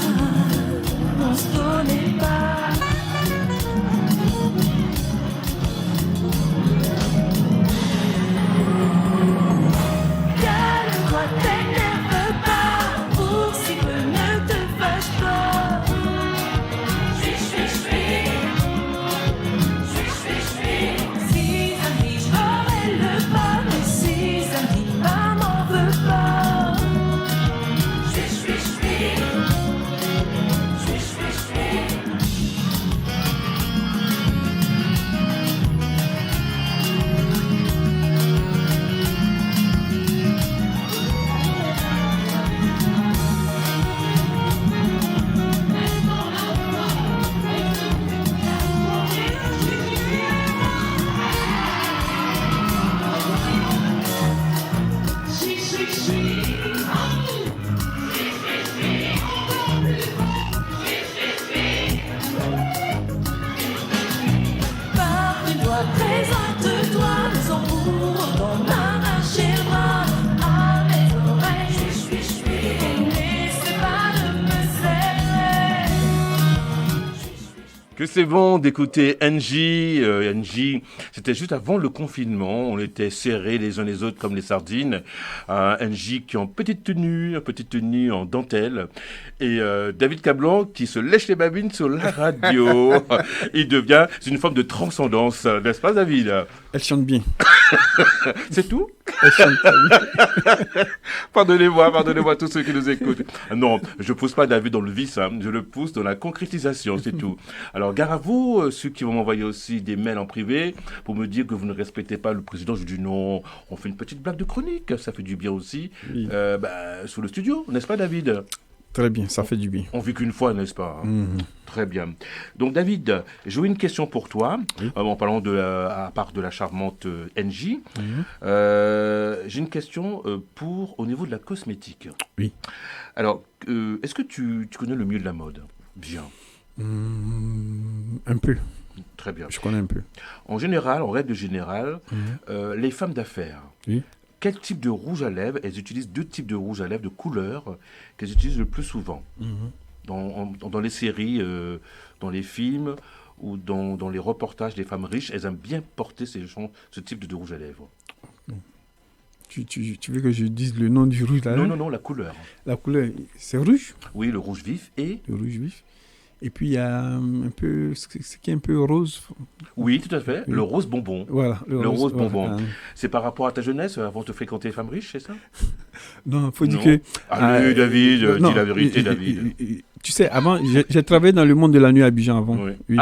Que c'est bon d'écouter NJ. NJ, c'était juste avant le confinement. On était serrés les uns les autres comme les sardines. NJ qui est en petite tenue en dentelle. Et David Cablan qui se lèche les babines sur la radio. C'est une forme de transcendance, n'est-ce pas, David? Elle chante bien. C'est tout? Elle chante bien. Pardonnez-moi tous ceux qui nous écoutent. Non, je ne pousse pas David dans le vice, hein. Je le pousse dans la concrétisation, c'est tout. Alors, gare à vous, ceux qui vont m'envoyer aussi des mails en privé pour me dire que vous ne respectez pas le président. Je dis non, on fait une petite blague de chronique, ça fait du bien aussi, Oui. sous le studio, n'est-ce pas, David? Très bien, ça fait du bien. On vit qu'une fois, n'est-ce pas? Mhm. Très bien. Donc, David, j'ai une question pour toi, Oui. en parlant à part de la charmante NJ. Mhm. J'ai une question au niveau de la cosmétique. Oui. Alors, est-ce que tu connais le milieu de la mode? Bien. Un peu, Très bien. je connais un peu. En général, en règle générale, les femmes d'affaires, Oui. quel type de rouge à lèvres? Elles utilisent 2 types de rouge à lèvres, de couleurs, qu'elles utilisent le plus souvent. Dans les séries, dans les films ou dans les reportages des femmes riches, elles aiment bien porter ce type de rouge à lèvres. Tu veux que je dise le nom du rouge là? Non, la couleur. La couleur, c'est rouge, Oui, le rouge vif et... le rouge vif. Et puis il y a un peu, ce qui est un peu rose. Oui, tout à fait, Oui. le rose bonbon. Voilà, Le rose bonbon. voilà. C'est par rapport à ta jeunesse, avant de fréquenter les femmes riches, c'est ça? Non, il faut dire Non. que... Allez, David, non, dis la vérité, David. Tu sais, avant, j'ai travaillé dans le monde de la nuit à Abidjan avant. Oui. Oui.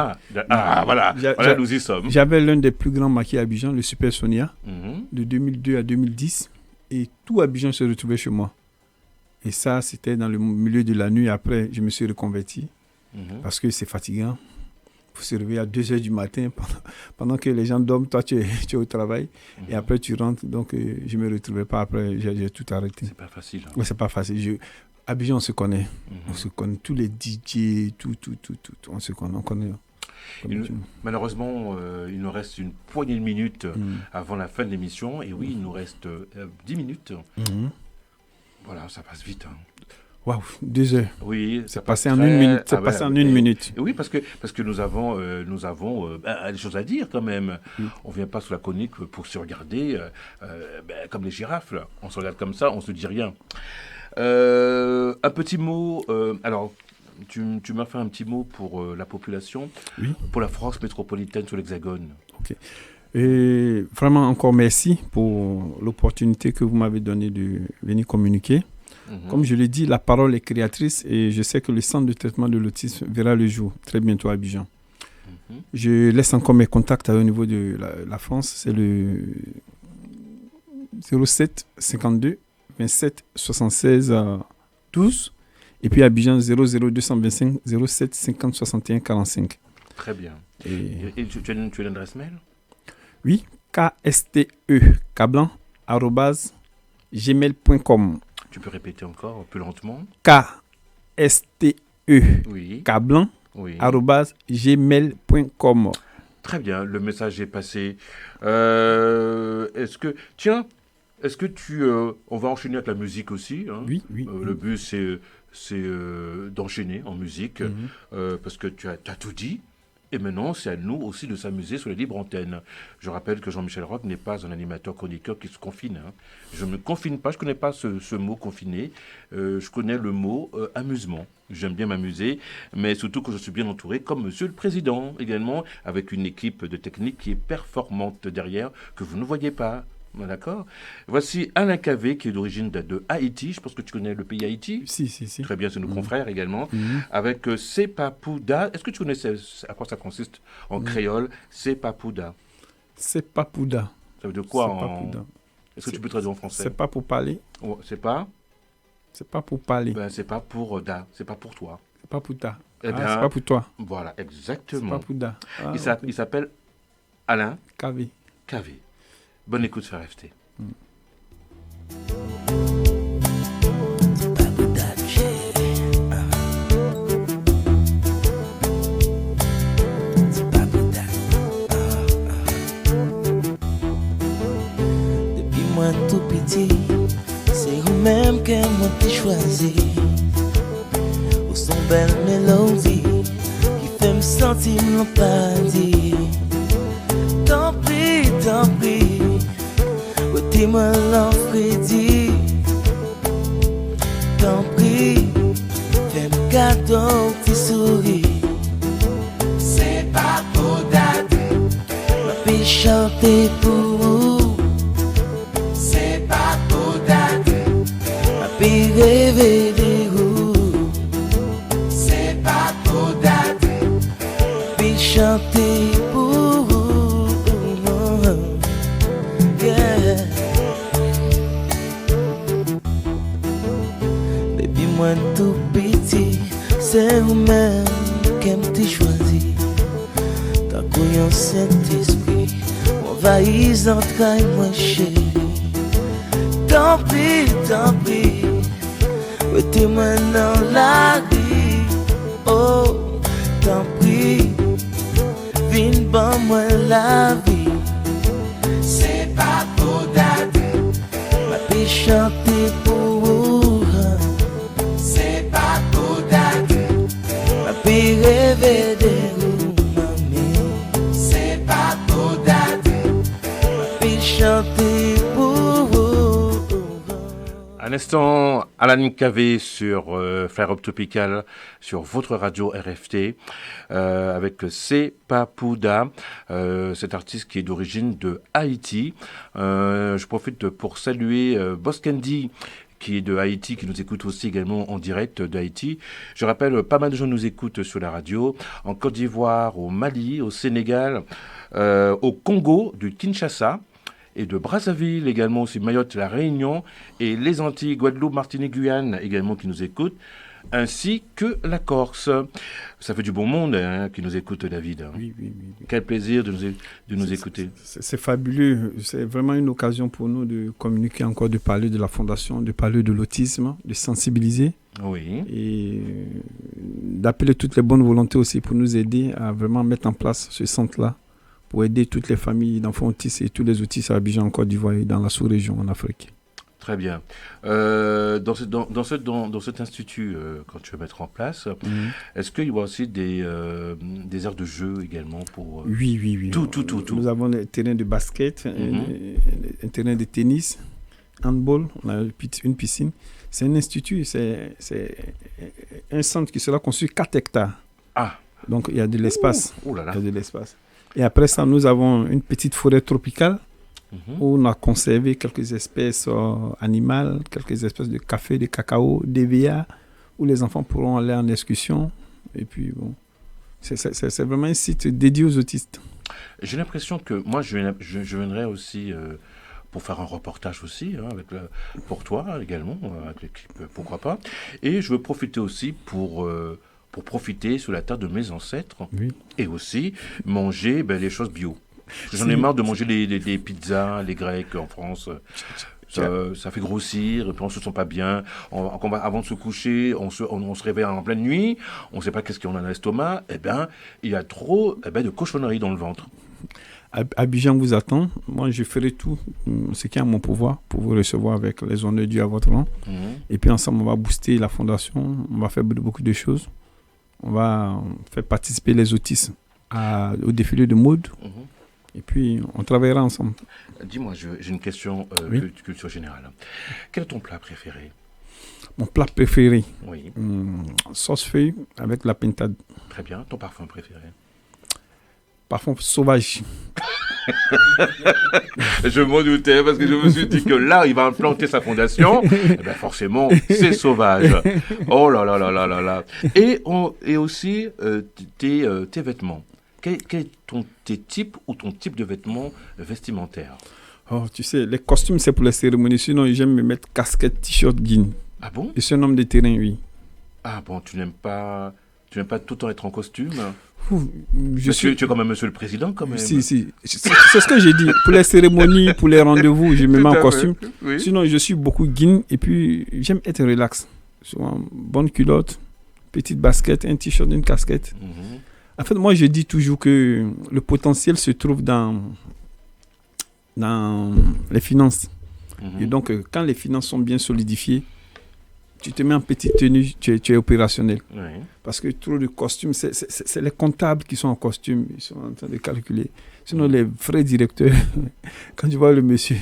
Voilà, J'a- nous y sommes. J'avais l'un des plus grands maquis à Abidjan, le Super Sonia, Mhm. de 2002 à 2010. Et tout Abidjan se retrouvait chez moi. Et ça, c'était dans le milieu de la nuit. Après, je me suis reconverti Mhm. parce que c'est fatigant. Il faut se réveiller à 2 h du matin pendant que les gens dorment. Toi, tu es au travail. Et après, tu rentres. Donc, je ne me retrouvais pas. Après, j'ai tout arrêté. C'est pas facile. Hein. Oui, c'est pas facile. Abidjan, on se connaît. Mhm. On se connaît. Tous les DJ, tout. On se connaît. On connaît. Malheureusement, il nous reste une poignée de minutes Mhm. avant la fin de l'émission. Et oui, il nous reste 10 minutes. Mhm. Voilà, ça passe vite. Hein. Waouh, 2 heures. Oui, ça C'est passe passé en très- 1 minute. C'est Ah passé ouais, en 1 minute. Et oui, parce que nous avons des choses à dire quand même. Oui. On ne vient pas sous la chronique pour se regarder comme les girafes. Là. On se regarde comme ça, on ne se dit rien. Un petit mot. Alors, tu m'as fait un petit mot pour la population, Oui. pour la France métropolitaine sur l'Hexagone. Et vraiment encore merci pour l'opportunité que vous m'avez donnée de venir communiquer. Mhm. Comme je l'ai dit, la parole est créatrice et je sais que le centre de traitement de l'autisme verra le jour très bientôt à Abidjan. Mhm. Je laisse encore mes contacts au niveau de la France. C'est le 07 52 27 76 12. Et puis Abidjan 00 225 07 50 61 45. Très bien. Et Et tu as une adresse mail? oui, KSTE, Cablan, @gmail.com. Tu peux répéter encore plus lentement? KSTE, Oui. Cablan, Oui. @gmail.com. Très bien, le message est passé. Est-ce que on va enchaîner avec la musique aussi, hein. Oui. Le but, c'est d'enchaîner en musique, Mhm. parce que tu as tout dit. Et maintenant, c'est à nous aussi de s'amuser sur les libres antennes. Je rappelle que Jean-Michel Roch n'est pas un animateur chroniqueur qui se confine. Hein. Je ne me confine pas, je ne connais pas ce mot confiné. Je connais le mot amusement. J'aime bien m'amuser, mais surtout que je suis bien entouré, comme Monsieur le Président également, avec une équipe de technique qui est performante derrière, que vous ne voyez pas. D'accord. Voici Alain Cavé, qui est d'origine de Haïti. Je pense que tu connais le pays Haïti. Si. Très bien, c'est nos confrères également. Mhm. Avec Sepapouda. Est-ce que tu connais à quoi ça consiste en créole? Sepapouda. C'est pas Pouda. Ça veut dire quoi C'est pas en... Pouda. Est-ce que tu peux traduire en français? C'est pas pour parler. Oh, c'est pas C'est pas pour parler. c'est pas pour da. C'est pas pour toi. C'est pas pour ta. Eh bien, C'est pas pour toi. Voilà, C'est exactement. pas pour da. Ah, Il s'appelle Alain KV. Cavé. Bonne écoute sur RFT. Depuis moi tout petit, c'est vous-même que moi t'ai choisi. Ou son belle mélodie qui fais me sentir mon paradis. Tant pis, ôtez-moi l'enfrédit. Tant pis, fais-moi cadeau, petit sourire. C'est pas pour date, ma fille chanter pour vous. C'est pas pour date, ma fille rêver de vous. C'est pas pour date, ma fille chanter pour vous. Yeah. Depuis moi tout petit, c'est vous-même qui m'avez choisi. Tant qu'on y a un Saint-Esprit, on va y entrer, moi chérie. Tant pis, ôtez-moi dans la vie. Oh, tant pis, viens bon moi la vie. C'est pas pour date, ma fille chanter pour vous. C'est pas pour date, ma fille rêver de vous, mamie. C'est pas pour date, ma fille chanter pour vous. Un instant, Alan Kavé sur Fly Up Tropical, sur votre radio RFT, avec C'est Papouda, cet artiste qui est d'origine de Haïti. Je profite pour saluer Boskendi, qui est de Haïti, qui nous écoute aussi également en direct d'Haïti. Je rappelle, pas mal de gens nous écoutent sur la radio, en Côte d'Ivoire, au Mali, au Sénégal, au Congo, du Kinshasa, et de Brazzaville également, aussi Mayotte, La Réunion, et les Antilles, Guadeloupe, Martinique, Guyane également qui nous écoutent, ainsi que la Corse. Ça fait du bon monde qui nous écoute, David. Oui. Quel plaisir de nous écouter. C'est fabuleux. C'est vraiment une occasion pour nous de communiquer encore, de parler de la fondation, de parler de l'autisme, de sensibiliser. Oui. Et d'appeler toutes les bonnes volontés aussi pour nous aider à vraiment mettre en place ce centre-là, pour aider toutes les familles d'enfants autistes et tous les autistes à Abidjan, en Côte d'Ivoire et dans la sous-région en Afrique. Très bien. Dans cet institut, quand tu vas mettre en place, est-ce qu'il y aura aussi des aires de jeu également pour... Oui. Tout. Nous avons des terrains de basket, un terrain de tennis, handball, on a une piscine. C'est un institut, c'est un centre qui sera construit 4 hectares. Ah. Donc il y a de l'espace. Oh là là. Il y a de l'espace. Et après ça, nous avons une petite forêt tropicale où on a conservé quelques espèces animales, quelques espèces de café, de cacao, d'EVA, où les enfants pourront aller en excursion. Et puis, bon, c'est vraiment un site dédié aux autistes. J'ai l'impression que moi, je viendrai aussi pour faire un reportage aussi, pour toi également, avec l'équipe, pourquoi pas. Et je veux profiter aussi pour profiter sur la terre de mes ancêtres, et aussi manger les choses bio. J'en ai marre de manger les pizzas, les grecs en France. Ça fait grossir, et puis on se sent pas bien. Avant de se coucher, on se réveille en pleine nuit, on ne sait pas qu'est-ce qu'on a dans l'estomac. Eh bien, il y a trop de cochonneries dans le ventre. Abidjan vous attend. Moi, je ferai tout ce qui est à mon pouvoir pour vous recevoir avec les honneurs dus à votre nom. Et puis ensemble, on va booster la fondation. On va faire beaucoup de choses. On va faire participer les autistes au défilé de mode. Et puis, on travaillera ensemble. Dis-moi, j'ai une question culture générale. Quel est ton plat préféré? Mon plat préféré? Oui. Sauce feuille avec la pintade. Très bien. Ton parfum préféré? Parfum sauvage. Je m'en doutais parce que je me suis dit que là, il va implanter sa fondation. Eh bien, forcément, c'est sauvage. Oh là là là là là là. Et aussi tes vêtements. Quel est tes types ou ton type de vêtements vestimentaires? Oh, tu sais, les costumes, c'est pour les cérémonies. Sinon, j'aime me mettre casquette, t-shirt, jean. Ah bon? Et c'est un homme de terrain, oui. Ah bon, tu n'aimes pas tout le temps être en costume? Tu es quand même monsieur le président, quand même. Si. C'est ce que j'ai dit. Pour les cérémonies, pour les rendez-vous, je me mets en costume. Oui. Sinon, je suis beaucoup guine et puis j'aime être relax. Souvent, bonne culotte, petite basket, un t-shirt, une casquette. En fait, moi, je dis toujours que le potentiel se trouve dans les finances. Et donc, quand les finances sont bien solidifiées, tu te mets en petite tenue, tu es opérationnel. Oui. Parce que trop de costumes, c'est les comptables qui sont en costume, ils sont en train de calculer. Sinon, les vrais directeurs, quand tu vois le monsieur,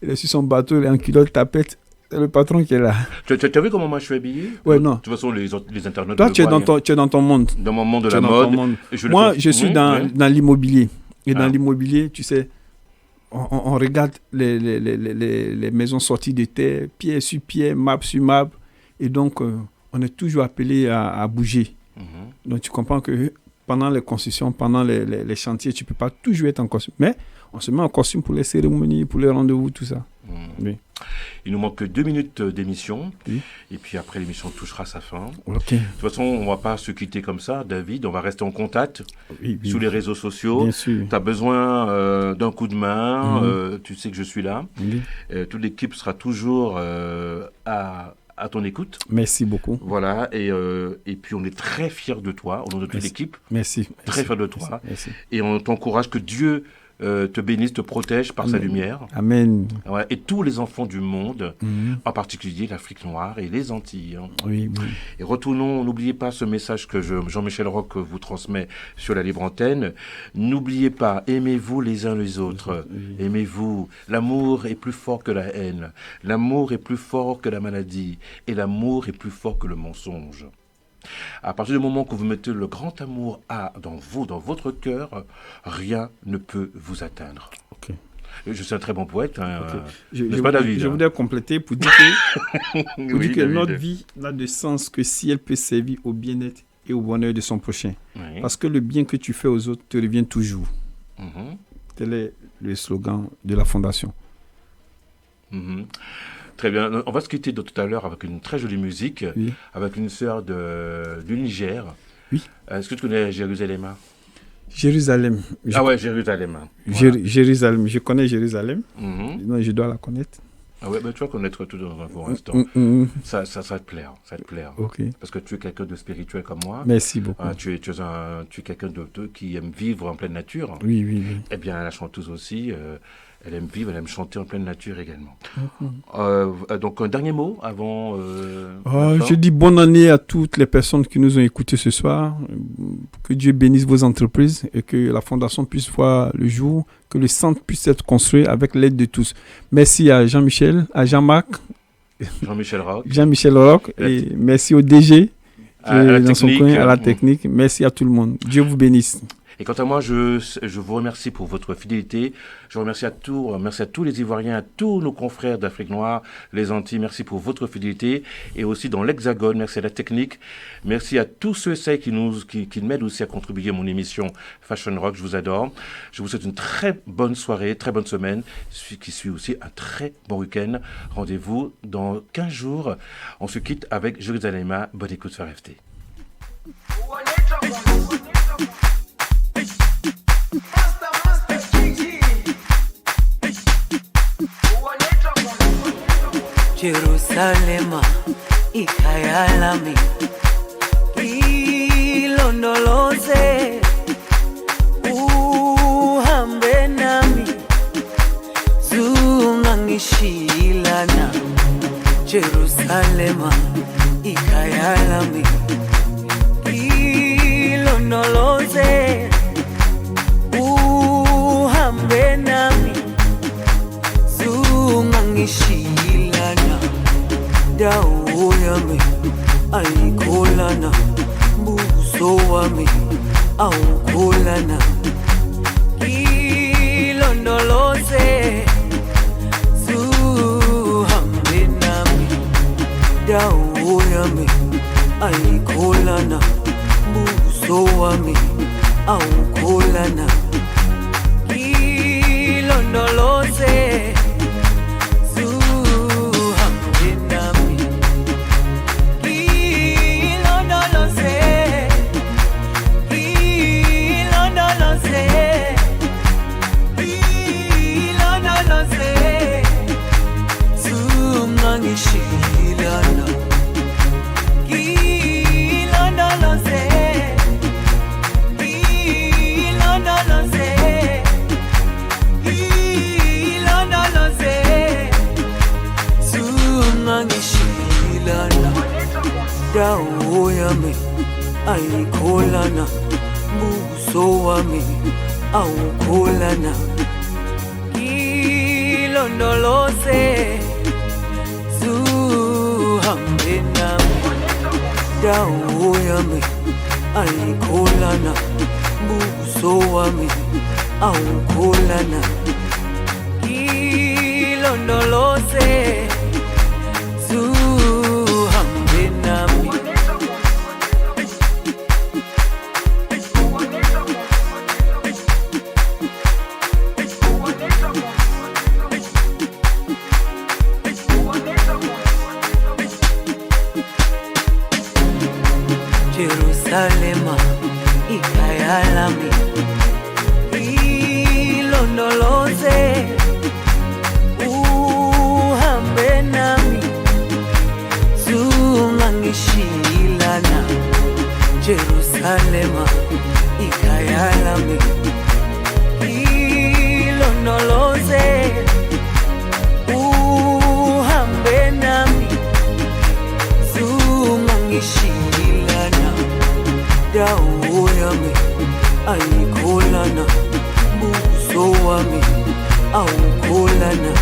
il est sur son bateau, il est en culotte tapette, c'est le patron qui est là. Tu as vu comment moi je suis habillé? Ouais, non. De toute façon, les internautes. Toi, le tu es, voient, tu es dans ton monde. dans mon monde de Tu es la dans ton mode. monde. Et Moi, je suis dans l'immobilier. Et dans Ah. l'immobilier, tu sais, on regarde les maisons sorties de terre, pierre sur pierre, map sur map. Et donc, on est toujours appelé à bouger. Mhm. Donc, tu comprends que pendant les constructions, pendant les chantiers, tu ne peux pas toujours être en costume. Mais on se met en costume pour les cérémonies, pour les rendez-vous, tout ça. Mhm. Oui. Il nous manque 2 minutes d'émission. Oui. Et puis après, l'émission touchera sa fin. Ok. De toute façon, on ne va pas se quitter comme ça, David. On va rester en contact Oui, oui. sur les réseaux sociaux. Bien sûr. Tu as besoin d'un coup de main. Mhm. Tu sais que je suis là. Oui. Toute l'équipe sera toujours à ton écoute. Merci beaucoup. Voilà. Et puis, on est très fiers de toi, au nom de toute Merci. l'équipe. Merci. Très fiers de toi. Merci. Et on t'encourage que Dieu te bénisse, te protège par sa Amen. lumière. Amen. Ouais, et tous les enfants du monde, Mhm. en particulier l'Afrique noire et les Antilles. Hein. Oui, oui. Et retournons, n'oubliez pas ce message que Jean-Michel Roch vous transmet sur la libre antenne. N'oubliez pas, aimez-vous les uns les autres. Oui. Aimez-vous. L'amour est plus fort que la haine. L'amour est plus fort que la maladie. Et l'amour est plus fort que le mensonge. À partir du moment que vous mettez le grand amour dans votre cœur, rien ne peut vous atteindre. Ok. Je suis un très bon poète. Hein, Ok. n'est-ce pas, David? Je voudrais compléter pour dire que, Oui, David. notre vie n'a de sens que si elle peut servir au bien-être et au bonheur de son prochain. Oui. Parce que le bien que tu fais aux autres te revient toujours. Mhm. Tel est le slogan de la Fondation. Mhm. Très bien. On va se quitter de tout à l'heure avec une très jolie musique, Oui. avec une sœur du Niger. Oui. Est-ce que tu connais Jérusalem? Jérusalem. Ah ouais, Jérusalem. Jérusalem. Je connais Jérusalem. Mhm. Non, je dois la connaître. Ah ouais, tu vas connaître tout dans un court instant. Ça va te plaire, ça va te plaire. Ok. Parce que tu es quelqu'un de spirituel comme moi. Merci beaucoup. Tu es quelqu'un qui aime vivre en pleine nature. Oui, oui, oui. Eh bien, la chanteuse aussi, elle aime vivre, elle aime chanter en pleine nature également. Donc, un dernier mot avant... la fin. Je dis bonne année à toutes les personnes qui nous ont écoutés ce soir. Que Dieu bénisse vos entreprises et que la Fondation puisse voir le jour, que le centre puisse être construit avec l'aide de tous. Merci à Jean-Michel, à Jean-Marc, Jean-Michel Roch. Jean-Michel Roch et merci au DG qui À la est dans son technique. coin, à la technique. Merci à tout le monde. Dieu vous bénisse. Et quant à moi, je vous remercie pour votre fidélité. Je remercie merci à tous les Ivoiriens, à tous nos confrères d'Afrique noire, les Antilles. Merci pour votre fidélité. Et aussi dans l'Hexagone, merci à la technique. Merci à tous ceux et celles qui m'aident aussi à contribuer à mon émission Fashion Rock. Je vous adore. Je vous souhaite une très bonne soirée, très bonne semaine, qui suit aussi un très bon week-end. Rendez-vous dans 15 jours. On se quitte avec Jérusalem. Bonne écoute sur FT. Jerusalema ikhaya lami ilondoloze uhambe nami zungangishilana Jerusalema ikhaya lami ilondoloze uhambe nami zungangishilana dawo yami ayikholana buso wami awukholana ilondoloze zuhambe nami dawo yami ayikholana buso wami awukholana ilondoloze Shilana, ilondoloze, ilondoloze, zungangishilana. yami ayikholana buso wami awukholana ilondoloze zuhambe nami dawo yami ayikholana buso wami awukholana ilondoloze zuhambe nami Jerusalema ikhaya lami ilondoloze uhambe nami zungangishilana Jerusalema ikhaya lami ilondoloze uhambe nami zungangishilana dawo yami ayikholana buso wami awukholana